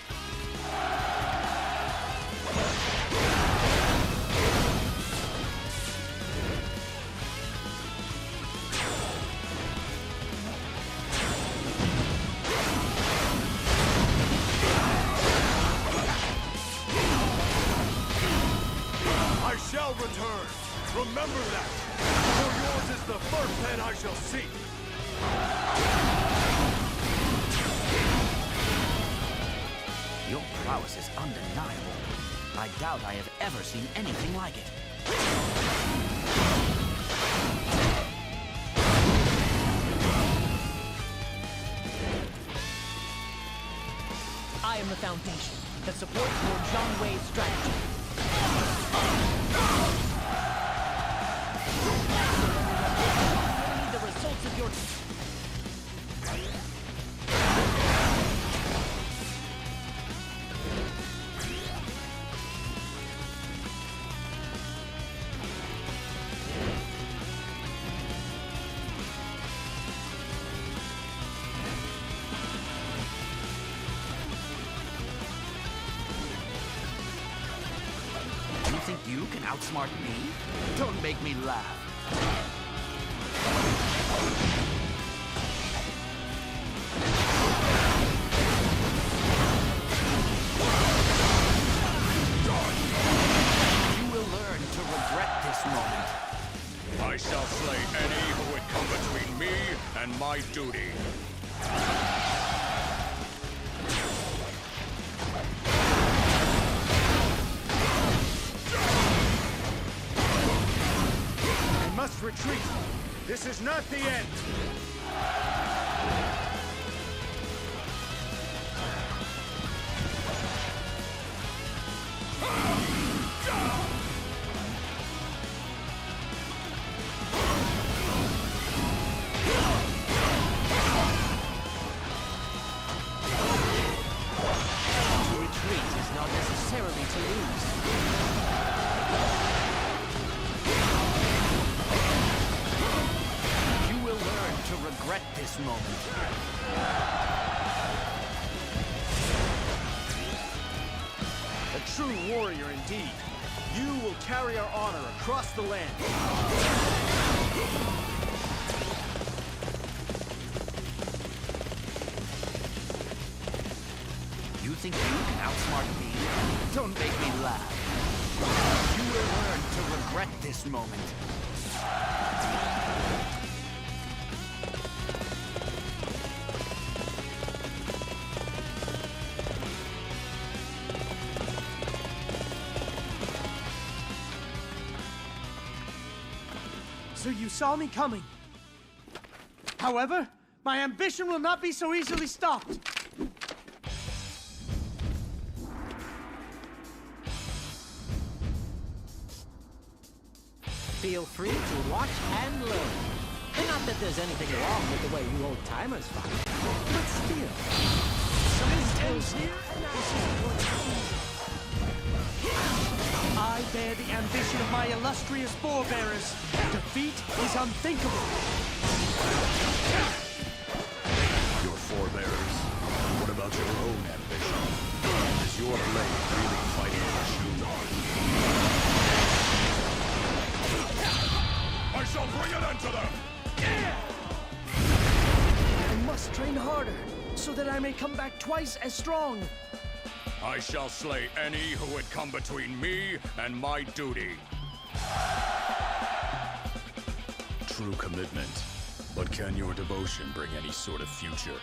I shall return. Remember that. For yours is the first head I shall seek. Your prowess is undeniable. I doubt I have ever seen anything like it. I am the foundation that supports Lord Zhang Wei's strategy. Only the results of your... You think you can outsmart me? Don't make me laugh. You will learn to regret this moment. I shall slay any who would come between me and my duty. We must retreat. This is not the end. To retreat is not necessarily to lose. You will learn to regret this moment. A true warrior indeed. You will carry our honor across the land. You think you can outsmart me? Don't make me laugh. You will learn to regret this moment. So you saw me coming. However, my ambition will not be so easily stopped. Feel free to watch and learn. And not that there's anything wrong with the way you old-timers fight, but still. This ends here, and I bear the ambition of my illustrious forebearers. Defeat is unthinkable. Your forebears? What about your own ambition? Is your blade really fighting for Shu? I shall bring an end to them! I must train harder, so that I may come back twice as strong. I shall slay any who would come between me and my duty. True commitment. But can your devotion bring any sort of future?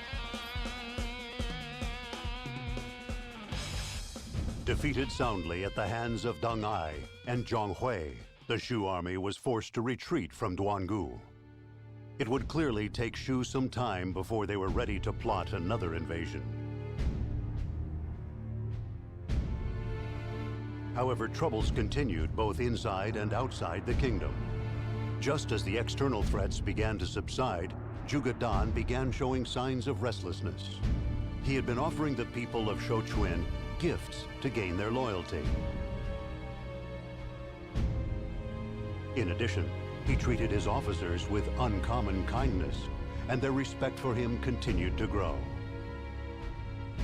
Defeated soundly at the hands of Deng Ai and Zhang Hui, the Shu army was forced to retreat from Duangu. It would clearly take Shu some time before they were ready to plot another invasion. However, troubles continued both inside and outside the kingdom. Just as the external threats began to subside, Zhuge Dan began showing signs of restlessness. He had been offering the people of Shouchuan gifts to gain their loyalty. In addition, he treated his officers with uncommon kindness, and their respect for him continued to grow.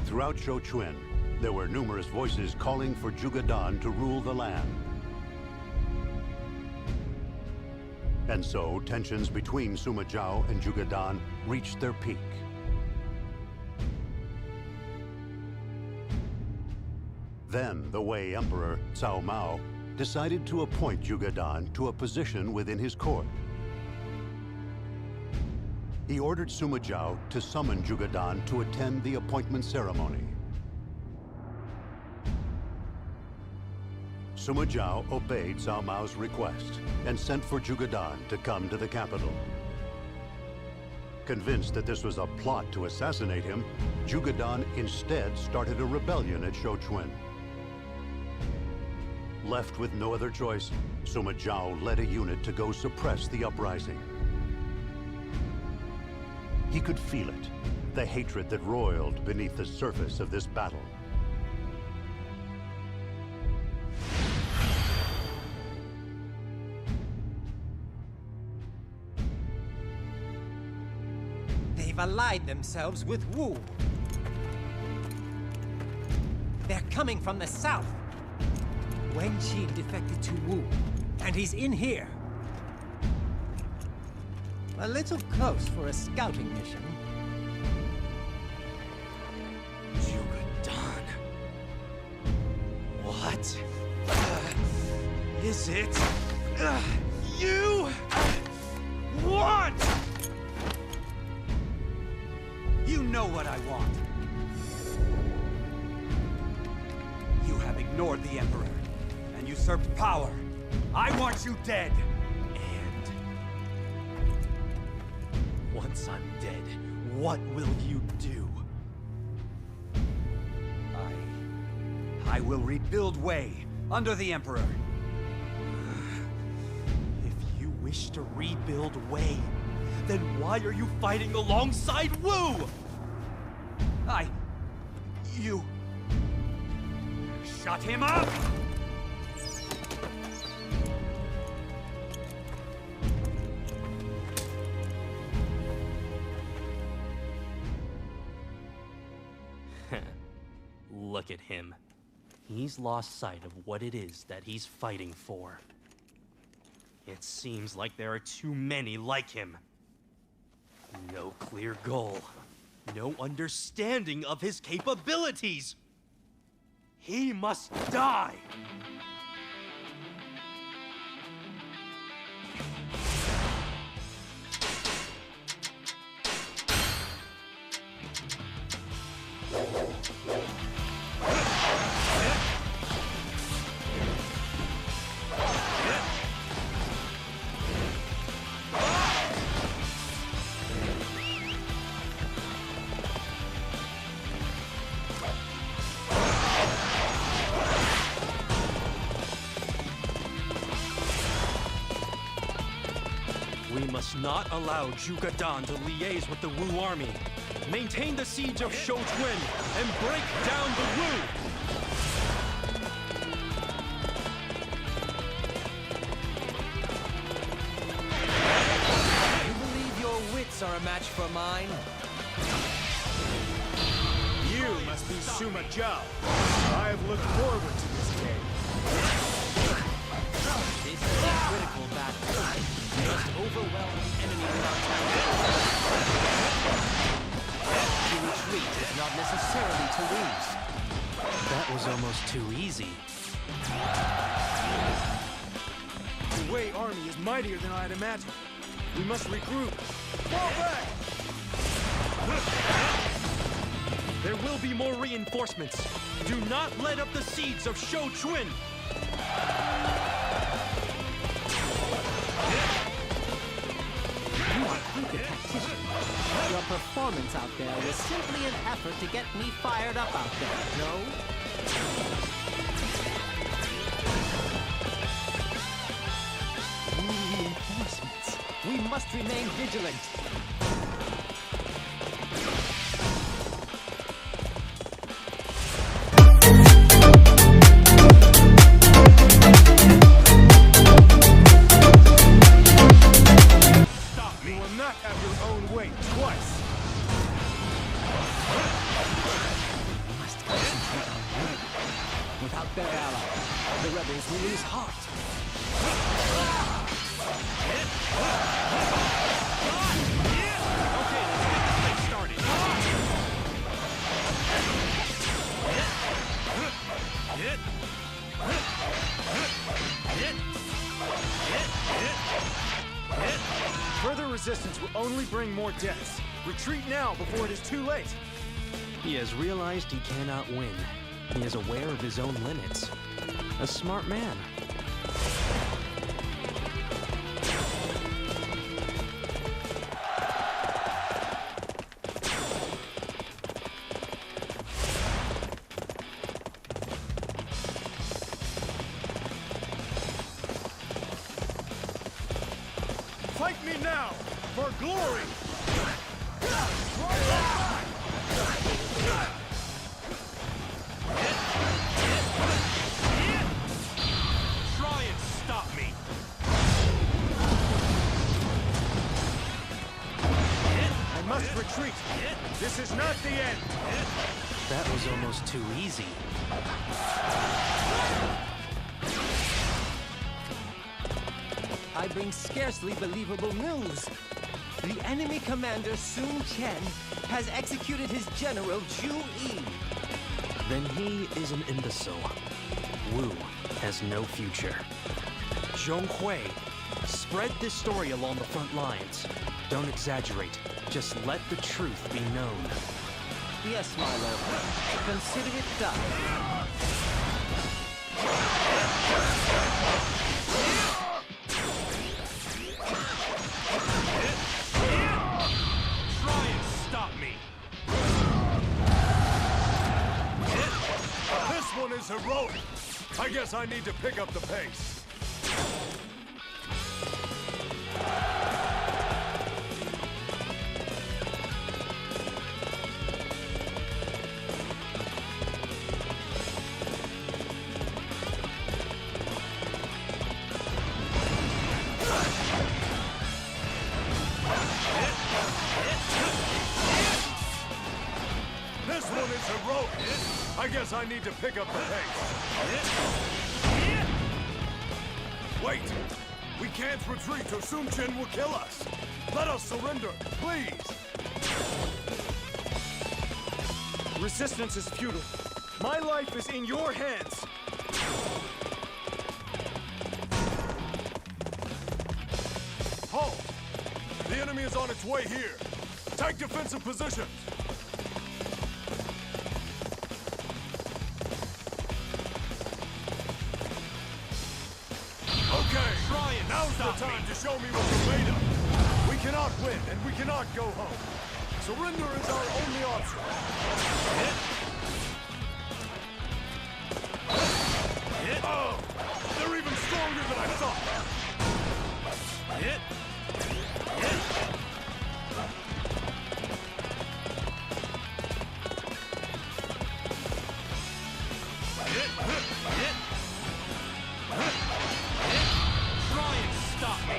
Throughout Shouchuan, there were numerous voices calling for Zhuge Dan to rule the land. And so, tensions between Sima Zhao and Zhuge Dan reached their peak. Then, the Wei Emperor, Cao Mao, decided to appoint Zhuge Dan to a position within his court. He ordered Sima Zhao to summon Zhuge Dan to attend the appointment ceremony. Sima Zhao obeyed Cao Mao's request and sent for Zhuge Dan to come to the capital. Convinced that this was a plot to assassinate him, Zhuge Dan instead started a rebellion at Shouchuan. Left with no other choice, Sima Zhao led a unit to go suppress the uprising. He could feel it, the hatred that roiled beneath the surface of this battle. They've allied themselves with Wu. They're coming from the south. Wen Qin defected to Wu, and he's in here. A little close for a scouting mission. Zhuge Dan. What is it you want? You know what I want. You have ignored the Emperor and usurped power. I want you dead. And once I'm dead, what will you do? I will rebuild Wei under the Emperor. If you wish to rebuild Wei, then why are you fighting alongside Wu? You shut him up! Look at him. He's lost sight of what it is that he's fighting for. It seems like there are too many like him. No clear goal. No understanding of his capabilities. He must die! We must not allow Zhuge Dan to liaise with the Wu army. Maintain the siege of Shouchuan and break down the Wu! You believe your wits are a match for mine? You must be Sima Zhao. I've looked forward to this day. This is a critical battle. You must overwhelm the enemy without time. To retreat is not necessarily to lose. That was almost too easy. The Wei army is mightier than I had imagined. We must regroup. Fall back! There will be more reinforcements. Do not let up the seeds of Shou Chun. You are quite a tactician. Your performance out there was simply an effort to get me fired up out there, no? New reinforcements. We must remain vigilant. Without their ally, the rebels will lose heart. Okay, let's get this thing started. Further resistance will only bring more deaths. Retreat now before it is too late. He has realized he cannot win. He is aware of his own limits. A smart man. Fight me now, for glory! Try and stop me. I must retreat. This is not the end. That was almost too easy. I bring scarcely believable news. The enemy commander Sun Chen has executed his general Zhu Yi. Then he is an imbecile. Wu has no future. Zhong Hui, spread this story along the front lines. Don't exaggerate. Just let the truth be known. Yes, my lord. Consider it done. Try and stop me. This one is heroic. I guess I need to pick up the pace. This one is heroic. I guess I need to pick up the pace. Wait! We can't retreat or Sun Chen will kill us. Let us surrender, please. Resistance is futile. My life is in your hands. Halt! The enemy is on its way here. Take defensive positions. Okay, now's the time to show me what you're made of. We cannot win, and we cannot go home. Surrender is our only option. Oh, they're even stronger than I thought. Try and stop me.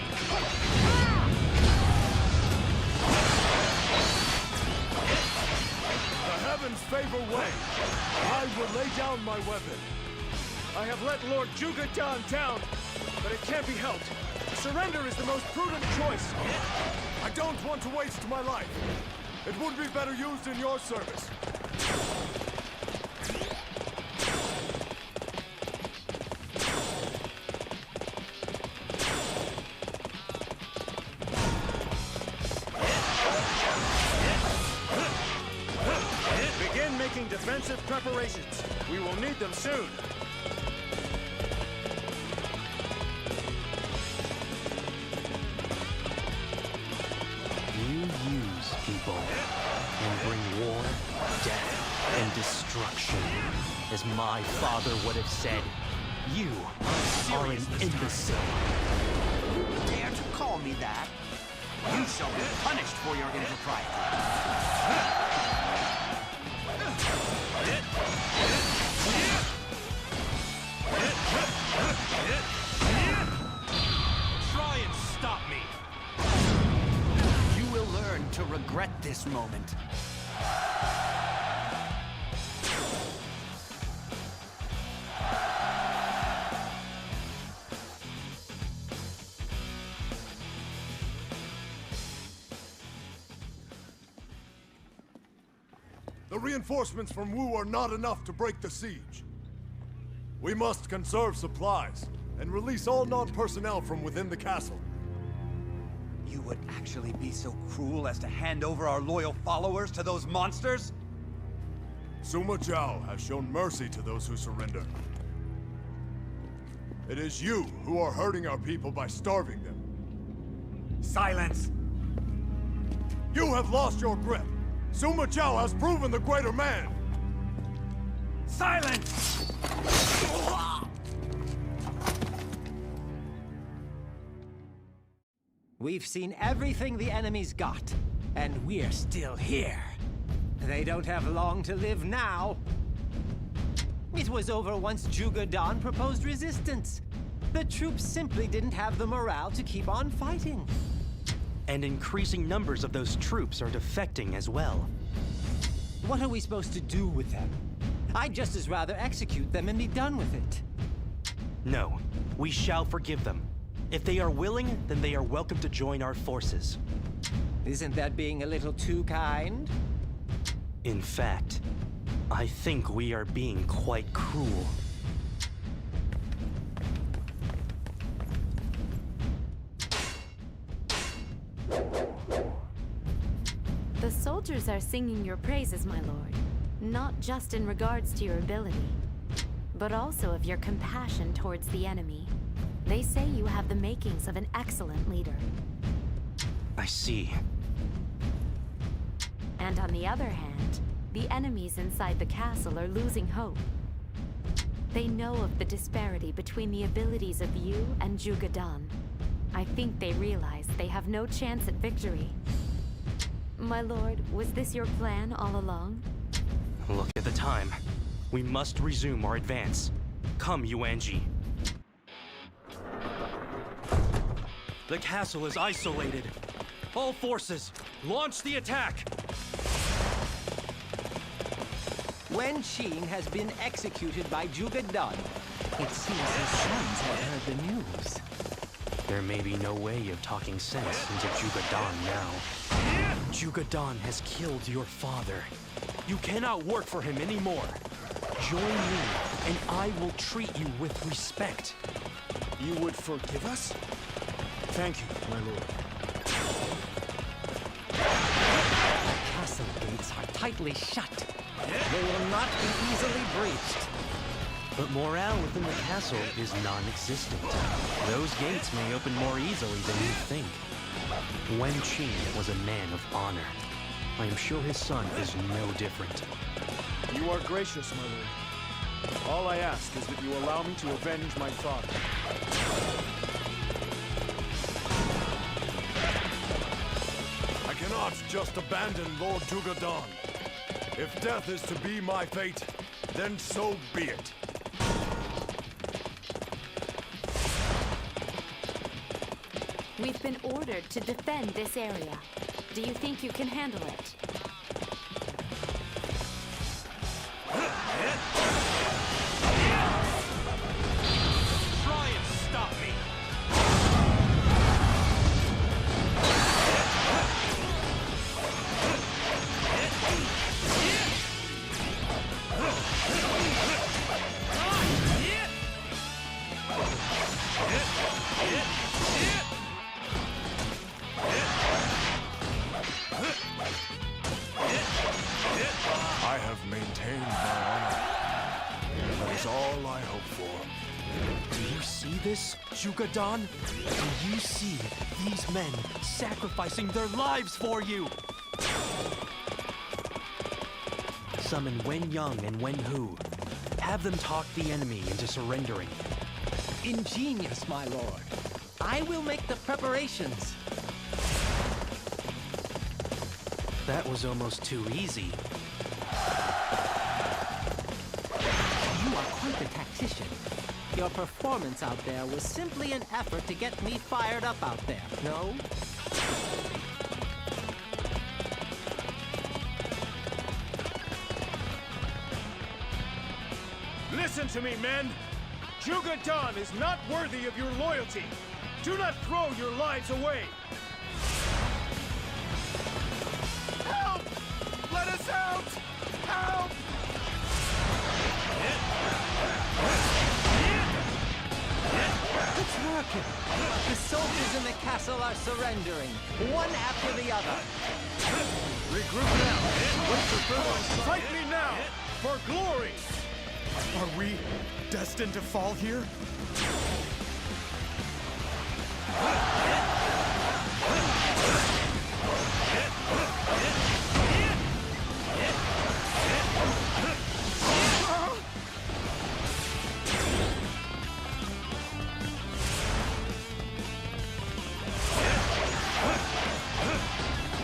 The heavens favor Wei. I will lay down my weapon. I have let Lord Zhuge down, but it can't be helped. Surrender is the most prudent choice. I don't want to waste my life. It would be better used in your service. Begin making defensive preparations. We will need them soon. You use people and bring war, death, and destruction. As my father would have said, you are an imbecile. You dare to call me that? You shall be punished for your impropriety. Try and stop me! You will learn to regret this moment. The reinforcements from Wu are not enough to break the siege. We must conserve supplies and release all non-personnel from within the castle. You would actually be so cruel as to hand over our loyal followers to those monsters? Sima Zhao has shown mercy to those who surrender. It is you who are hurting our people by starving them. Silence! You have lost your grip! Sima Zhao has proven the greater man! Silence! We've seen everything the enemy's got, and we're still here. They don't have long to live now. It was over once Zhuge Dan proposed resistance. The troops simply didn't have the morale to keep on fighting. And increasing numbers of those troops are defecting as well. What are we supposed to do with them? I'd just as rather execute them and be done with it. No, we shall forgive them. If they are willing, then they are welcome to join our forces. Isn't that being a little too kind? In fact, I think we are being quite cruel. The soldiers are singing your praises, my lord. Not just in regards to your ability, but also of your compassion towards the enemy. They say you have the makings of an excellent leader. I see. And on the other hand, the enemies inside the castle are losing hope. They know of the disparity between the abilities of you and Zhuge Dan. I think they realize they have no chance at victory. My lord, was this your plan all along? Look at the time. We must resume our advance. Come, Yuanji. The castle is isolated. All forces, launch the attack! Wen Qin has been executed by Zhuge Dan. It seems his sons have heard the news. There may be no way of talking sense into Zhuge Dan now. Zhuge Dan has killed your father. You cannot work for him anymore. Join me, and I will treat you with respect. You would forgive us? Thank you, my lord. The castle gates are tightly shut. They will not be easily breached. But morale within the castle is non-existent. Those gates may open more easily than you think. Wen Qin was a man of honor. I am sure his son is no different. You are gracious, my lord. All I ask is that you allow me to avenge my father. I cannot just abandon Lord Zhuge Dan. If death is to be my fate, then so be it. We've been ordered to defend this area. Do you think you can handle it? Try and stop me! have maintained my honor. That is all I hope for. Do you see this, Jugadon? Do you see these men sacrificing their lives for you? Summon Wen Yang and Wen Hu. Have them talk the enemy into surrendering. Ingenious, my lord. I will make the preparations. That was almost too easy. You are quite the tactician. Your performance out there was simply an effort to get me fired up out there, no? Listen to me, men! Jugadon is not worthy of your loyalty! Do not throw your lives away! Help! Let us out! Help! It's working! The soldiers in the castle are surrendering, one after the other. Regroup now! What's your further? Fight me now! For glory! Are we destined to fall here?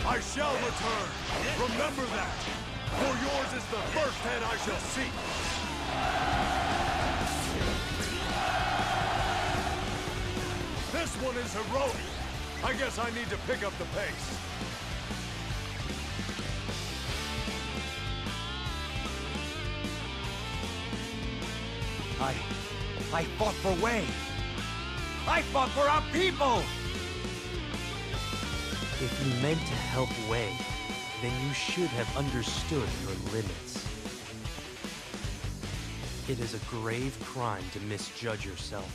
I shall return. Remember that. For yours is the first head I shall seek. This one is heroic. I guess I need to pick up the pace. I fought for Wei. I fought for our people! If you meant to help Wei, then you should have understood your limits. It is a grave crime to misjudge yourself,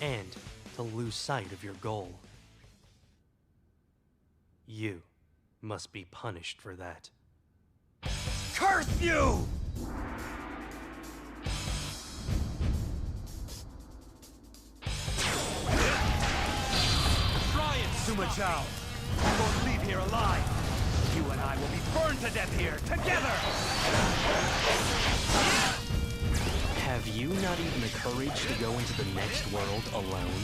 and to lose sight of your goal. You must be punished for that. Curse you! Try it, Suma Chao! You won't leave here alive! You and I will be burned to death here, together! Have you not even the courage to go into the next world alone?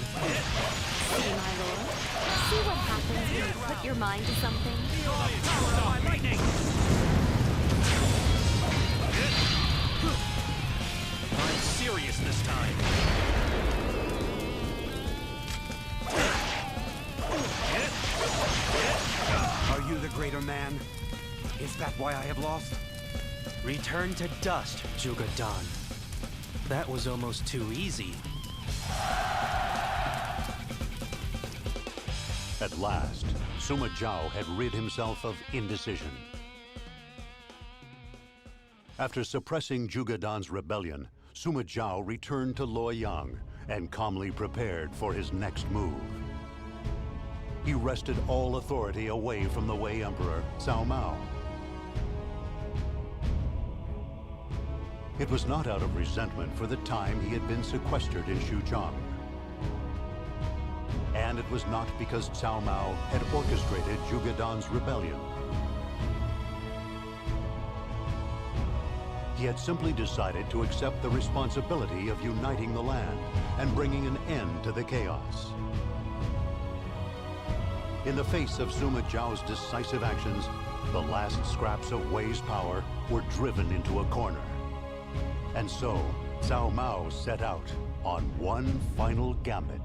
See, my lord? See what happens when you put your mind to something? Lightning! I'm serious this time. Are you the greater man? Is that why I have lost? Return to dust, Jugadon. That was almost too easy. At last, Suma Zhao had rid himself of indecision. After suppressing Jugadon's rebellion, Suma Zhao returned to Luoyang and calmly prepared for his next move. He wrested all authority away from the Wei Emperor, Cao Mao. It was not out of resentment for the time he had been sequestered in Xuchang. And it was not because Cao Mao had orchestrated Jugadon's rebellion. He had simply decided to accept the responsibility of uniting the land and bringing an end to the chaos. In the face of Suma Zhao's decisive actions, the last scraps of Wei's power were driven into a corner. And so, Cao Mao set out on one final gambit.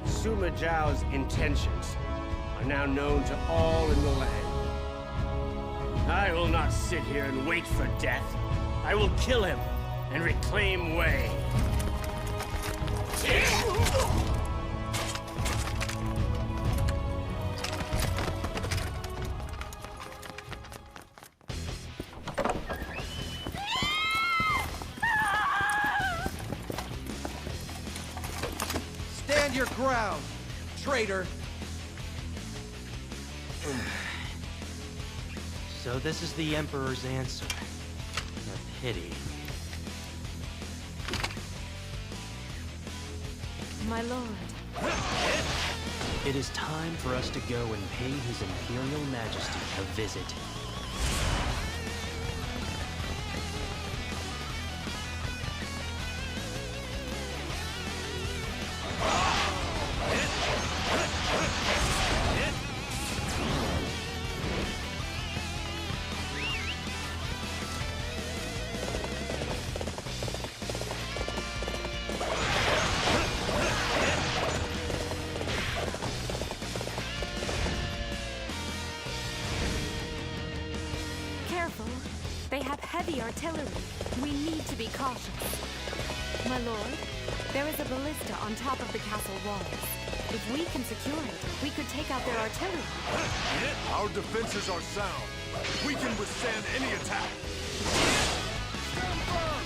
Suma Zhao's intentions are now known to all in the land. I will not sit here and wait for death. I will kill him and reclaim Wei. your ground, traitor! So this is the Emperor's answer. A pity. My lord. It is time for us to go and pay His Imperial Majesty a visit. Careful. They have heavy artillery. We need to be cautious. My lord, there is a ballista on top of the castle walls. If we can secure it, we could take out their artillery. Our defenses are sound. We can withstand any attack. Stand firm!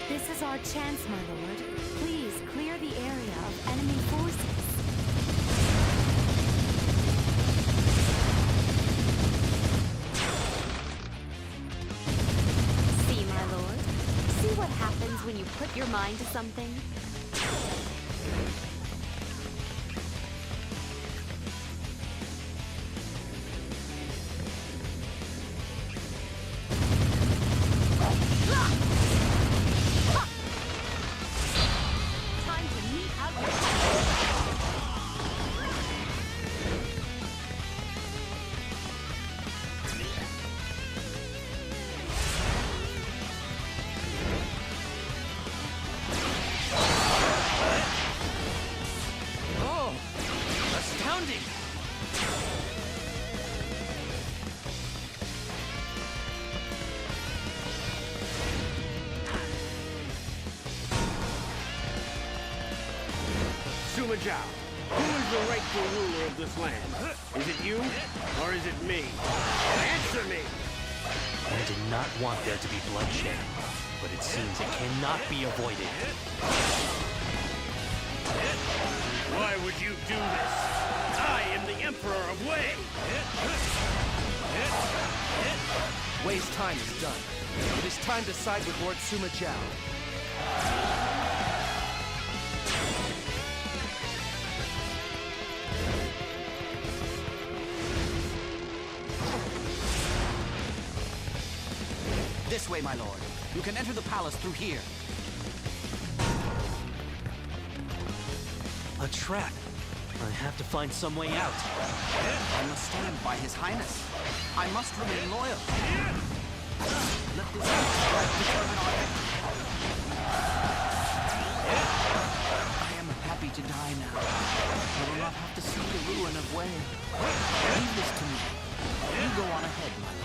This is our chance, my lord. Please clear the area of enemy forces. See, my lord? See what happens when you put your mind to something? Time to meet out your Oh! Astounding! Suma Zhao, who is the rightful ruler of this land? Is it you, or is it me? Answer me! I did not want there to be bloodshed, but it seems it cannot be avoided. Why would you do this? I am the Emperor of Wei! Wei's time is done. It is time to side with Lord Suma Zhao. This way, my lord. You can enter the palace through here. A trap. I have to find some way out. I must stand by His Highness. I must remain loyal. Let this strike determine our victory. I am happy to die now. I will not have to see the ruin of Wei. Leave this to me. You go on ahead, my lord.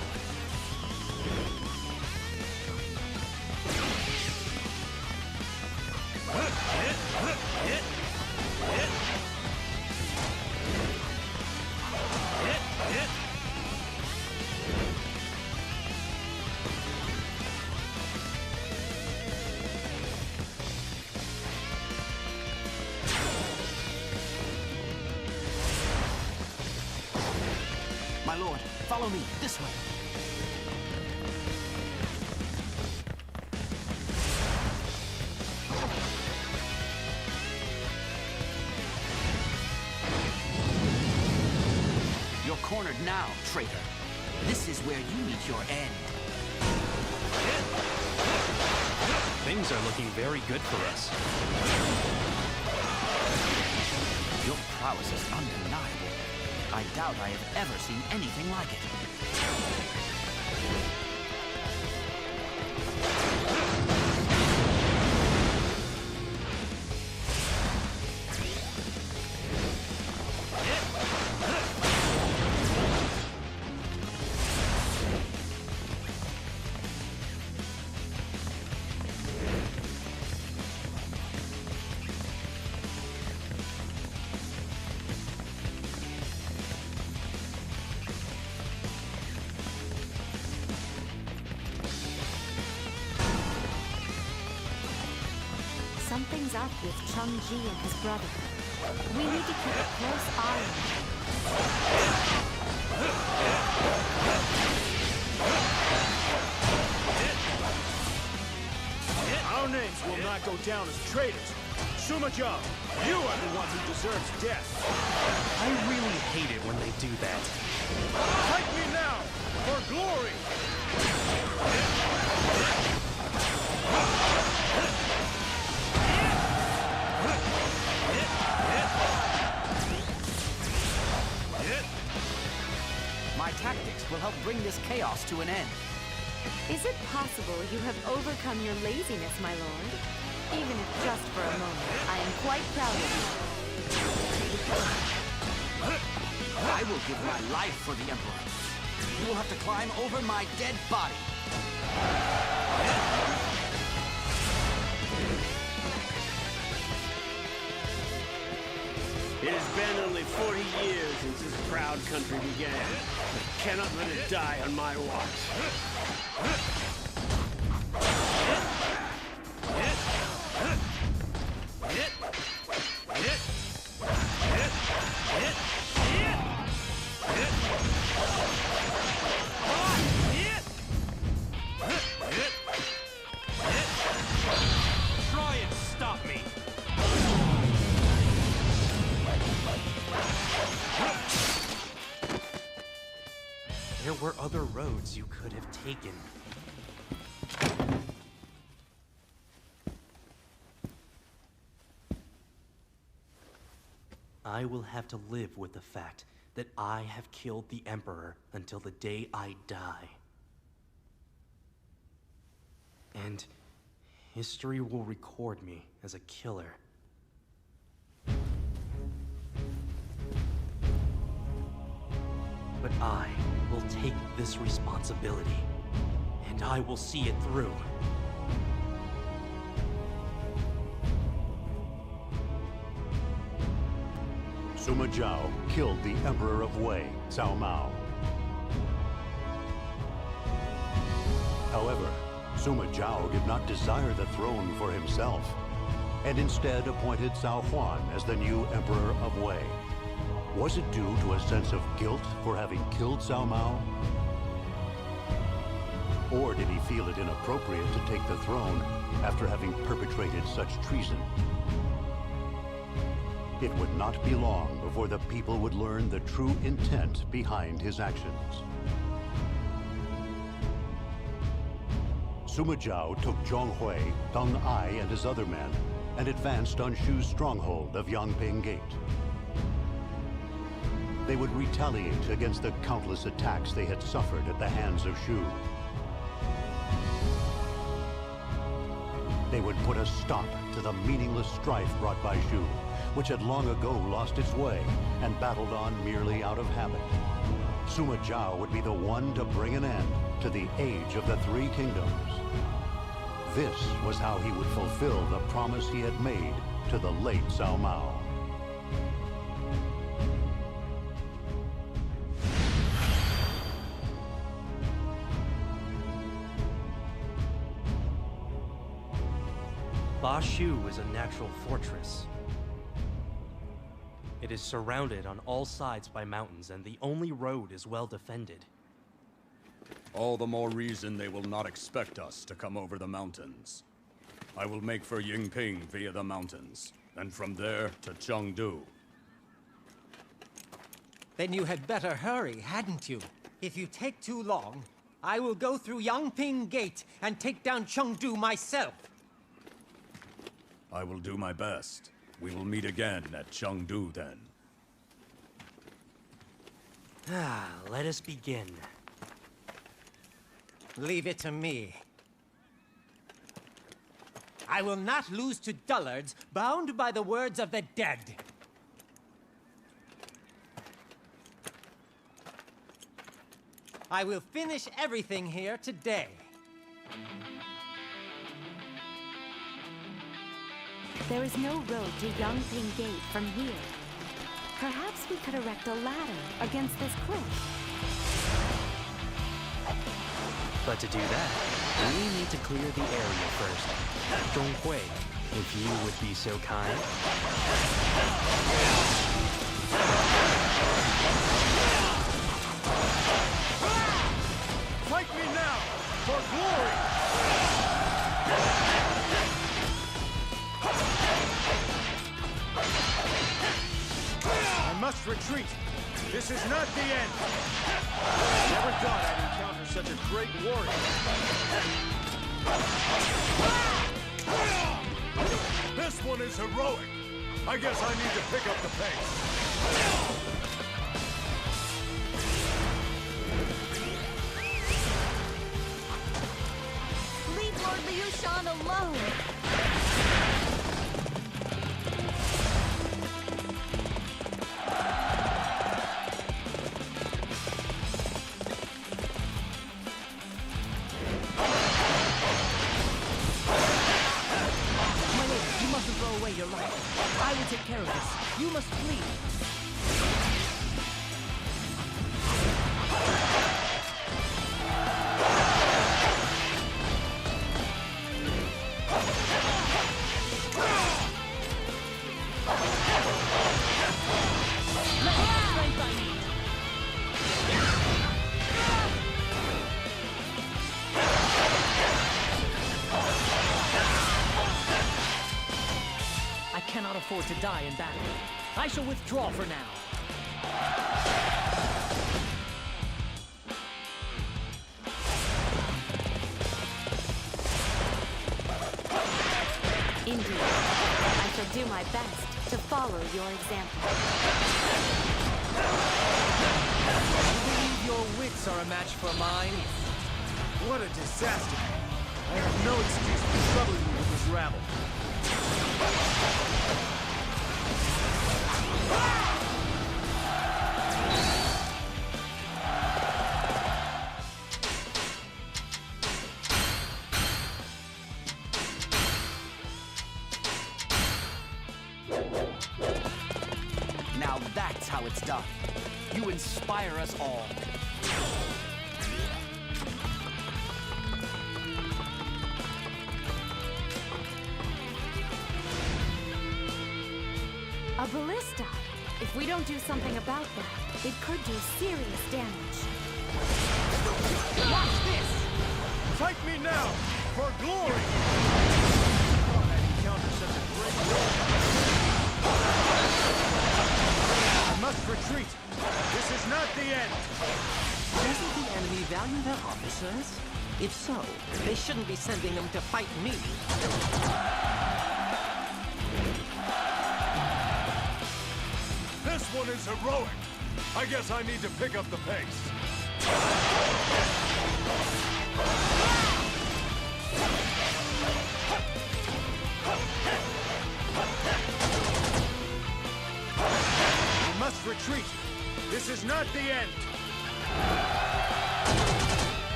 My lord, follow me, this way. You're cornered now, traitor. This is where you meet your end. Things are looking very good for us. Your prowess is undeniable. I doubt I have ever seen anything like it. something's up with Cheng-Ji and his brother. We need to keep a close eye on them. Our names will not go down as traitors. Suma Zhao, you are the one who deserves death. I really hate it when they do that. Fight me now, for glory! My tactics will help bring this chaos to an end. Is it possible you have overcome your laziness, my lord? Even if just for a moment, I am quite proud of you. I will give my life for the Emperor. You will have to climb over my dead body. It has been only 40 years since this proud country began. I cannot let it die on my watch. Try and stop me! There were other roads you could have taken. I will have to live with the fact that I have killed the Emperor until the day I die. And history will record me as a killer. But I will take this responsibility, and I will see it through. Sima Zhao killed the Emperor of Wei, Cao Mao. However, Sima Zhao did not desire the throne for himself, and instead appointed Cao Huan as the new Emperor of Wei. Was it due to a sense of guilt for having killed Cao Mao? Or did he feel it inappropriate to take the throne after having perpetrated such treason? It would not be long before the people would learn the true intent behind his actions. Sima Zhao took Zhonghui, Deng Ai, and his other men and advanced on Shu's stronghold of Yangping Gate. They would retaliate against the countless attacks they had suffered at the hands of Shu. They would put a stop to the meaningless strife brought by Shu, which had long ago lost its way and battled on merely out of habit. Sima Zhao would be the one to bring an end to the Age of the Three Kingdoms. This was how he would fulfill the promise he had made to the late Cao Mao. Ba Shu is a natural fortress. It is surrounded on all sides by mountains, and the only road is well defended. All the more reason they will not expect us to come over the mountains. I will make for Yingping via the mountains, and from there to Chengdu. Then you had better hurry, hadn't you? If you take too long, I will go through Yangping Gate and take down Chengdu myself. I will do my best. We will meet again at Chengdu then. Let us begin. Leave it to me. I will not lose to dullards bound by the words of the dead. I will finish everything here today. There is no road to Yangping Gate from here. Perhaps we could erect a ladder against this cliff. But to do that, we need to clear the area first. Zhonghui, If you would be so kind. Fight me now, for glory! I must retreat. This is not the end. Never thought I'd encounter such a great warrior. This one is heroic. I guess I need to pick up the pace. Leave Lord Liu Shan alone! My lady, you mustn't throw away your life. I will take care of this. You must flee. I cannot afford to die in battle. I shall withdraw for now. Indeed. I shall do my best to follow your example. You believe your wits are a match for mine? What a disaster. I have no excuse for troubling you with this rabble. Now that's how it's done. You inspire us all. A ballista. If we don't do something about that, it could do serious damage. Watch this! Fight me now, for glory! Thought I'd encounter such a great warrior. I must retreat. This is not the end. Doesn't the enemy value their officers? If so, they shouldn't be sending them to fight me. This one is heroic. I guess I need to pick up the pace. I must retreat. This is not the end.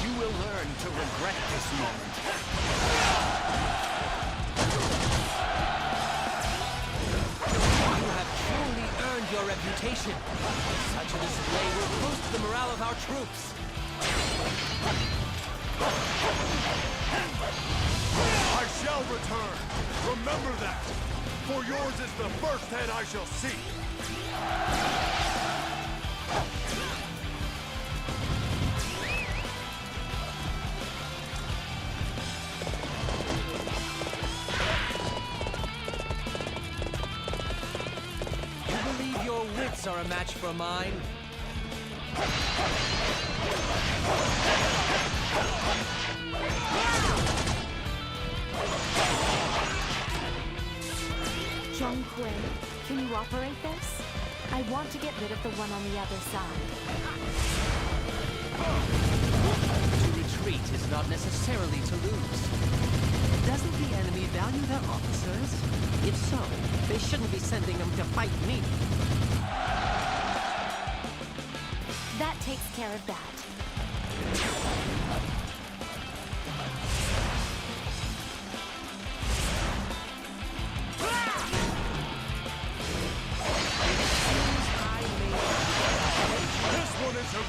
You will learn to regret this moment. You have truly earned your reputation. Such a display will boost the morale of our troops. I shall return. Remember that. For yours is the first head I shall see. You believe your wits are a match for mine? Zhonghui, can you operate this? I want to get rid of the one on the other side. To retreat is not necessarily to lose. Doesn't the enemy value their officers? If so, they shouldn't be sending them to fight me. That takes care of that.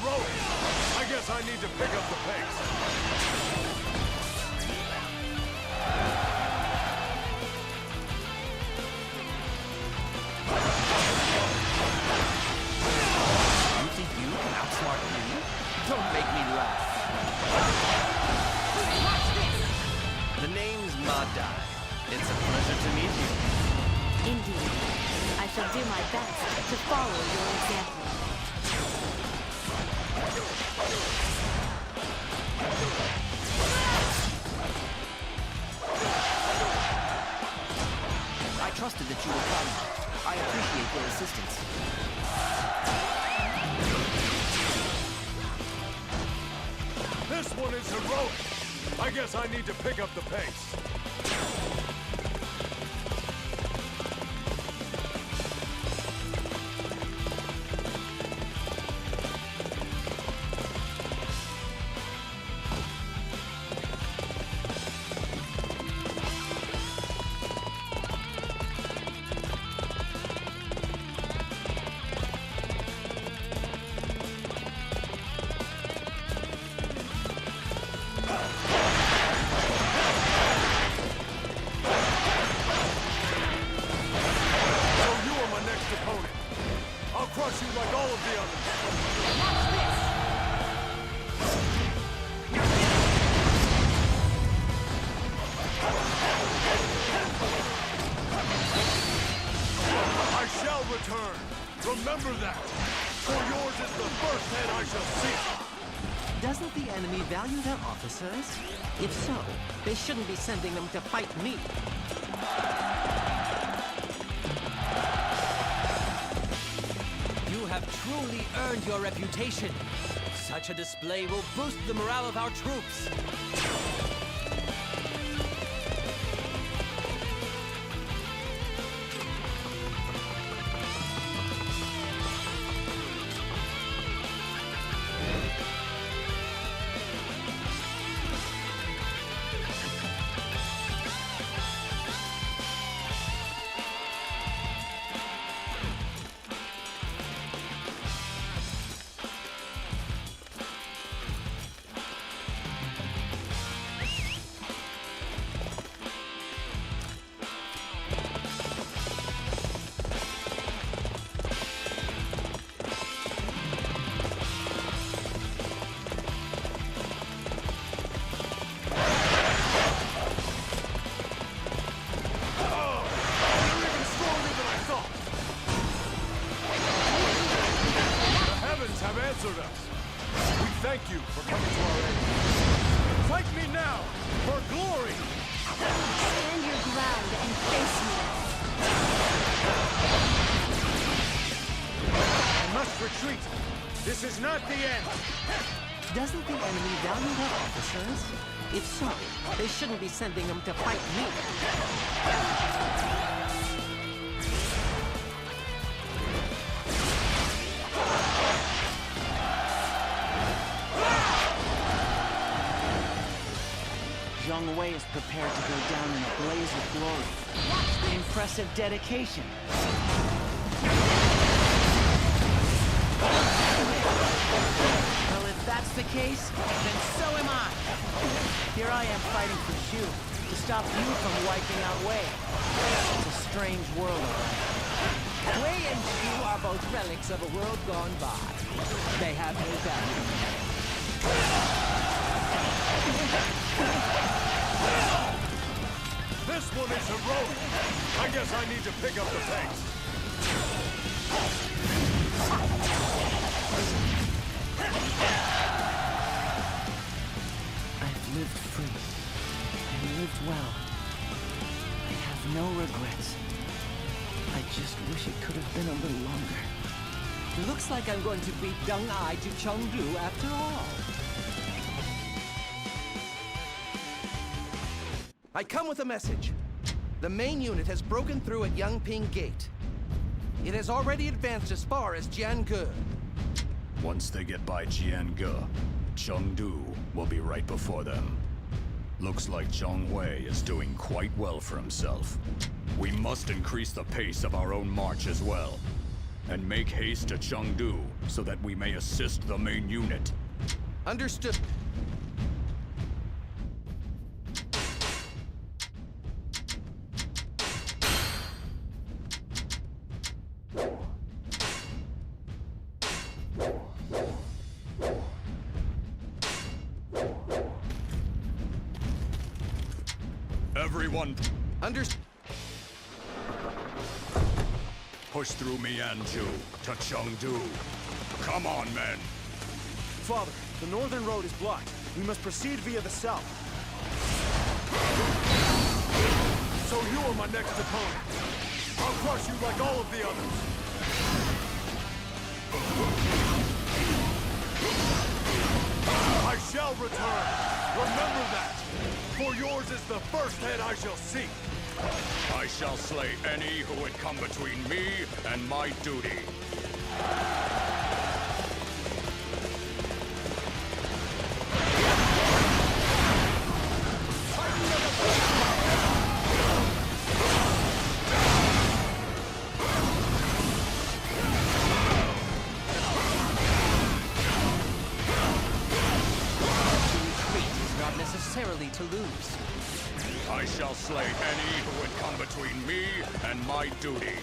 heroic. I guess I need to pick up the pace. You think you can outsmart me? Don't make me laugh. Watch this! The name's Madai. It's a pleasure to meet you. Indeed. I shall do my best to follow your example. I trusted that you would come. I appreciate your assistance. This one is heroic. I guess I need to pick up the pace. Crush you like all of the others. Watch this! I shall return. Remember that. For yours is the first head I shall see. Doesn't the enemy value their officers? If so, they shouldn't be sending them to fight me. You have truly earned your reputation. Such a display will boost the morale of our troops. Thank you for coming to our aid. Fight me now, for glory! Stand your ground and face me. I must retreat. This is not the end. Doesn't the enemy value their officers? If so, they shouldn't be sending them to fight me. Zhong Wei is prepared to go down in a blaze of glory. Impressive dedication. Well, if that's the case, then so am I. Here I am fighting for Shu, to stop you from wiping out Wei. It's a strange world around here. Wei and Shu are both relics of a world gone by. They have no value. This one is heroic. I guess I need to pick up the pace. I've lived free and lived well. I have no regrets. I just wish it could have been a little longer. Looks like I'm going to beat Deng Ai to Chengdu after all. I come with a message. The main unit has broken through at Yangping Gate. It has already advanced as far as Jiange. Once they get by Jiange, Chengdu will be right before them. Looks like Zhong Wei is doing quite well for himself. We must increase the pace of our own march as well. and make haste to Chengdu so that we may assist the main unit. Understood. Everyone, Understood. push through Mianju to Chengdu. Come on, men. Father, the northern road is blocked. We must proceed via the south. So you are my next opponent. I'll crush you like all of the others. I shall return. Remember that. For yours is the first head I shall seek. I shall slay any who would come between me and my duty. Necessarily to lose. I shall slay any who would come between me and my duty.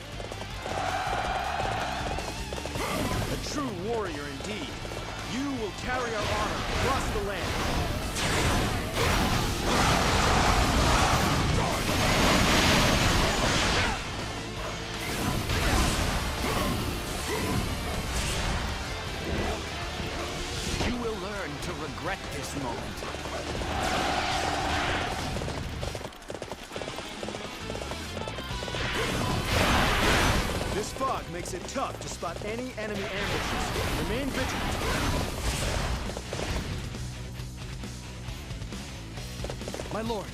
A true warrior indeed. You will carry our honor across the land. You will learn to regret this moment. This fog makes it tough to spot any enemy ambushes. Remain vigilant. My lord,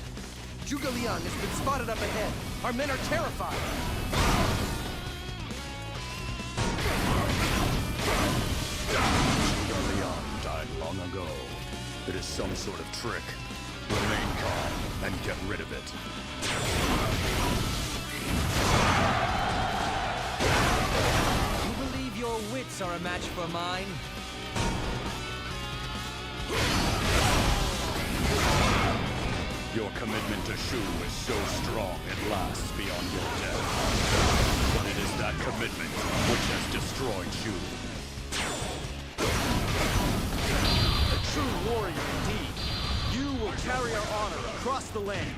Zhuge Liang has been spotted up ahead. Our men are terrified. Zhuge Liang died long ago. It is some sort of trick. Remain calm and get rid of it. You believe your wits are a match for mine? Your commitment to Shu is so strong it lasts beyond your death. But it is that commitment which has destroyed Shu. A true warrior indeed. You will carry our honor across the land.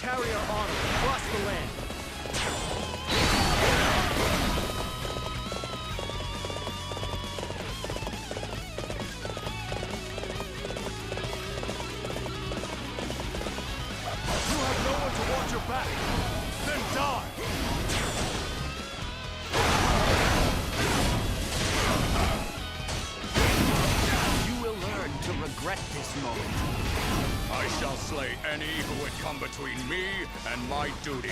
Carry our honor across the land. You have no one to watch your back. Then die. You will learn to regret this moment. I shall slay any who would come between me and my duty.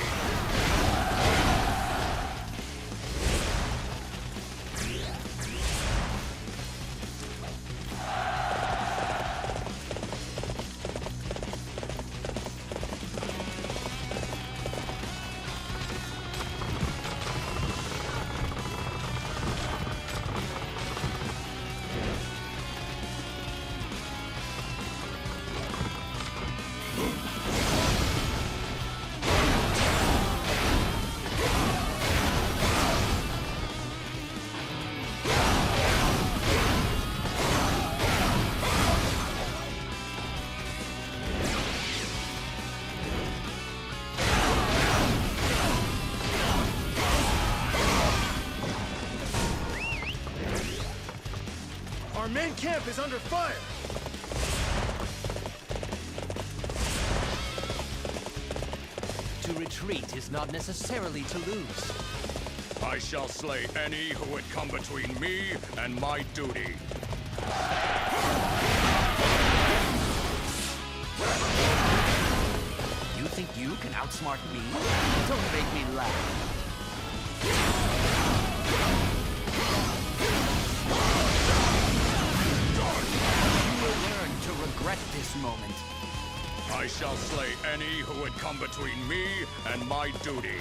Our main camp is under fire! To retreat is not necessarily to lose. I shall slay any who would come between me and my duty. think you can outsmart me? Don't make me laugh. You will learn to regret this moment. I shall slay any who would come between me and my duty.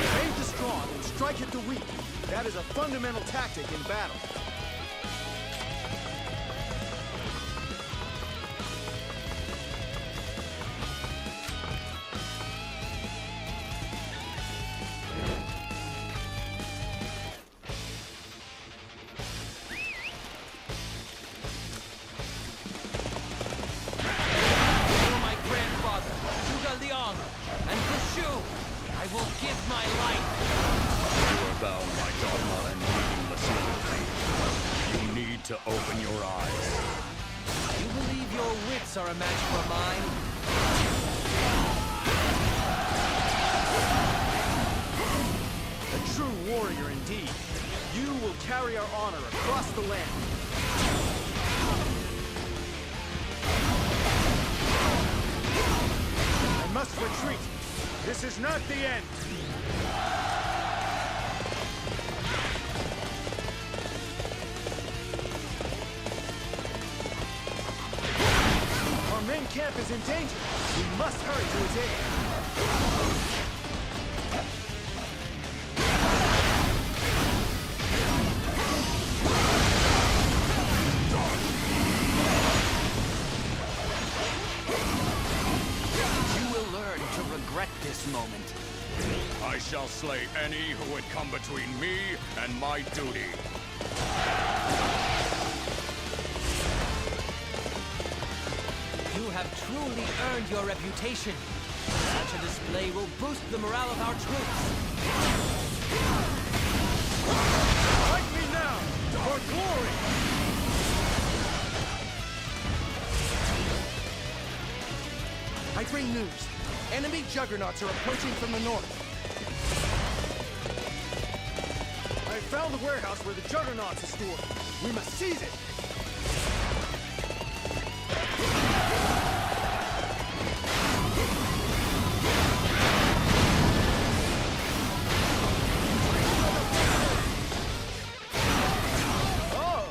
Evade the strong and strike at the weak. That is a fundamental tactic in battle. To open your eyes. You believe your wits are a match for mine? A true warrior indeed. You will carry our honor across the land. I must retreat. This is not the end. Our main camp is in danger. We must hurry to its aid. This moment. I shall slay any who would come between me and my duty. You have truly earned your reputation. Such a display will boost the morale of our troops. Fight me now, for glory! I bring news. Enemy juggernauts are approaching from the north. I found the warehouse where the juggernauts are stored. We must seize it! Oh!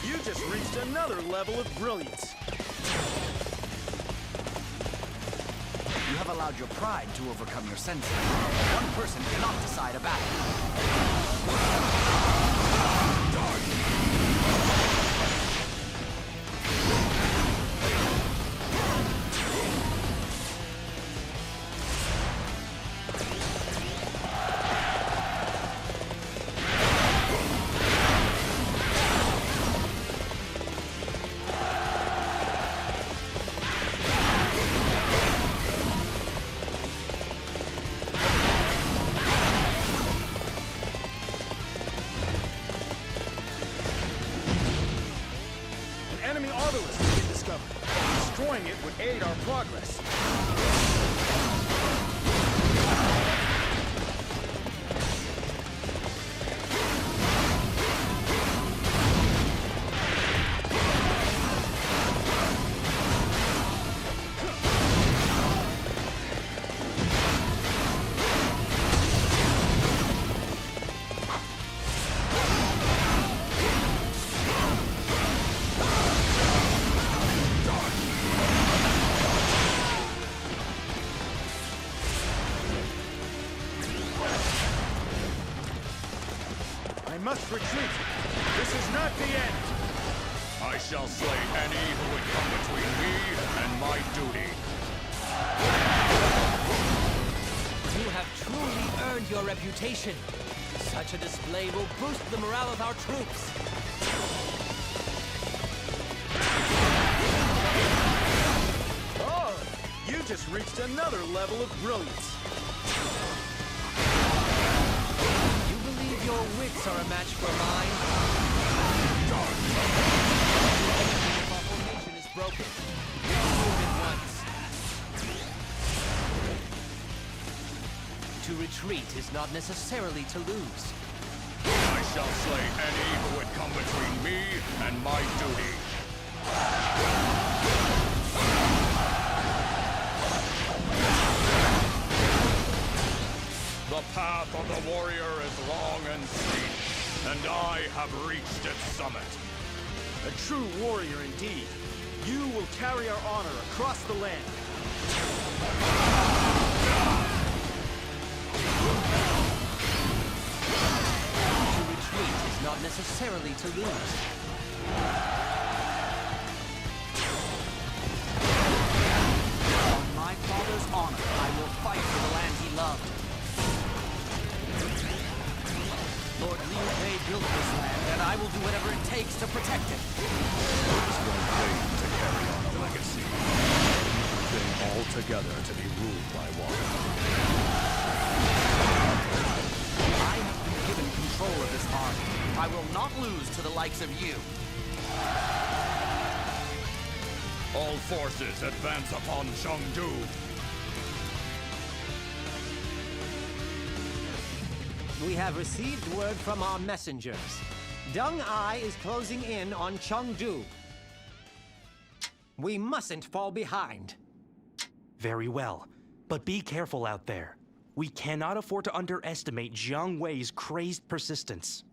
You just reached another level of brilliance. You have allowed your pride to overcome your senses. One person cannot decide a battle. Enemy autolist has been discovered. Destroying it would aid our progress. I must retreat. This is not the end. I shall slay any who would come between me and my duty. You have truly earned your reputation. Such a display will boost the morale of our troops. Oh! You just reached another level of brilliance. Your wits are a match for mine. Our formation is broken. Move at once. To retreat is not necessarily to lose. I shall slay any who would come between me and my duty. The path of the warrior is long and steep, and I have reached its summit. A true warrior indeed. You will carry our honor across the land. To retreat is not necessarily to lose. On my father's honor, I will fight for the land he loved. Lord Liu Bei built this land, and I will do whatever it takes to protect it. There is no way to carry on a legacy. They all together to be ruled by one. I have been given control of this army. I will not lose to the likes of you. All forces advance upon Chengdu. We have received word from our messengers. Deng Ai is closing in on Chengdu. We mustn't fall behind. Very well, but be careful out there. We cannot afford to underestimate Jiang Wei's crazed persistence.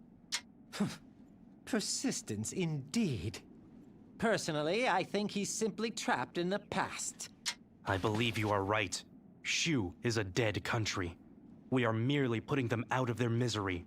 Persistence indeed. Personally, I think he's simply trapped in the past. I believe you are right. Shu is a dead country. We are merely putting them out of their misery.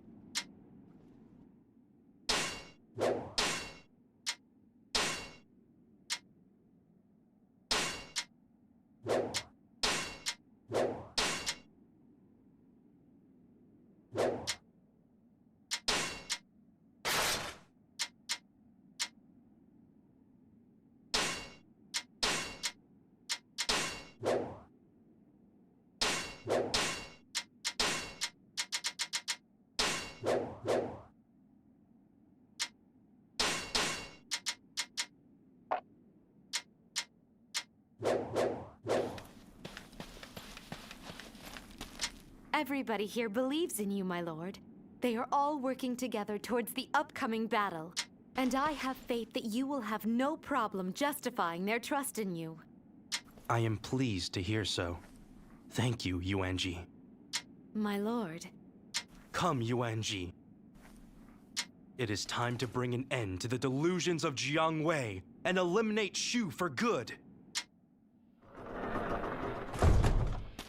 Everybody here believes in you, my lord. They are all working together towards the upcoming battle. And I have faith that you will have no problem justifying their trust in you. I am pleased to hear so. Thank you, Yuanji. My lord. Come, Yuanji. It is time to bring an end to the delusions of Jiang Wei and eliminate Shu for good.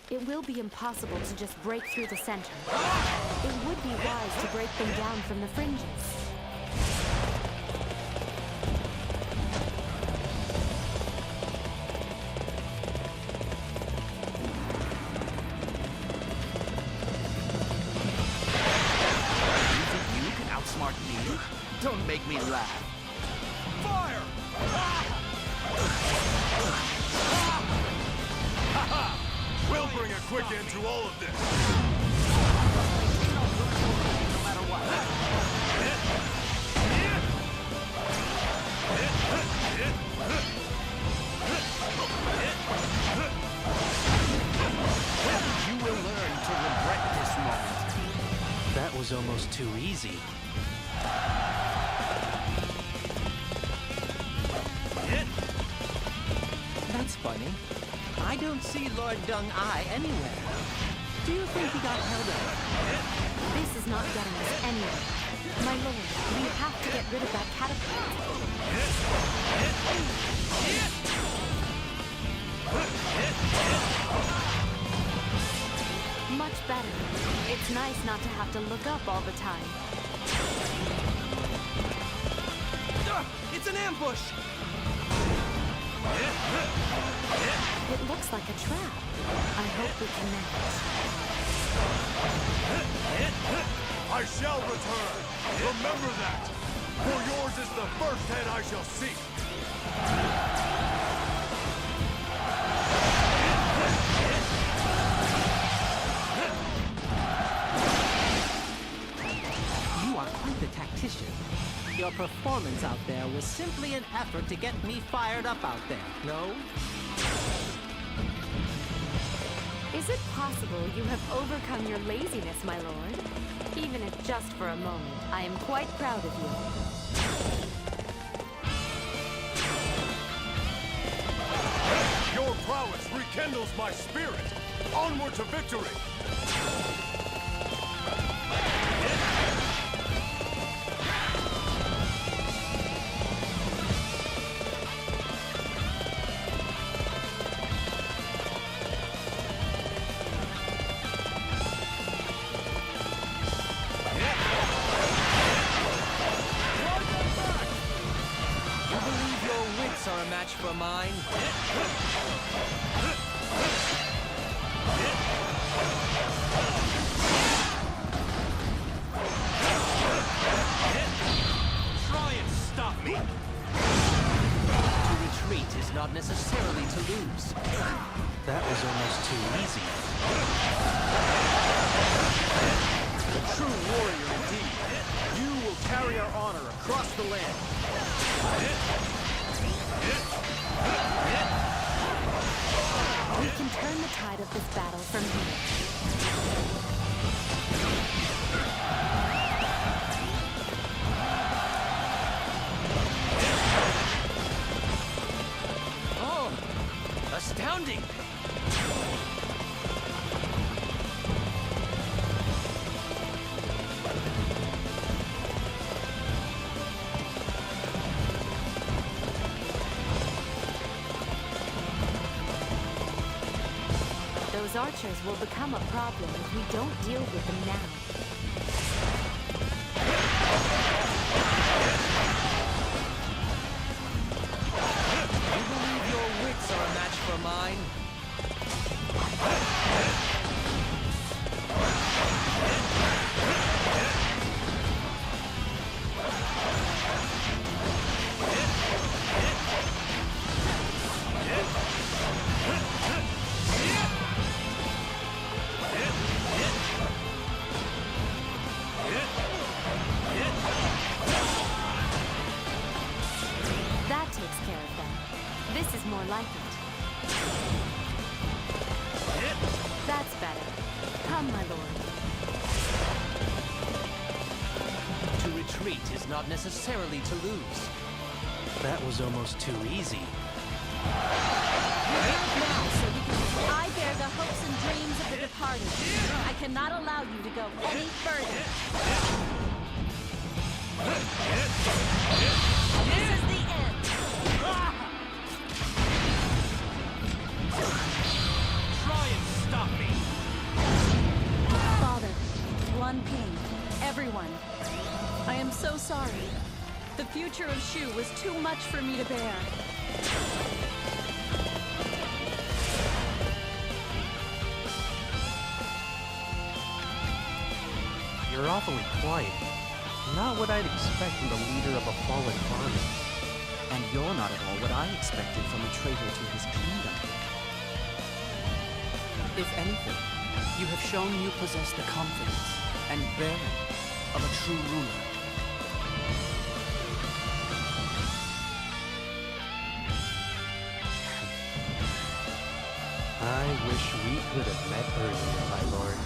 It will be impossible to just break through the center. It would be wise to break them down from the fringes. You think you can outsmart me? Don't make me laugh. Fire! We'll bring a quick end to all of this. No matter what. You will learn to regret this moment. That was almost too easy. That's funny. I don't see Lord Deng Ai anywhere. Do you think he got held up? This is not getting us anywhere. My lord, we have to get rid of that catapult. Much better. It's nice not to have to look up all the time. It's an ambush! It looks like a trap. I hope we can manage. I shall return. Remember that. For yours is the first head I shall seek. You are quite the tactician. Your performance out there was simply an effort to get me fired up out there, no? Is it possible you have overcome your laziness, my lord? Even if just for a moment, I am quite proud of you. Your prowess rekindles my spirit. Onward to victory. for mine? Try and stop me! To retreat is not necessarily to lose. That was almost too easy. A true warrior indeed. You will carry our honor across the land. We can turn the tide of this battle from here. Oh, astounding! Those archers will become a problem if we don't deal with them now. You believe your wits are a match for mine? That takes care of them. This is more like it. That's better. Come, my lord. To retreat is not necessarily to lose. That was almost too easy. Now, so we can... I bear the hopes and dreams of the departed. I cannot allow you to go any further. This is the end. Try and stop me! Father, One Ping, everyone, I am so sorry. The future of Shu was too much for me to bear. You're awfully quiet. Not what I'd expect from the leader of a fallen army. And you're not at all what I expected from a traitor to his kingdom. If anything, you have shown you possess the confidence and bearing of a true ruler. I wish we could have met earlier, my lord.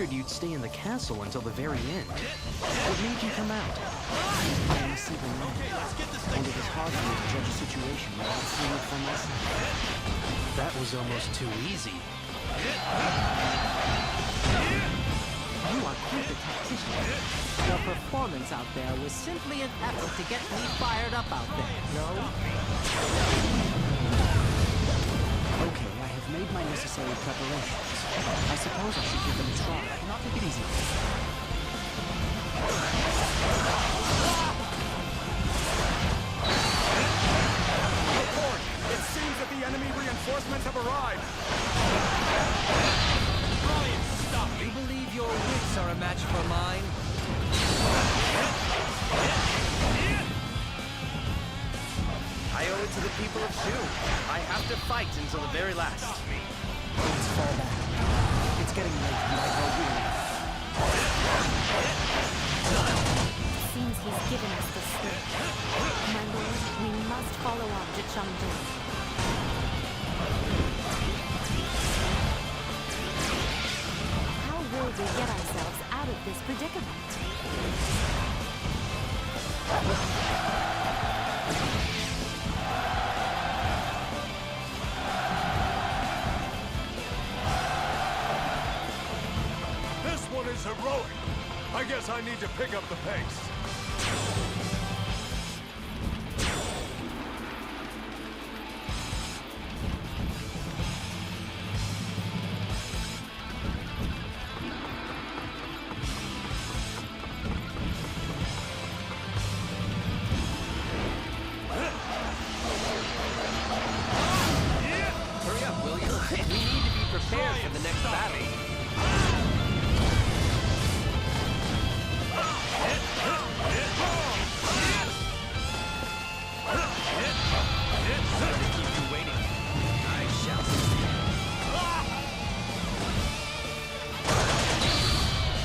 You'd stay in the castle until the very end. What made you come out? I am a simple man, and it is hard for me to judge a situation without seeing it for myself. That was almost too easy. You are quite the tactician. Your performance out there was simply an effort to get me fired up out there, no? Okay, I have made my necessary preparations. I suppose I should give them a try. I cannot take it easy. Report! It seems that the enemy reinforcements have arrived! Try and stop me! You believe your wits are a match for mine? I owe it to the people of Shu. I have to fight until the very last. Let's fall back. It's getting late and I grow weary. Seems he's given us the slip. My lord, we must follow on to Chengdu. How will we get ourselves out of this predicament? This one is heroic. I guess I need to pick up the pace. Hurry up, will you? We need to be prepared for the next battle. Sorry to keep you waiting. I shall succeed.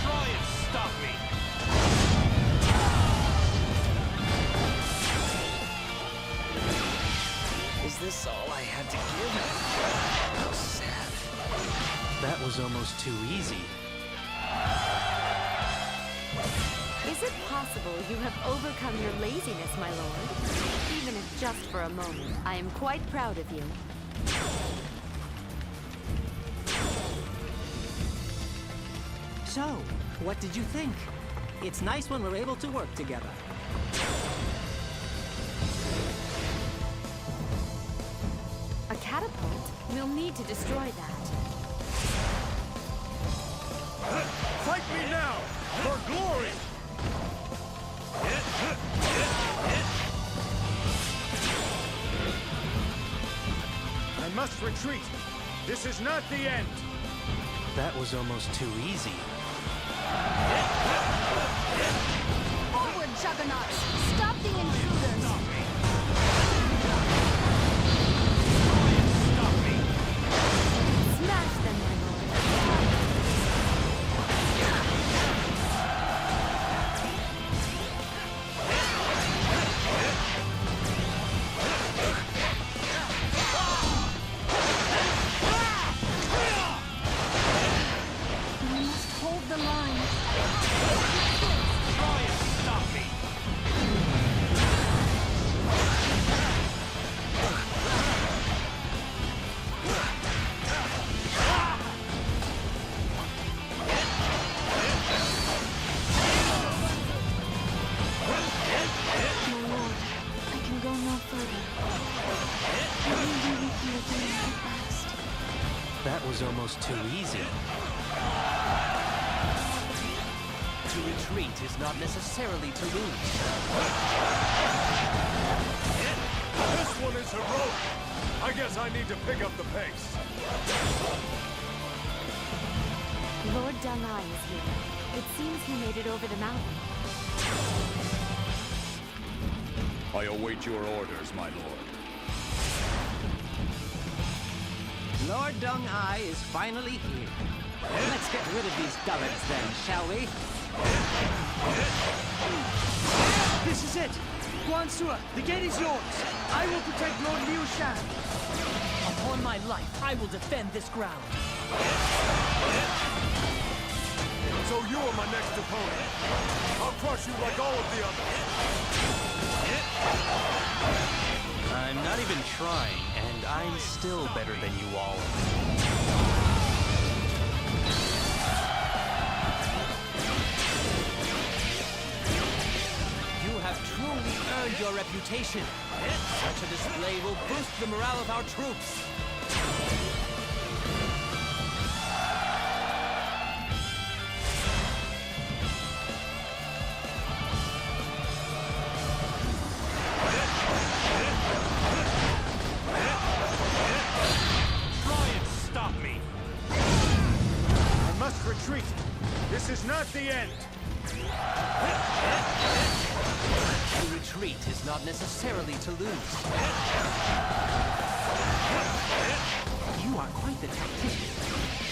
Try and stop me! Is this all I had to give? How sad. That was almost too easy. Is it possible you have overcome your laziness, my lord? Even if just for a moment, I am quite proud of you. So, what did you think? It's nice when we're able to work together. A catapult? We'll need to destroy that. Fight me now! For glory! I must retreat. This is not the end. That was almost too easy. Forward, Juggernauts! Stop the intruders! Smash them, my lord. We must hold the line. Try and stop me! My lord, I can go no further. Will you be with you again at last? That was almost too easy. To retreat is not necessarily to lose. This one is heroic. I guess I need to pick up the pace. Lord Dungai is here. It seems he made it over the mountain. I await your orders, my lord. Lord Dung-Ai is finally here. Let's get rid of these gullids then, shall we? This is it! Guansua, the gate is yours! I will protect Lord Liu Shan! Upon my life, I will defend this ground. So you are my next opponent. I'll crush you like all of the others. I'm not even trying, and I'm still better than you all. You have truly earned your reputation. Such a display will boost the morale of our troops. Try and stop me! I must retreat. This is not the end. To retreat is not necessarily to lose. You are quite the tactician.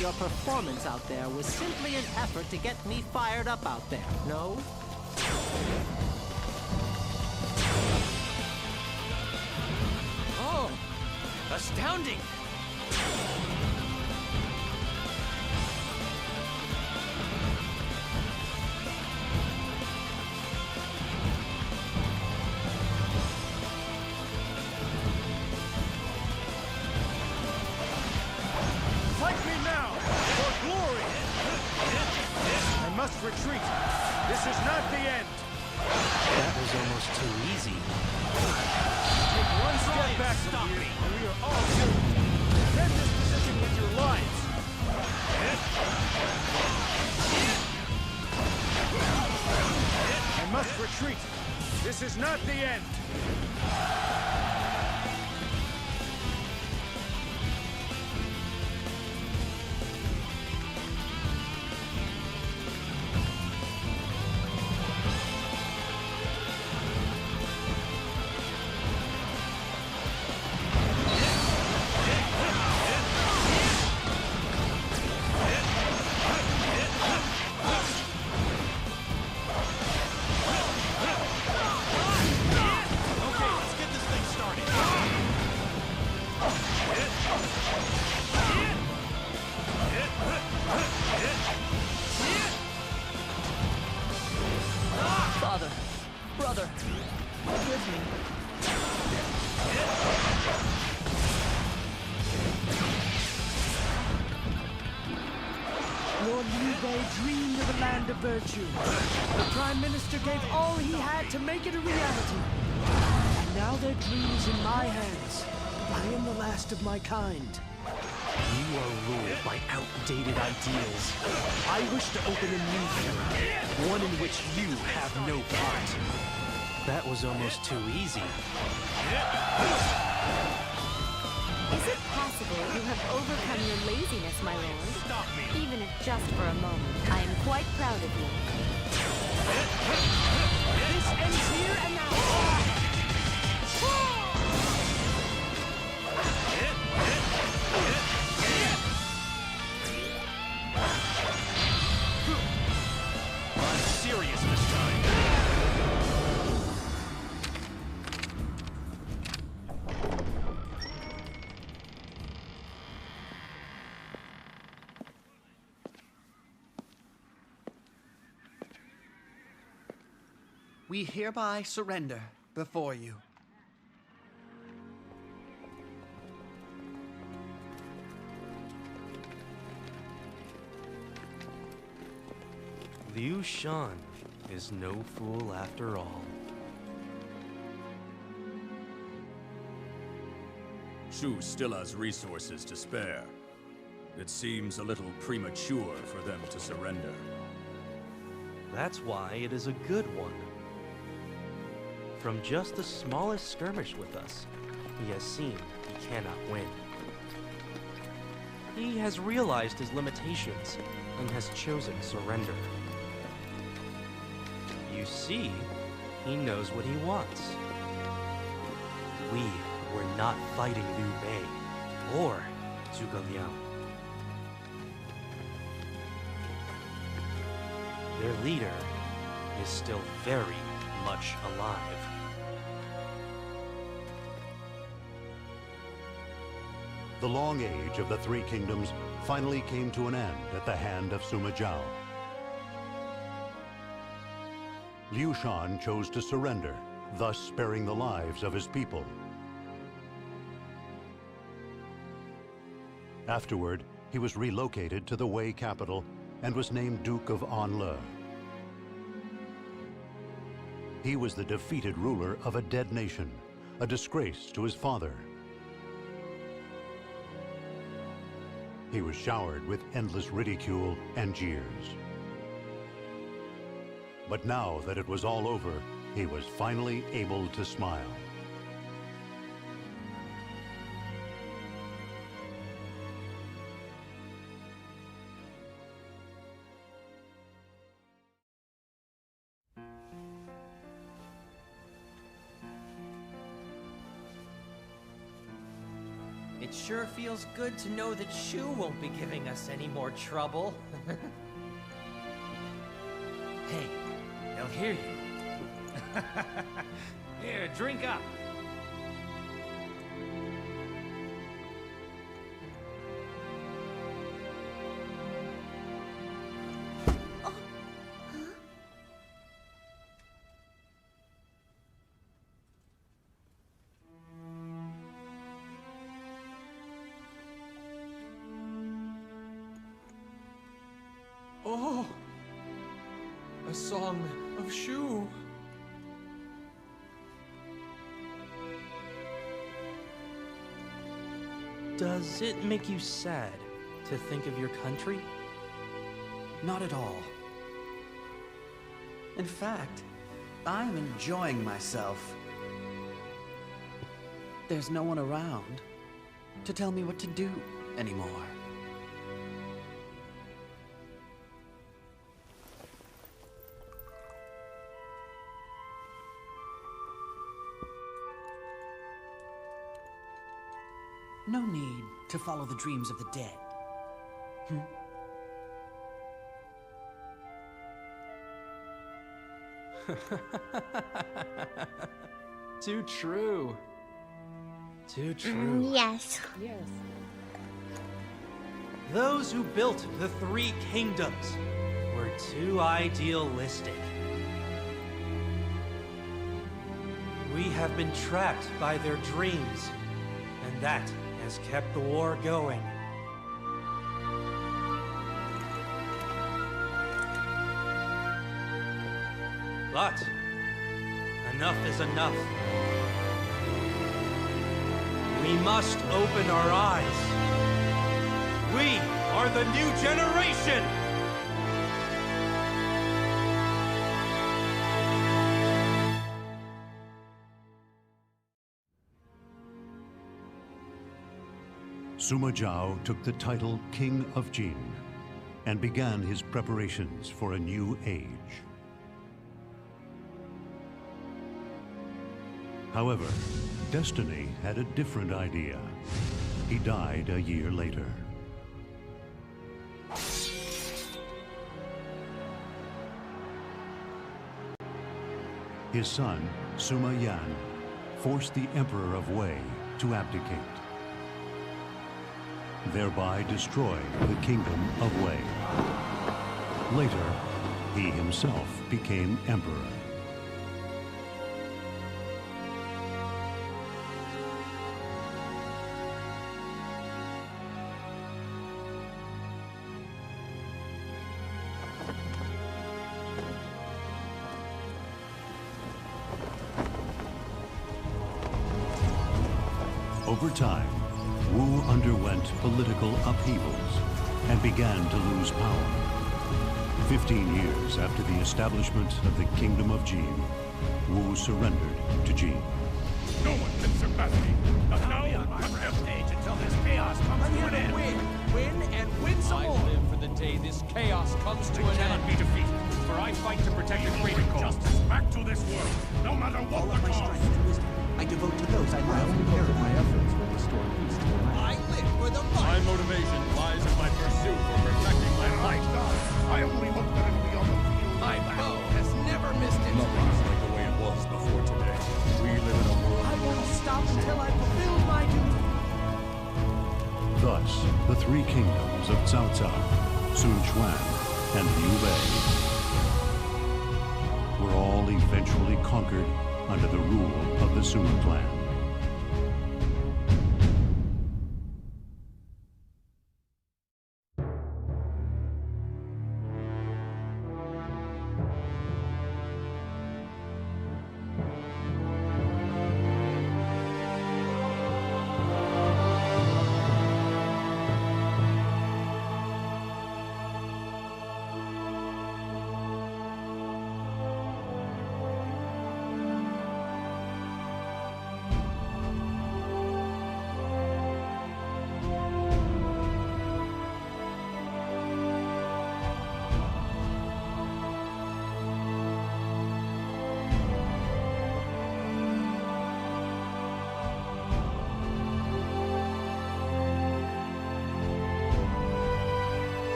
Your performance out there was simply an effort to get me fired up out there, no? Oh, astounding! Fight me now! For glory! I must retreat. This is not the end! That was almost too easy. Take one step back from here, and we are all doomed. Defend this position with your lives! I must retreat! This is not the end! Father, brother, forgive me. Lord Liu Bei dreamed of a land of virtue. The Prime Minister gave all he had to make it a reality. And now their dream is in my hands. I am the last of my kind. You are ruled by outdated ideals. I wish to open a new era, one in which you have no part. That was almost too easy. Is it possible you have overcome your laziness, my lord? Stop me! Even if just for a moment, I am quite proud of you. This ends here and now. I'm serious this time. We hereby surrender before you. Liu Shan is no fool after all. Shu still has resources to spare. It seems a little premature for them to surrender. That's why it is a good one. From just the smallest skirmish with us, he has seen he cannot win. He has realized his limitations and has chosen surrender. You see, he knows what he wants. We were not fighting Liu Bei or Zhuge Liang. Their leader is still very much alive. The long age of the Three Kingdoms finally came to an end at the hand of Sima Zhao. Liu Shan chose to surrender, thus sparing the lives of his people. Afterward, he was relocated to the Wei capital and was named Duke of Anle. He was the defeated ruler of a dead nation, a disgrace to his father. He was showered with endless ridicule and jeers. But now that it was all over, he was finally able to smile. It sure feels good to know that Shu won't be giving us any more trouble. Hey, they'll hear you. Here, drink up. Oh! A song of Shu. Does it make you sad to think of your country? Not at all. In fact, I'm enjoying myself. There's no one around to tell me what to do anymore. No need to follow the dreams of the dead. Too true. Too true. Yes. Yes. Those who built the Three Kingdoms were too idealistic. We have been trapped by their dreams, and that has kept the war going. But enough is enough. We must open our eyes. We are the new generation! Sima Zhao took the title King of Jin and began his preparations for a new age. However, destiny had a different idea. He died a year later. His son, Sima Yan, forced the Emperor of Wei to abdicate, thereby destroying the Kingdom of Wei. Later, he himself became emperor. Over time, Wu underwent political upheavals and began to lose power. 15 years after the establishment of the Kingdom of Jin, Wu surrendered to Jin. No one can surpass me. Not now, not ever. Until this chaos comes to an end. Win and win some more. I live for the day this chaos comes to an end. Cannot be defeated, for I fight to protect the greater cause. Justice back to this world, no matter what the cost. I devote to those I love and care about. My efforts will restore peace to the land. I live for the fight. My motivation lies in my pursuit for perfecting my life. I only hope that it will be on the field. My bow has never missed its Nothing is like the way it was before today. We live in a world. I won't stop until I fulfill my duty. Thus, the three kingdoms of Cao Cao, Sun Quan, and Liu Bei were all eventually conquered under the rule of the Suma clan.